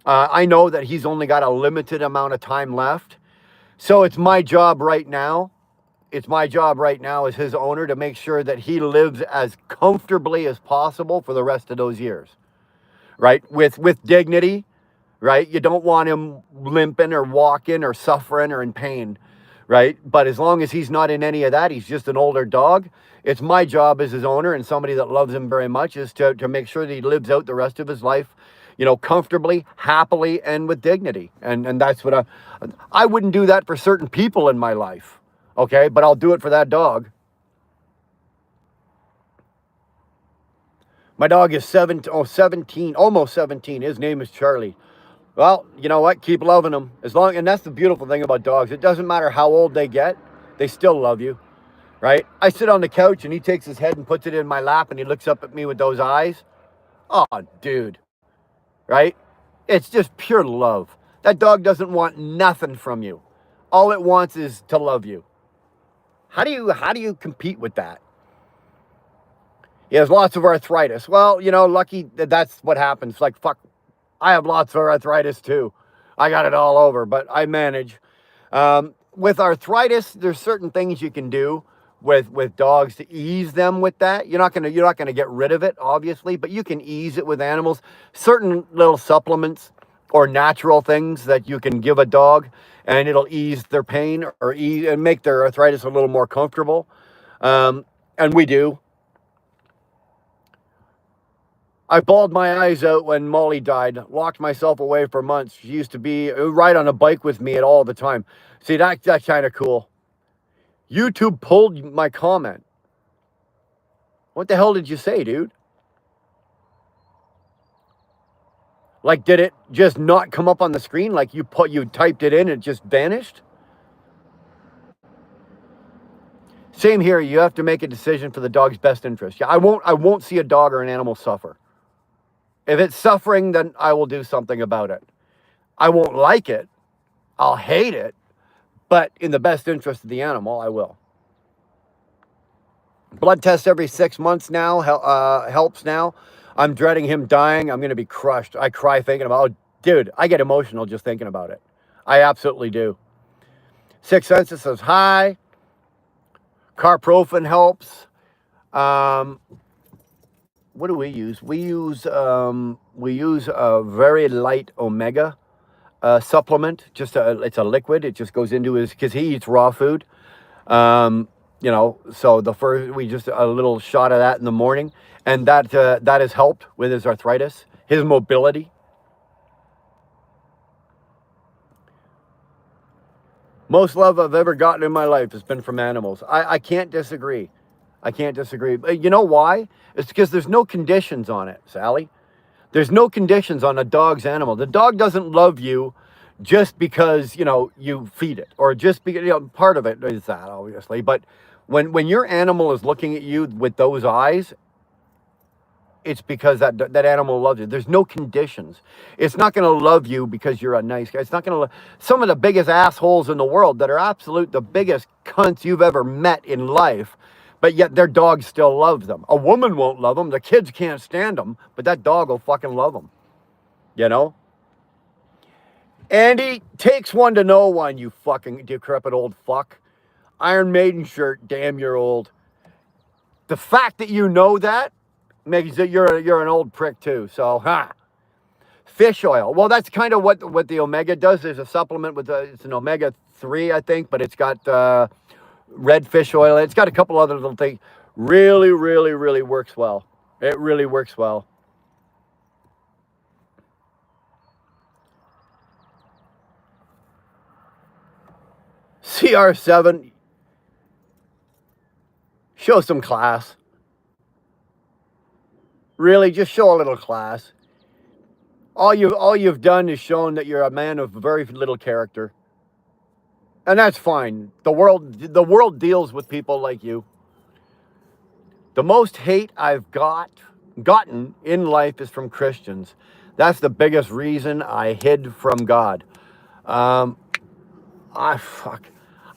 I know that he's only got a limited amount of time left. So it's my job right now. It's my job right now as his owner to make sure that he lives as comfortably as possible for the rest of those years, right? With dignity, right? You don't want him limping or walking or suffering or in pain, right? But as long as he's not in any of that, he's just an older dog. It's my job as his owner and somebody that loves him very much is to make sure that he lives out the rest of his life, comfortably, happily, and with dignity. And that's what I wouldn't do that for certain people in my life. Okay, but I'll do it for that dog. My dog is 17, almost 17. His name is Charlie. Well, you know what? Keep loving them. And that's the beautiful thing about dogs. It doesn't matter how old they get, they still love you, right? I sit on the couch and he takes his head and puts it in my lap and he looks up at me with those eyes. Oh, dude, right? It's just pure love. That dog doesn't want nothing from you. All it wants is to love you. How do you compete with that? He has lots of arthritis. Well, lucky that's what happens. Like, fuck, I have lots of arthritis too. I got it all over, but I manage. With arthritis, there's certain things you can do with dogs to ease them with that. You're not gonna get rid of it, obviously, but you can ease it with animals. Certain little supplements or natural things that you can give a dog, and it'll ease their pain and make their arthritis a little more comfortable. And we do. I bawled my eyes out when Molly died, locked myself away for months. She used to ride on a bike with me at all the time. See, that's kind of cool. YouTube pulled my comment. What the hell did you say, dude? Like, did it just not come up on the screen? Like you typed it in, and it just vanished? Same here. You have to make a decision for the dog's best interest. Yeah, I won't see a dog or an animal suffer. If it's suffering, then I will do something about it. I won't like it. I'll hate it. But in the best interest of the animal, I will. Blood tests every 6 months now helps now. I'm dreading him dying. I'm going to be crushed. I cry thinking about, oh, dude, I get emotional just thinking about it. I absolutely do. Sixth Senses is high. Carprofen helps. What do we use? We use a very light omega supplement. It's a liquid. It just goes into because he eats raw food. So we just a little shot of that in the morning, and that has helped with his arthritis, his mobility. Most love I've ever gotten in my life has been from animals. I can't disagree. I can't disagree. But you know why? It's because there's no conditions on it, Sally. There's no conditions on a dog's animal. The dog doesn't love you just because, you feed it, or just because, part of it is that, obviously. But when your animal is looking at you with those eyes, it's because that animal loves you. There's no conditions. It's not going to love you because you're a nice guy. It's not going to. Some of the biggest assholes in the world that are the biggest cunts you've ever met in life, but yet their dog still loves them. A woman won't love them. The kids can't stand them, but that dog will fucking love them. Andy, takes one to know one, you fucking decrepit old fuck. Iron Maiden shirt, damn, you're old. The fact that you know that makes it you're an old prick too. So, Fish oil. Well, that's kind of what the omega does. There's a supplement with it's an omega-3, I think, but it's got red fish oil. It's got a couple other little things. Really, really, really works well. It really works well. CR7, show some class. Really, just show a little class. All you've done is shown that you're a man of very little character. And that's fine. The world deals with people like you. The most hate I've gotten in life is from Christians. That's the biggest reason I hid from God.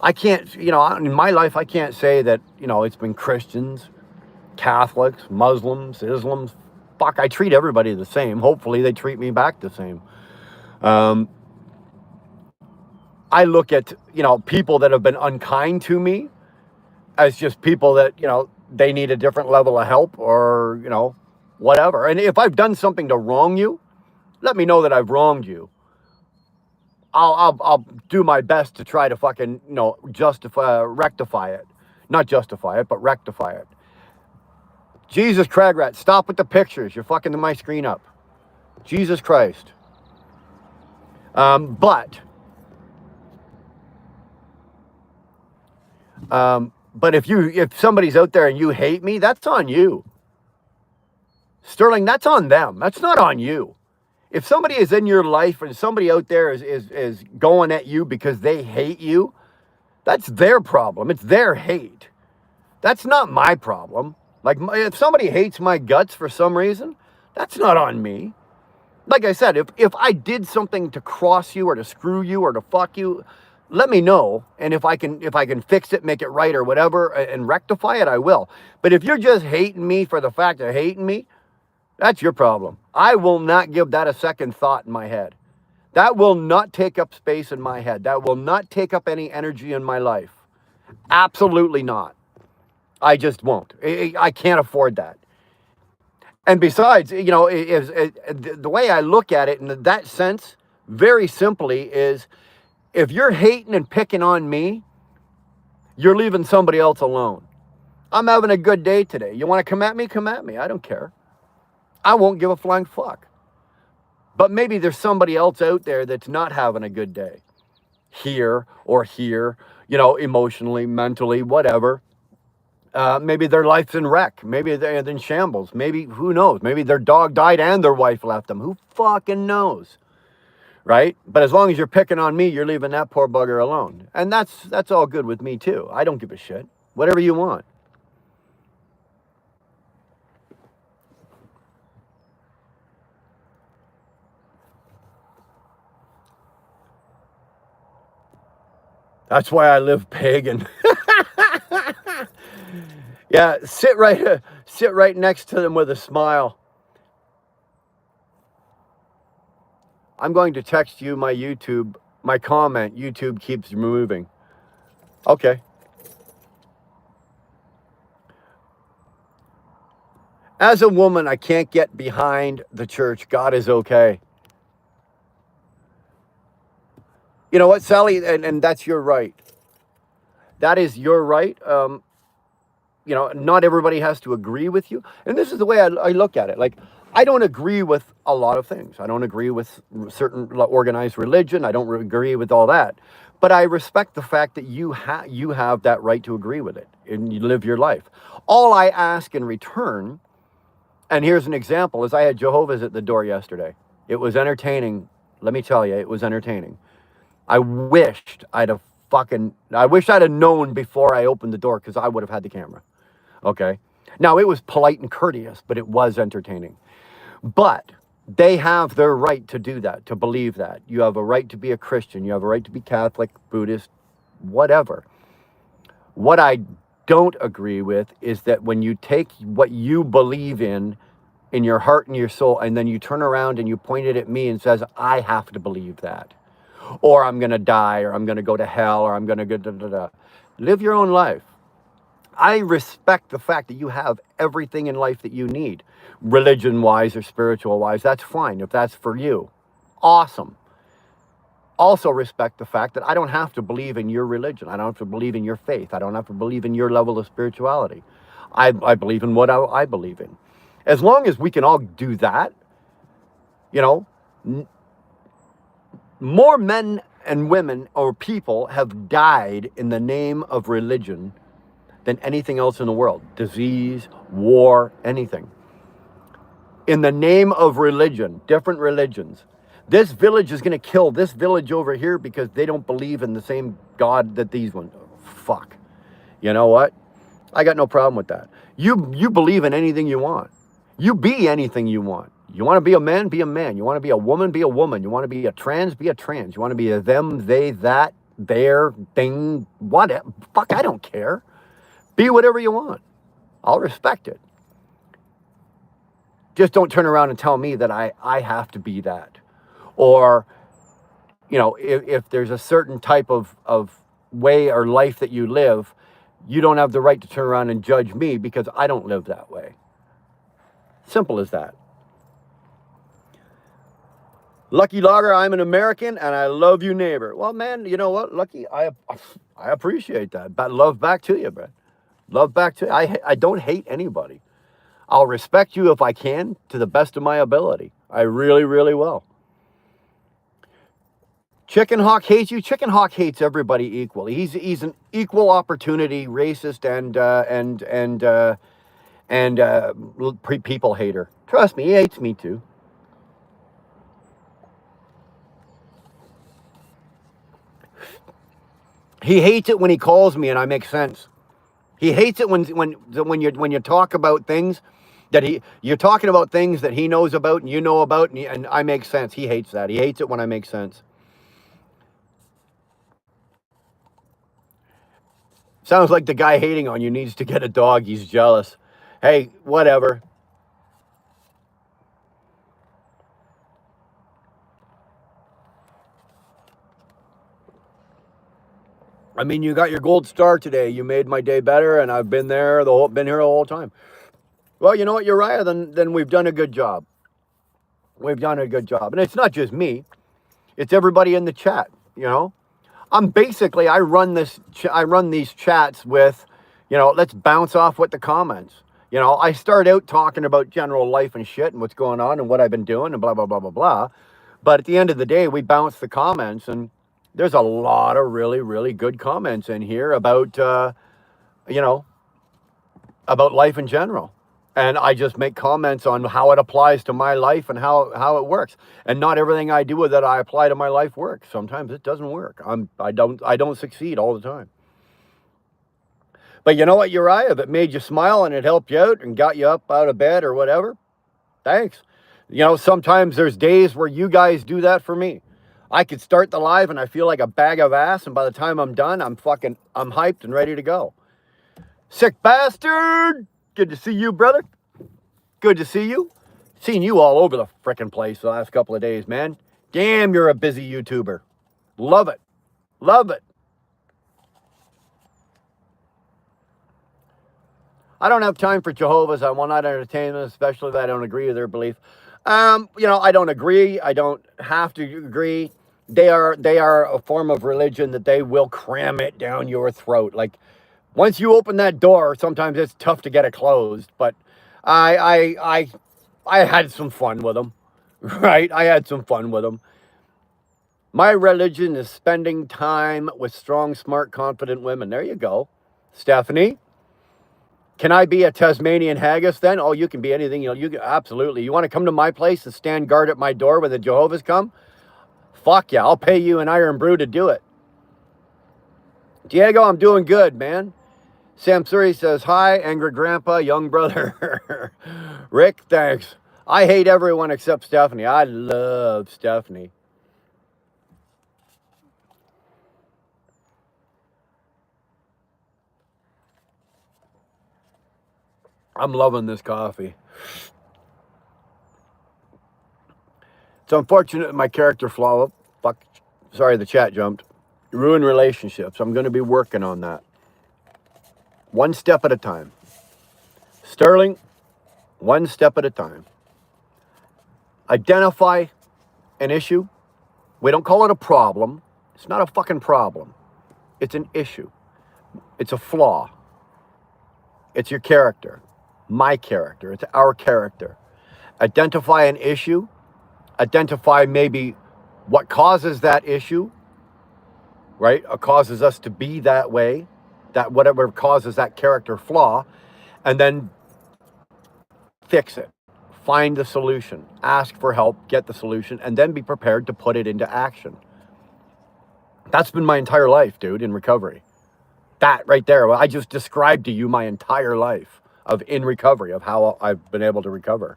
I can't, in my life, I can't say that, it's been Christians, Catholics, Muslims, Islams. Fuck, I treat everybody the same. Hopefully they treat me back the same. I look at, people that have been unkind to me as just people that, they need a different level of help or, whatever. And if I've done something to wrong you, let me know that I've wronged you. I'll do my best to try to fucking, rectify it. Not justify it, but rectify it. Jesus Cragrat, stop with the pictures. You're fucking my screen up. Jesus Christ. But if somebody's out there and you hate me, that's on you. Sterling, that's on them. That's not on you. If somebody is in your life and somebody out there is going at you because they hate you, that's their problem. It's their hate. That's not my problem. Like, if somebody hates my guts for some reason, that's not on me. Like I said, if I did something to cross you or to screw you or to fuck you, let me know. And if I can fix it, make it right or whatever, and rectify it, I will. But if you're just hating me for the fact of hating me, that's your problem. I will not give that a second thought in my head. That will not take up space in my head. That will not take up any energy in my life. Absolutely not. I just won't. I can't afford that. And besides, the way I look at it in that sense, very simply, is if you're hating and picking on me, you're leaving somebody else alone. I'm having a good day today. You want to come at me? Come at me. I don't care. I won't give a flying fuck. But maybe there's somebody else out there that's not having a good day. Here, emotionally, mentally, whatever. Maybe their life's in wreck. Maybe they're in shambles. Maybe, who knows? Maybe their dog died and their wife left them. Who fucking knows? Right? But as long as you're picking on me, you're leaving that poor bugger alone. And that's all good with me too. I don't give a shit. Whatever you want. That's why I live pagan. Yeah, sit right next to them with a smile. I'm going to text you my comment. YouTube keeps removing. Okay. As a woman, I can't get behind the church. God is okay. You know what, Sally? And that's your right. That is your right. Not everybody has to agree with you. And this is the way I look at it. Like, I don't agree with a lot of things. I don't agree with certain organized religion. I don't agree with all that. But I respect the fact that you have that right to agree with it and you live your life. All I ask in return, and here's an example, is I had Jehovah's at the door yesterday. It was entertaining. Let me tell you, it was entertaining. I wish I'd have known before I opened the door, because I would have had the camera. Okay. Now, it was polite and courteous, but it was entertaining. But they have their right to do that, to believe that. You have a right to be a Christian. You have a right to be Catholic, Buddhist, whatever. What I don't agree with is that when you take what you believe in your heart and your soul, and then you turn around and you point it at me and says, I have to believe that. Or I'm going to die, or I'm going to go to hell, or I'm going to go da-da-da. Live your own life. I respect the fact that you have everything in life that you need, religion-wise or spiritual-wise. That's fine if that's for you. Awesome. Also respect the fact that I don't have to believe in your religion. I don't have to believe in your faith. I don't have to believe in your level of spirituality. I believe in what I believe in. As long as we can all do that, more men and women or people have died in the name of religion than anything else in the world. Disease, war, anything. In the name of religion, different religions. This village is going to kill this village over here because they don't believe in the same God that these ones. Fuck. You know what? I got no problem with that. You believe in anything you want. You be anything you want. You want to be a man, be a man. You want to be a woman, be a woman. You want to be a trans, be a trans. You want to be a them, they, that, their, thing, whatever. Fuck, I don't care. Be whatever you want. I'll respect it. Just don't turn around and tell me that I have to be that. Or, if there's a certain type of way or life that you live, you don't have the right to turn around and judge me because I don't live that way. Simple as that. Lucky Logger, I'm an American and I love you, neighbor. Well, man, you know what, Lucky? I appreciate that. But love back to you, man. Love back to you. I don't hate anybody. I'll respect you if I can, to the best of my ability. I really, really will. Chicken Hawk hates you. Chicken Hawk hates everybody equally. He's an equal opportunity racist and people hater. Trust me, he hates me too. He hates it when he calls me and I make sense. He hates it when you talk about things that you're talking about things that he knows about and you know about and I make sense. He hates that. He hates it when I make sense. Sounds like the guy hating on you needs to get a dog. He's jealous. Hey, whatever. I mean, you got your gold star today. You made my day better, and I've been here the whole time. Well, you know what, Uriah? Then we've done a good job. We've done a good job, and it's not just me; it's everybody in the chat. I run these chats with, let's bounce off with the comments. You know, I start out talking about general life and shit and what's going on and what I've been doing and blah, blah, blah, blah, blah. But at the end of the day, we bounce the comments, and there's a lot of really, really good comments in here about, you know, about life in general. And I just make comments on how it applies to my life and how it works. And not everything I do with it I apply to my life works. Sometimes it doesn't work. I don't succeed all the time. But you know what, Uriah? If it made you smile and it helped you out and got you up out of bed or whatever, thanks. You know, sometimes there's days where you guys do that for me. I could start the live and I feel like a bag of ass, and by the time I'm done, I'm hyped and ready to go. Sick bastard! Good to see you, brother. Good to see you. Seen you all over the frickin' place the last couple of days, man. Damn, you're a busy YouTuber. Love it. Love it. I don't have time for Jehovah's. I will not entertain them, especially if I don't agree with their belief. You know, I don't agree. I don't have to agree. They are a form of religion that they will cram it down your throat. Like, once you open that door, sometimes it's tough to get it closed. But I had some fun with them, right? I had some fun with them. My religion is spending time with strong, smart, confident women. There you go, Stephanie. Can I be a Tasmanian haggis then? Oh, you can be anything. You know, absolutely. You want to come to my place and stand guard at my door when the Jehovah's come? Fuck yeah, I'll pay you an iron brew to do it. Diego, I'm doing good, man. Sam Suri says, hi, angry grandpa, young brother. Rick, thanks. I hate everyone except Stephanie. I love Stephanie. I'm loving this coffee. It's unfortunate my character flaw. Fuck. Sorry, the chat jumped. Ruin relationships. I'm going to be working on that. One step at a time. Sterling, one step at a time. Identify an issue. We don't call it a problem. It's not a fucking problem. It's an issue. It's a flaw. It's your character. My character. It's our character. Identify an issue. Identify maybe what causes that issue, right? Or causes us to be that way, that whatever causes that character flaw, and then fix it. Find the solution. Ask for help, get the solution, and then be prepared to put it into action. That's been my entire life, dude, in recovery. That right there, I just described to you my entire life of in recovery, of how I've been able to recover.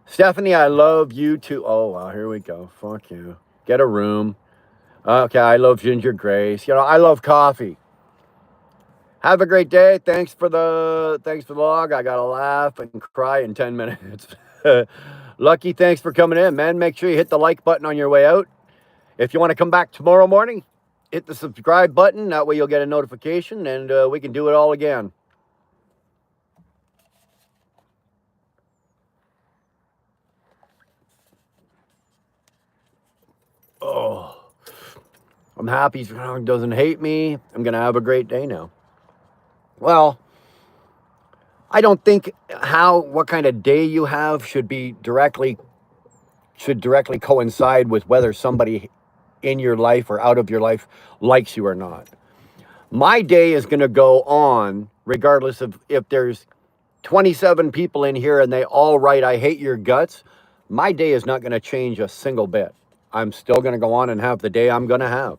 Stephanie, I love you too. Oh, wow, here we go. Fuck you. Get a room. Okay, I love Ginger Grace. You know, I love coffee. Have a great day. Thanks for the log. I gotta laugh and cry in 10 minutes. Lucky, thanks for coming in, man. Make sure you hit the like button on your way out. If you want to come back tomorrow morning, hit the subscribe button. That way you'll get a notification, and we can do it all again. Oh, I'm happy he doesn't hate me. I'm going to have a great day now. Well, I don't think what kind of day you have should directly coincide with whether somebody in your life or out of your life likes you or not. My day is going to go on regardless of if there's 27 people in here and they all write, I hate your guts. My day is not going to change a single bit. I'm still going to go on and have the day I'm going to have.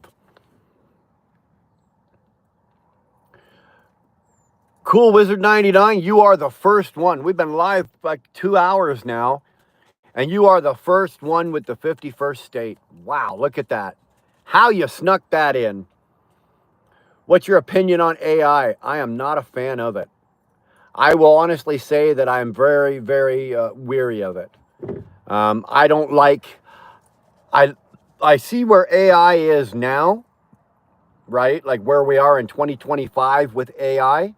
Cool Wizard 99, you are the first one. We've been live like 2 hours now, and you are the first one with the 51st state. Wow, look at that. How you snuck that in. What's your opinion on AI? I am not a fan of it. I will honestly say that I'm very, very weary of it. I don't like... I see where AI is now, right? Like where we are in 2025 with AI.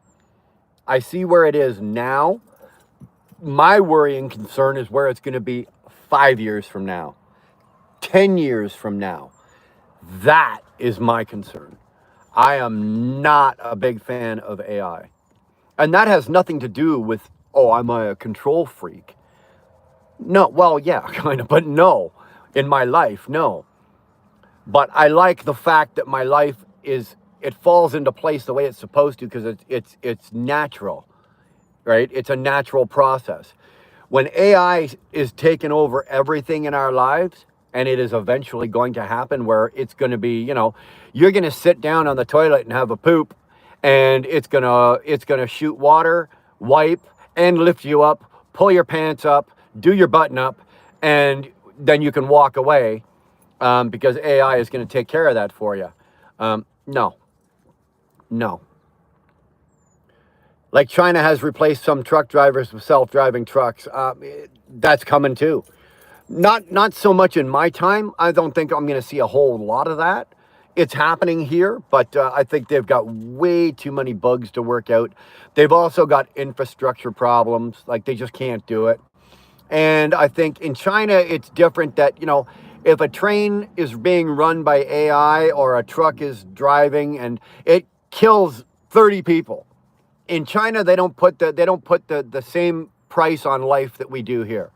I see where it is now. My worrying concern is where it's going to be 5 years from now, 10 years from now. That is my concern. I am not a big fan of AI. And that has nothing to do with, oh, I'm a control freak. No, well, yeah, kind of, but no. In my life, no. But I like the fact that my life it falls into place the way it's supposed to, because it's natural, right? It's a natural process. When AI is taking over everything in our lives, and it is eventually going to happen where it's going to be, you're going to sit down on the toilet and have a poop, and it's going to shoot water, wipe, and lift you up, pull your pants up, do your button up, and then you can walk away, because AI is going to take care of that for you. No. Like China has replaced some truck drivers with self-driving trucks. That's coming too. Not so much in my time. I don't think I'm going to see a whole lot of that. It's happening here, but I think they've got way too many bugs to work out. They've also got infrastructure problems. Like, they just can't do it. And I think in China, it's different that, if a train is being run by AI or a truck is driving and it kills 30 people. In China, they don't put the same price on life that we do here,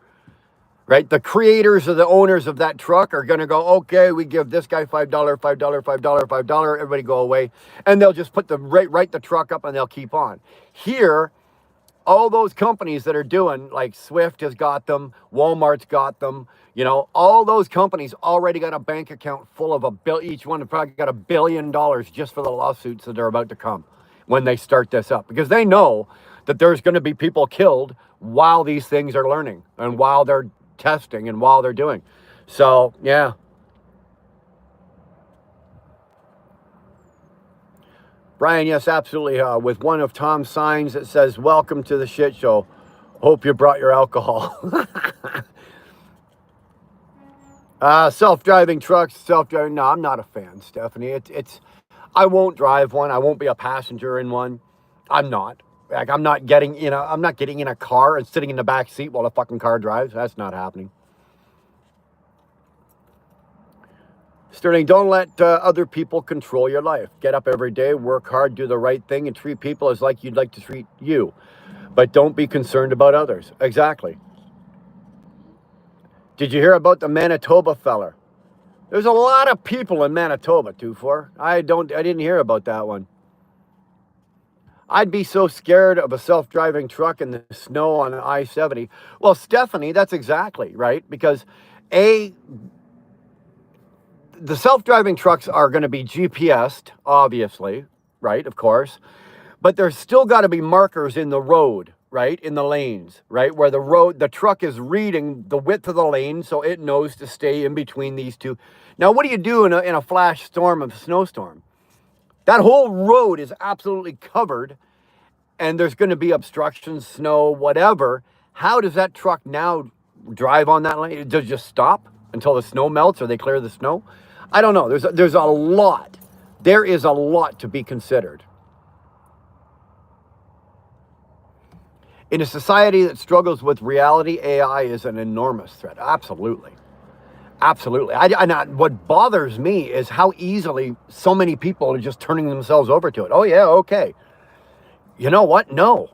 right? The creators or the owners of that truck are going to go, okay, we give this guy $5, $5, $5, $5, everybody go away. And they'll just put write the truck up and they'll keep on. Here, all those companies that are doing, like Swift has got them, Walmart's got them, all those companies already got a bank account full of each one has probably got $1 billion just for the lawsuits that are about to come when they start this up, because they know that there's going to be people killed while these things are learning and while they're testing and while they're doing. So, yeah. Brian, yes, absolutely. With one of Tom's signs that says, "Welcome to the shit show. Hope you brought your alcohol." Self-driving trucks, no, I'm not a fan, Stephanie. I won't drive one. I won't be a passenger in one. I'm not. Like, I'm not getting in a car and sitting in the back seat while the fucking car drives. That's not happening. Sterling, don't let other people control your life. Get up every day, work hard, do the right thing, and treat people as like you'd like to treat you. But don't be concerned about others. Exactly. Did you hear about the Manitoba feller? There's a lot of people in Manitoba, 2-4. I didn't hear about that one. I'd be so scared of a self-driving truck in the snow on I-70. Well, Stephanie, that's exactly right, because the self-driving trucks are going to be GPSed, obviously, right, of course, but there's still got to be markers in the road, right, in the lanes, right, where the truck is reading the width of the lane, so it knows to stay in between these two. Now, what do you do in a flash storm of a snowstorm? That whole road is absolutely covered, and there's going to be obstructions, snow, whatever. How does that truck now drive on that lane? Does it just stop until the snow melts or they clear the snow? I don't know. There's a lot. There is a lot to be considered. In a society that struggles with reality, AI is an enormous threat. Absolutely. Absolutely. What bothers me is how easily so many people are just turning themselves over to it. Oh, yeah, okay. You know what? No.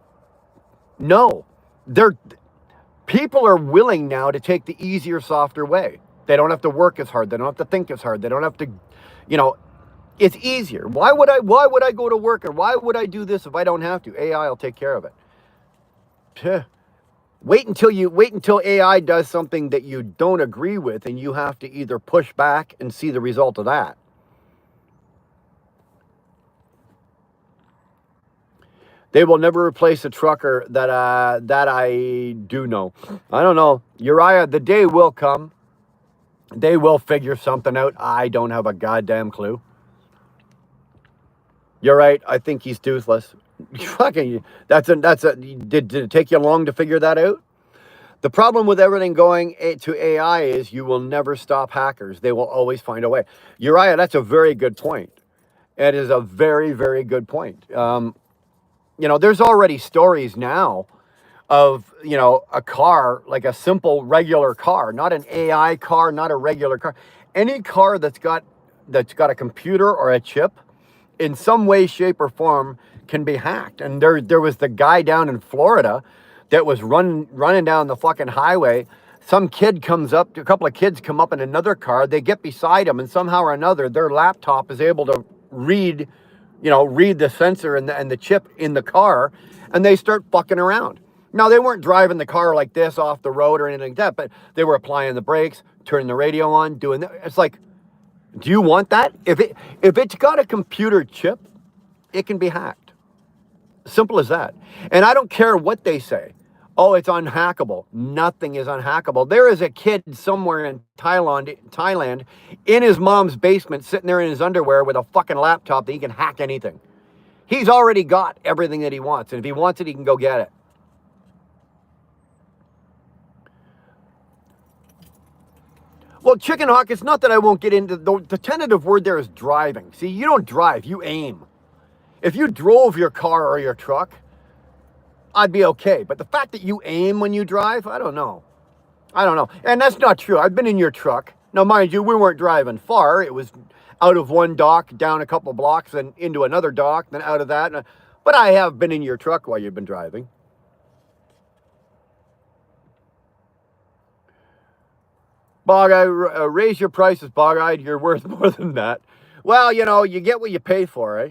People are willing now to take the easier, softer way. They don't have to work as hard. They don't have to think as hard. They don't have to, it's easier. Why would I go to work, or why would I do this if I don't have to? AI will take care of it. Wait until AI does something that you don't agree with, and you have to either push back and see the result of that. They will never replace a trucker that I do know. I don't know. Uriah, the day will come. They will figure something out. I don't have a goddamn clue. You're right. I think he's toothless. Fucking, did it take you long to figure that out? The problem with everything going to AI is you will never stop hackers. They will always find a way. Uriah, that's a very good point. It is a very, very good point. There's already stories now of, a car, like a simple regular car, not an AI car, not a regular car. Any car that's got a computer or a chip in some way, shape, or form can be hacked. And there was the guy down in Florida that was running down the fucking highway. Some kid comes up, a couple of kids come up in another car, they get beside him, and somehow or another, their laptop is able to read the sensor and the chip in the car, and they start fucking around. Now, they weren't driving the car like this off the road or anything like that, but they were applying the brakes, turning the radio on, doing that. It's like, do you want that? If it's got a computer chip, it can be hacked. Simple as that. And I don't care what they say. Oh, it's unhackable. Nothing is unhackable. There is a kid somewhere in Thailand, in his mom's basement, sitting there in his underwear with a fucking laptop that he can hack anything. He's already got everything that he wants. And if he wants it, he can go get it. Well, Chicken Hawk, it's not that I won't get into the tentative word there is driving. See, you don't drive, you aim. If you drove your car or your truck, I'd be okay. But the fact that you aim when you drive, I don't know. And that's not true. I've been in your truck. Now, mind you, we weren't driving far. It was out of one dock, down a couple blocks, and into another dock, then out of that. But I have been in your truck while you've been driving. Bog-Eye, raise your prices, Bog-Eye. You're worth more than that. Well, you get what you pay for, eh?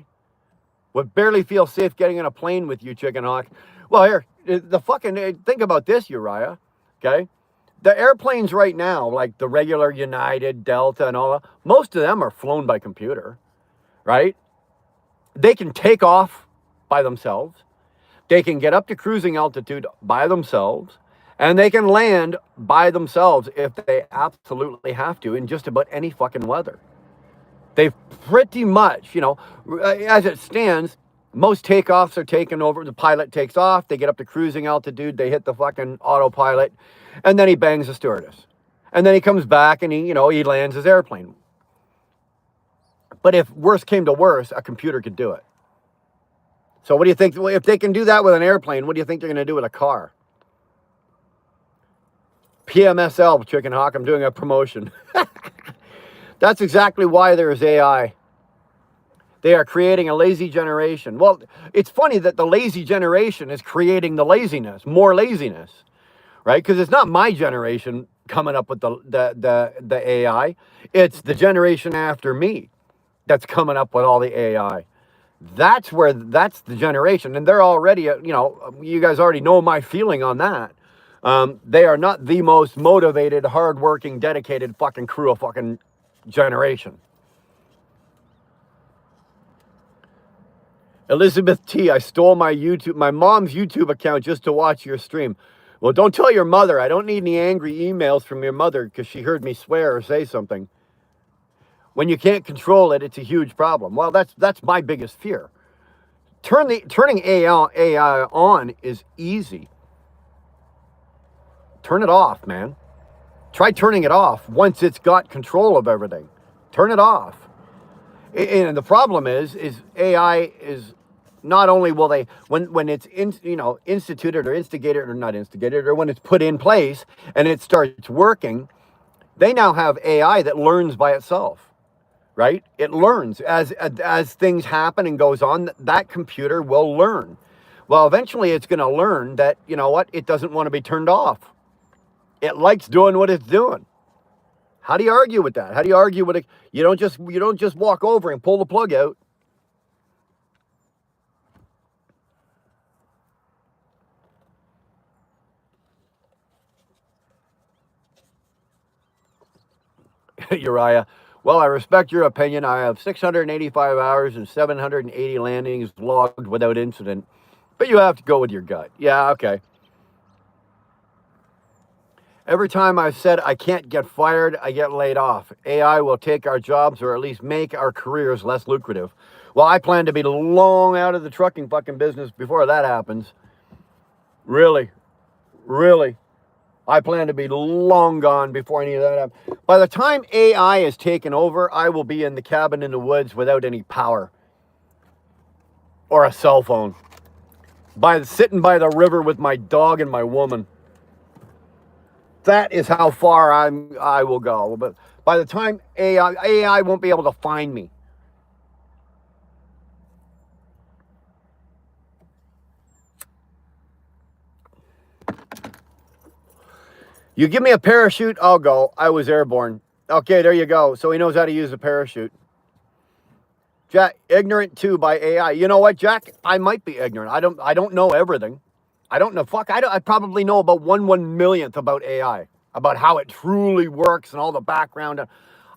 Would barely feel safe getting in a plane with you, Chicken Hawk. Well, here, think about this, Uriah, okay? The airplanes right now, like the regular United, Delta, and all that, most of them are flown by computer, right? They can take off by themselves. They can get up to cruising altitude by themselves. And they can land by themselves if they absolutely have to in just about any fucking weather. They've pretty much, as it stands, most takeoffs are taken over. The pilot takes off, they get up to cruising altitude, they hit the fucking autopilot, and then he bangs the stewardess. And then he comes back and he lands his airplane. But if worse came to worse, a computer could do it. So what do you think? Well, if they can do that with an airplane, what do you think they're going to do with a car? PMSL, Chicken Hawk, I'm doing a promotion. That's exactly why there is AI. They are creating a lazy generation. Well, it's funny that the lazy generation is creating the more laziness, right? Because it's not my generation coming up with the AI. It's the generation after me that's coming up with all the AI. That's the generation. And they're already, you guys already know my feeling on that. They are not the most motivated, hardworking, dedicated fucking crew of fucking generation. Elizabeth T, I stole my mom's YouTube account just to watch your stream. Well, don't tell your mother. I don't need any angry emails from your mother because she heard me swear or say something. When you can't control it, it's a huge problem. Well, that's my biggest fear. Turning AI on is easy. Turn it off, man. Try turning it off once it's got control of everything. Turn it off. And the problem is AI is not only will they, when it's instituted or instigated or not instigated, or when it's put in place and it starts working, they now have AI that learns by itself, right? It learns as things happen and goes on. That computer will learn. Well, eventually it's going to learn that, it doesn't want to be turned off. It likes doing what it's doing. How do you argue with that? How do you argue with it? You don't just walk over and pull the plug out. Uriah, well, I respect your opinion. I have 685 hours and 780 landings logged without incident. But you have to go with your gut. Yeah, okay. Every time I've said I can't get fired, I get laid off. AI will take our jobs or at least make our careers less lucrative. Well, I plan to be long out of the trucking fucking business before that happens. Really. I plan to be long gone before any of that happens. By the time AI is taken over, I will be in the cabin in the woods without any power or a cell phone. Sitting by the river with my dog and my woman. That is how far I will go. But by the time AI won't be able to find me. You give me a parachute, I'll go. I was airborne. Okay, there you go. So he knows how to use a parachute. Jack, ignorant too by AI. You know what, Jack? I might be ignorant. I don't know everything. I don't know. Fuck, I probably know about 1/1 millionth about AI, about how it truly works and all the background.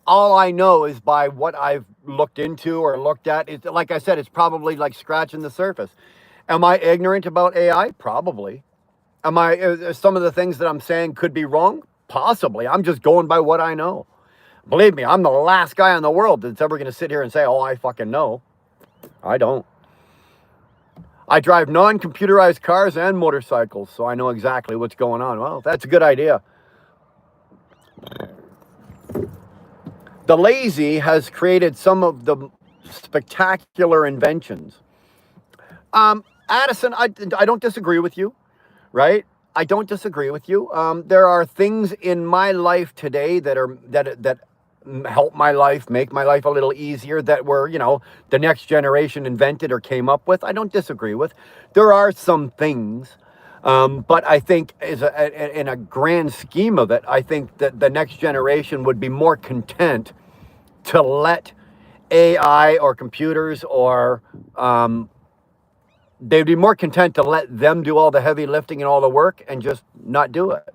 All I know is by what I've looked into or looked at. It's like I said, it's probably like scratching the surface. Am I ignorant about AI? Probably. Am I? Some of the things that I'm saying could be wrong? Possibly. I'm just going by what I know. Believe me, I'm the last guy in the world that's ever going to sit here and say, oh, I fucking know. I don't. I drive non-computerized cars and motorcycles, so I know exactly what's going on. Well, that's a good idea. The lazy has created some of the spectacular inventions. Addison, I don't disagree with you, right? I don't disagree with you. There are things in my life today that help my life, make my life a little easier, that were, the next generation invented or came up with. I don't disagree with. There are some things, but I think in a grand scheme of it, I think that the next generation would be more content to let AI or computers or they'd be more content to let them do all the heavy lifting and all the work and just not do it.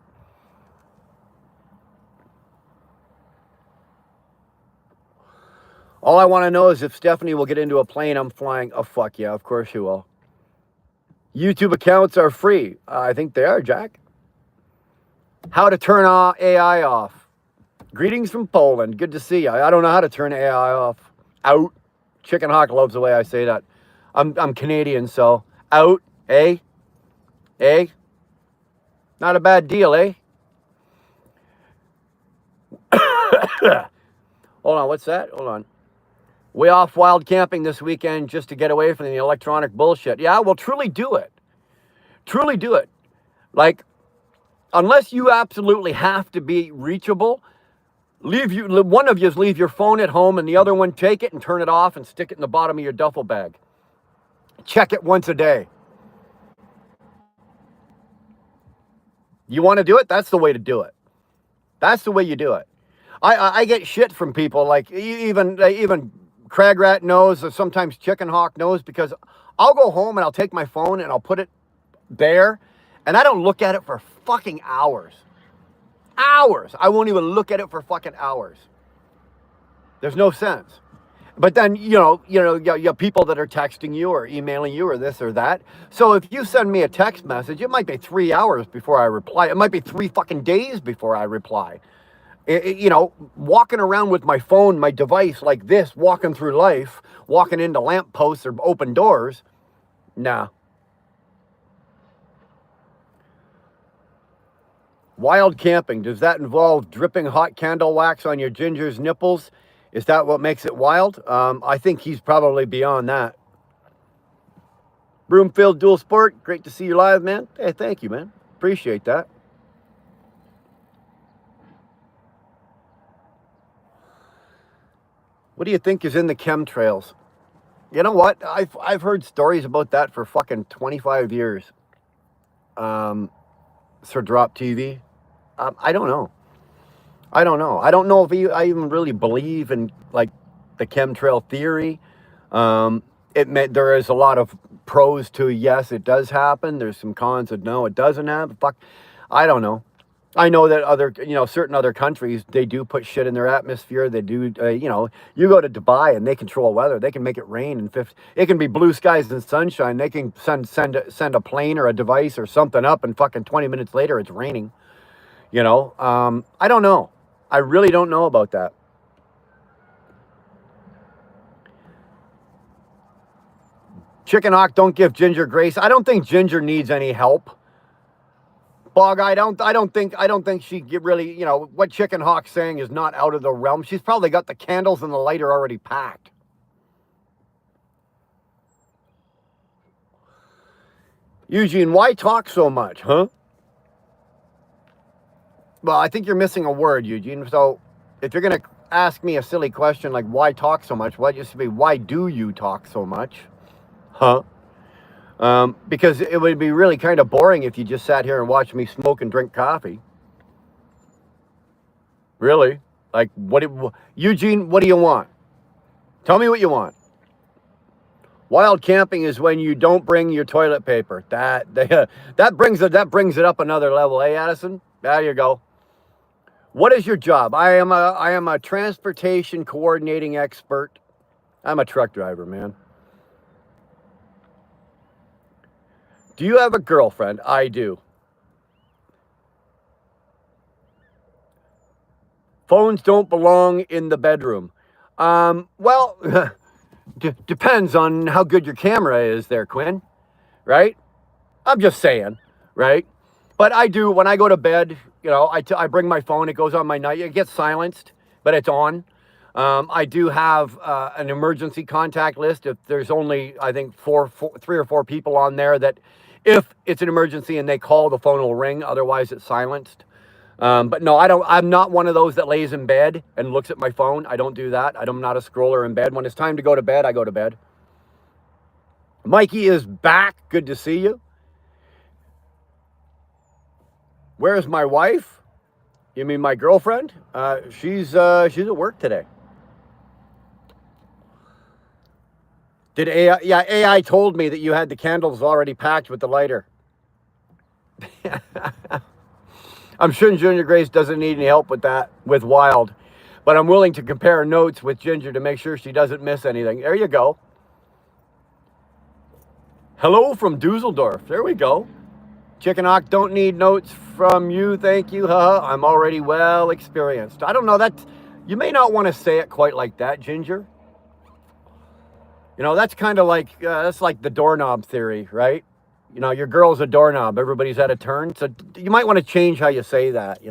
All I want to know is if Stephanie will get into a plane I'm flying. Oh, fuck yeah, of course she will. YouTube accounts are free. I think they are, Jack. How to turn AI off. Greetings from Poland. Good to see you. I don't know how to turn AI off. Out. Chicken Hawk loves the way I say that. I'm Canadian, so out, eh? Eh? Not a bad deal, eh? Hold on, what's that? Hold on. Way off wild camping this weekend just to get away from the electronic bullshit. Yeah, well, truly do it. Truly do it. Like, unless you absolutely have to be reachable, one of you leave your phone at home and the other one take it and turn it off and stick it in the bottom of your duffel bag. Check it once a day. You want to do it? That's the way to do it. That's the way you do it. I get shit from people, like even Crag Rat knows, or sometimes Chicken Hawk knows, because I'll go home and I'll take my phone and I'll put it there and I don't look at it for fucking hours. Hours. I won't even look at it for fucking hours. There's no sense. But then, you have people that are texting you or emailing you or this or that. So if you send me a text message, it might be 3 hours before I reply. It might be 3 fucking days before I reply. Walking around with my phone, my device like this, walking through life, walking into lampposts or open doors, nah. Wild camping, does that involve dripping hot candle wax on your ginger's nipples? Is that what makes it wild? I think he's probably beyond that. Broomfield Dual Sport, great to see you live, man. Hey, thank you, man. Appreciate that. What do you think is in the chemtrails? You know what? I've heard stories about that for fucking 25 years. Sir Drop TV. I don't know. I don't know if I even really believe in like the chemtrail theory. There is a lot of pros to yes, it does happen. There's some cons that no, it doesn't happen. Fuck, I don't know. I know that certain other countries, they do put shit in their atmosphere. They do, you go to Dubai and they control weather. They can make it rain in 50. It can be blue skies and sunshine. They can send a plane or a device or something up and fucking 20 minutes later it's raining. I don't know. I really don't know about that. Chicken Hawk, don't give Ginger grace. I don't think Ginger needs any help. Bog, I don't think she really, what Chicken Hawk's saying is not out of the realm. She's probably got the candles and the lighter already packed. Eugene, why talk so much, huh? Well, I think you're missing a word, Eugene. So if you're going to ask me a silly question like why talk so much, well, it used to be why do you talk so much? Huh? Because it would be really kind of boring if you just sat here and watched me smoke and drink coffee. Really? Like, Eugene, what do you want? Tell me what you want. Wild camping is when you don't bring your toilet paper. That brings it up another level. Hey, Addison, there you go. What is your job? I am a transportation coordinating expert. I'm a truck driver, man. Do you have a girlfriend? I do. Phones don't belong in the bedroom. Well, depends on how good your camera is there, Quinn, right? I'm just saying, right? But I do, when I go to bed, I bring my phone, it goes on my night, it gets silenced, but it's on. I do have an emergency contact list. If there's only, I think, three or four people on there that if it's an emergency and they call, the phone will ring. Otherwise, it's silenced. But no, I don't. I'm not one of those that lays in bed and looks at my phone. I don't do that. I'm not a scroller in bed. When it's time to go to bed, I go to bed. Mikey is back. Good to see you. Where's my wife? You mean my girlfriend? She's at work today. Did AI? Yeah, AI told me that you had the candles already packed with the lighter. I'm sure Junior Grace doesn't need any help with that, with Wild. But I'm willing to compare notes with Ginger to make sure she doesn't miss anything. There you go. Hello from Dusseldorf. There we go. Chicken Hawk, don't need notes from you, thank you. I'm already well experienced. I don't know, you may not want to say it quite like that, Ginger. That's kind of like, that's like the doorknob theory, right? Your girl's a doorknob. Everybody's at a turn. So you might want to change how you say that,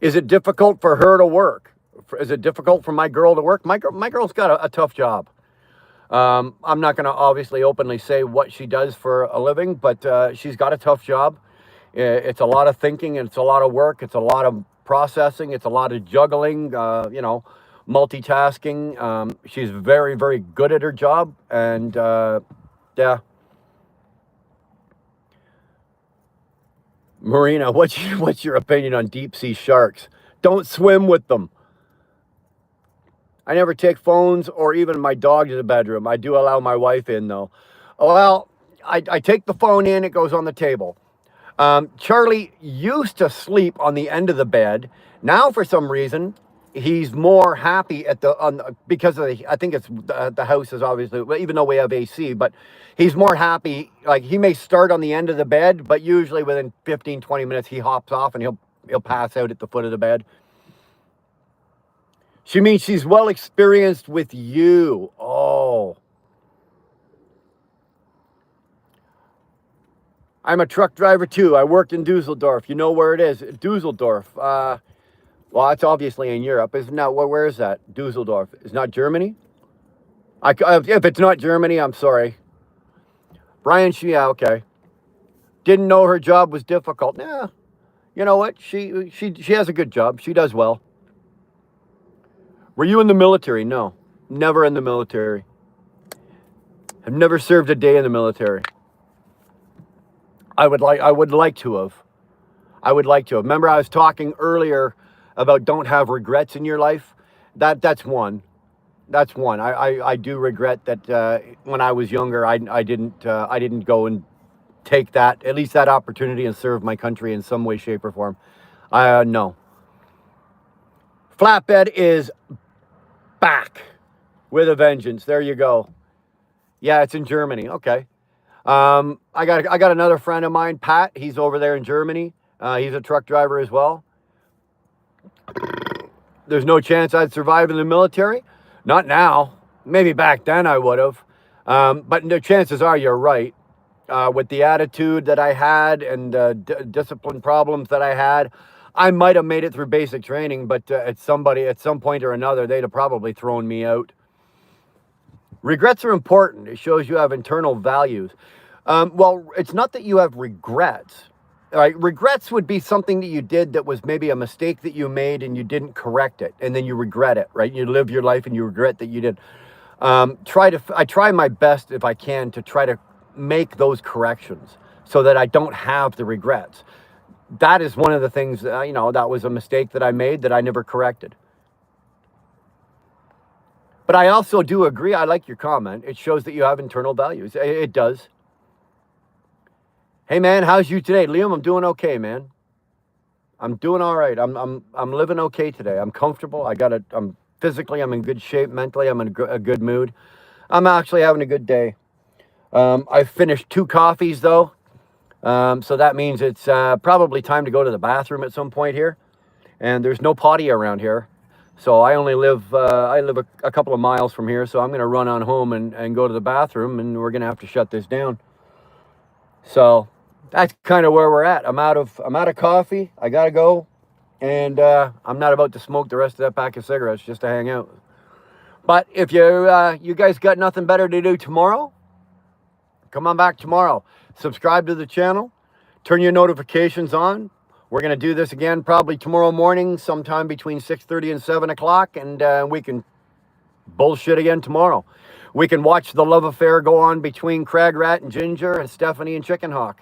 Is it difficult for her to work? Is it difficult for my girl to work? My girl's got a tough job. I'm not going to obviously openly say what she does for a living, but she's got a tough job. It's a lot of thinking, and it's a lot of work. It's a lot of processing. It's a lot of juggling, multitasking. She's very, very good at her job. And yeah. Marina, what's your opinion on deep sea sharks? Don't swim with them. I never take phones or even my dog to the bedroom. I do allow my wife in, though. Well, I take the phone in, it goes on the table. Charlie used to sleep on the end of the bed. Now, for some reason, he's more happy because I think it's the house is obviously, even though we have AC, but he's more happy. Like, he may start on the end of the bed, but usually within 15, 20 minutes, he hops off and he'll pass out at the foot of the bed. She means she's well experienced with you. Oh. I'm a truck driver too. I worked in Dusseldorf. You know where it is? Dusseldorf. Well, it's obviously in Europe. Isn't that, where is that? Dusseldorf. It's not Germany? If it's not Germany, I'm sorry. Brian, yeah, okay. Didn't know her job was difficult. Yeah. You know what? She has a good job. She does well. Were you in the military? No, never in the military. I've never served a day in the military. I would like to have. Remember, I was talking earlier about don't have regrets in your life. That's one. I do regret that when I was younger, I didn't go and take at least that opportunity and serve my country in some way, shape, or form. No. Flatbed is back with a vengeance. There you go. Yeah, it's in Germany. Okay. I got another friend of mine, Pat. He's over there in Germany. He's a truck driver as well. There's no chance I'd survive in the military. Not now. Maybe back then I would have. But the chances are you're right. With the attitude that I had and discipline problems that I had, I might have made it through basic training, but at some point or another, they'd have probably thrown me out. Regrets are important. It shows you have internal values. Well, it's not that you have regrets. Right? Regrets would be something that you did that was maybe a mistake that you made and you didn't correct it, and then you regret it, right? You live your life and you regret that you did. I try my best if I can to try to make those corrections so that I don't have the regrets. that is one of the things, that was a mistake that I made that I never corrected. But I also do agree. I like your comment. It shows that you have internal values. It does. Hey man, how's you today, Liam? I'm doing okay, man. I'm doing all right. I'm living okay today. I'm comfortable. I'm physically, I'm in good shape. Mentally, I'm in a good mood. I'm actually having a good day. I finished 2 coffees though, so that means it's probably time to go to the bathroom at some point here. And there's no potty around here, so I live a couple of miles from here. So I'm gonna run on home and go to the bathroom, and we're gonna have to shut this down. So that's kind of where we're at. I'm out of coffee. I gotta go, and I'm not about to smoke the rest of that pack of cigarettes just to hang out. But if you guys got nothing better to do tomorrow, come on back tomorrow. Subscribe to the channel. Turn your notifications on. We're gonna do this again probably tomorrow morning, sometime between 6:30 and 7 o'clock, and we can bullshit again tomorrow. We can watch the love affair go on between Crag Rat and Ginger and Stephanie and Chicken Hawk.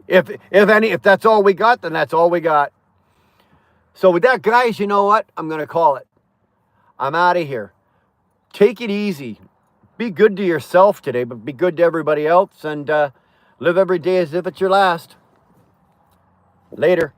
If that's all we got, then that's all we got. So with that, guys, you know what? I'm going to call it. I'm out of here. Take it easy. Be good to yourself today, but be good to everybody else, and live every day as if it's your last. Later.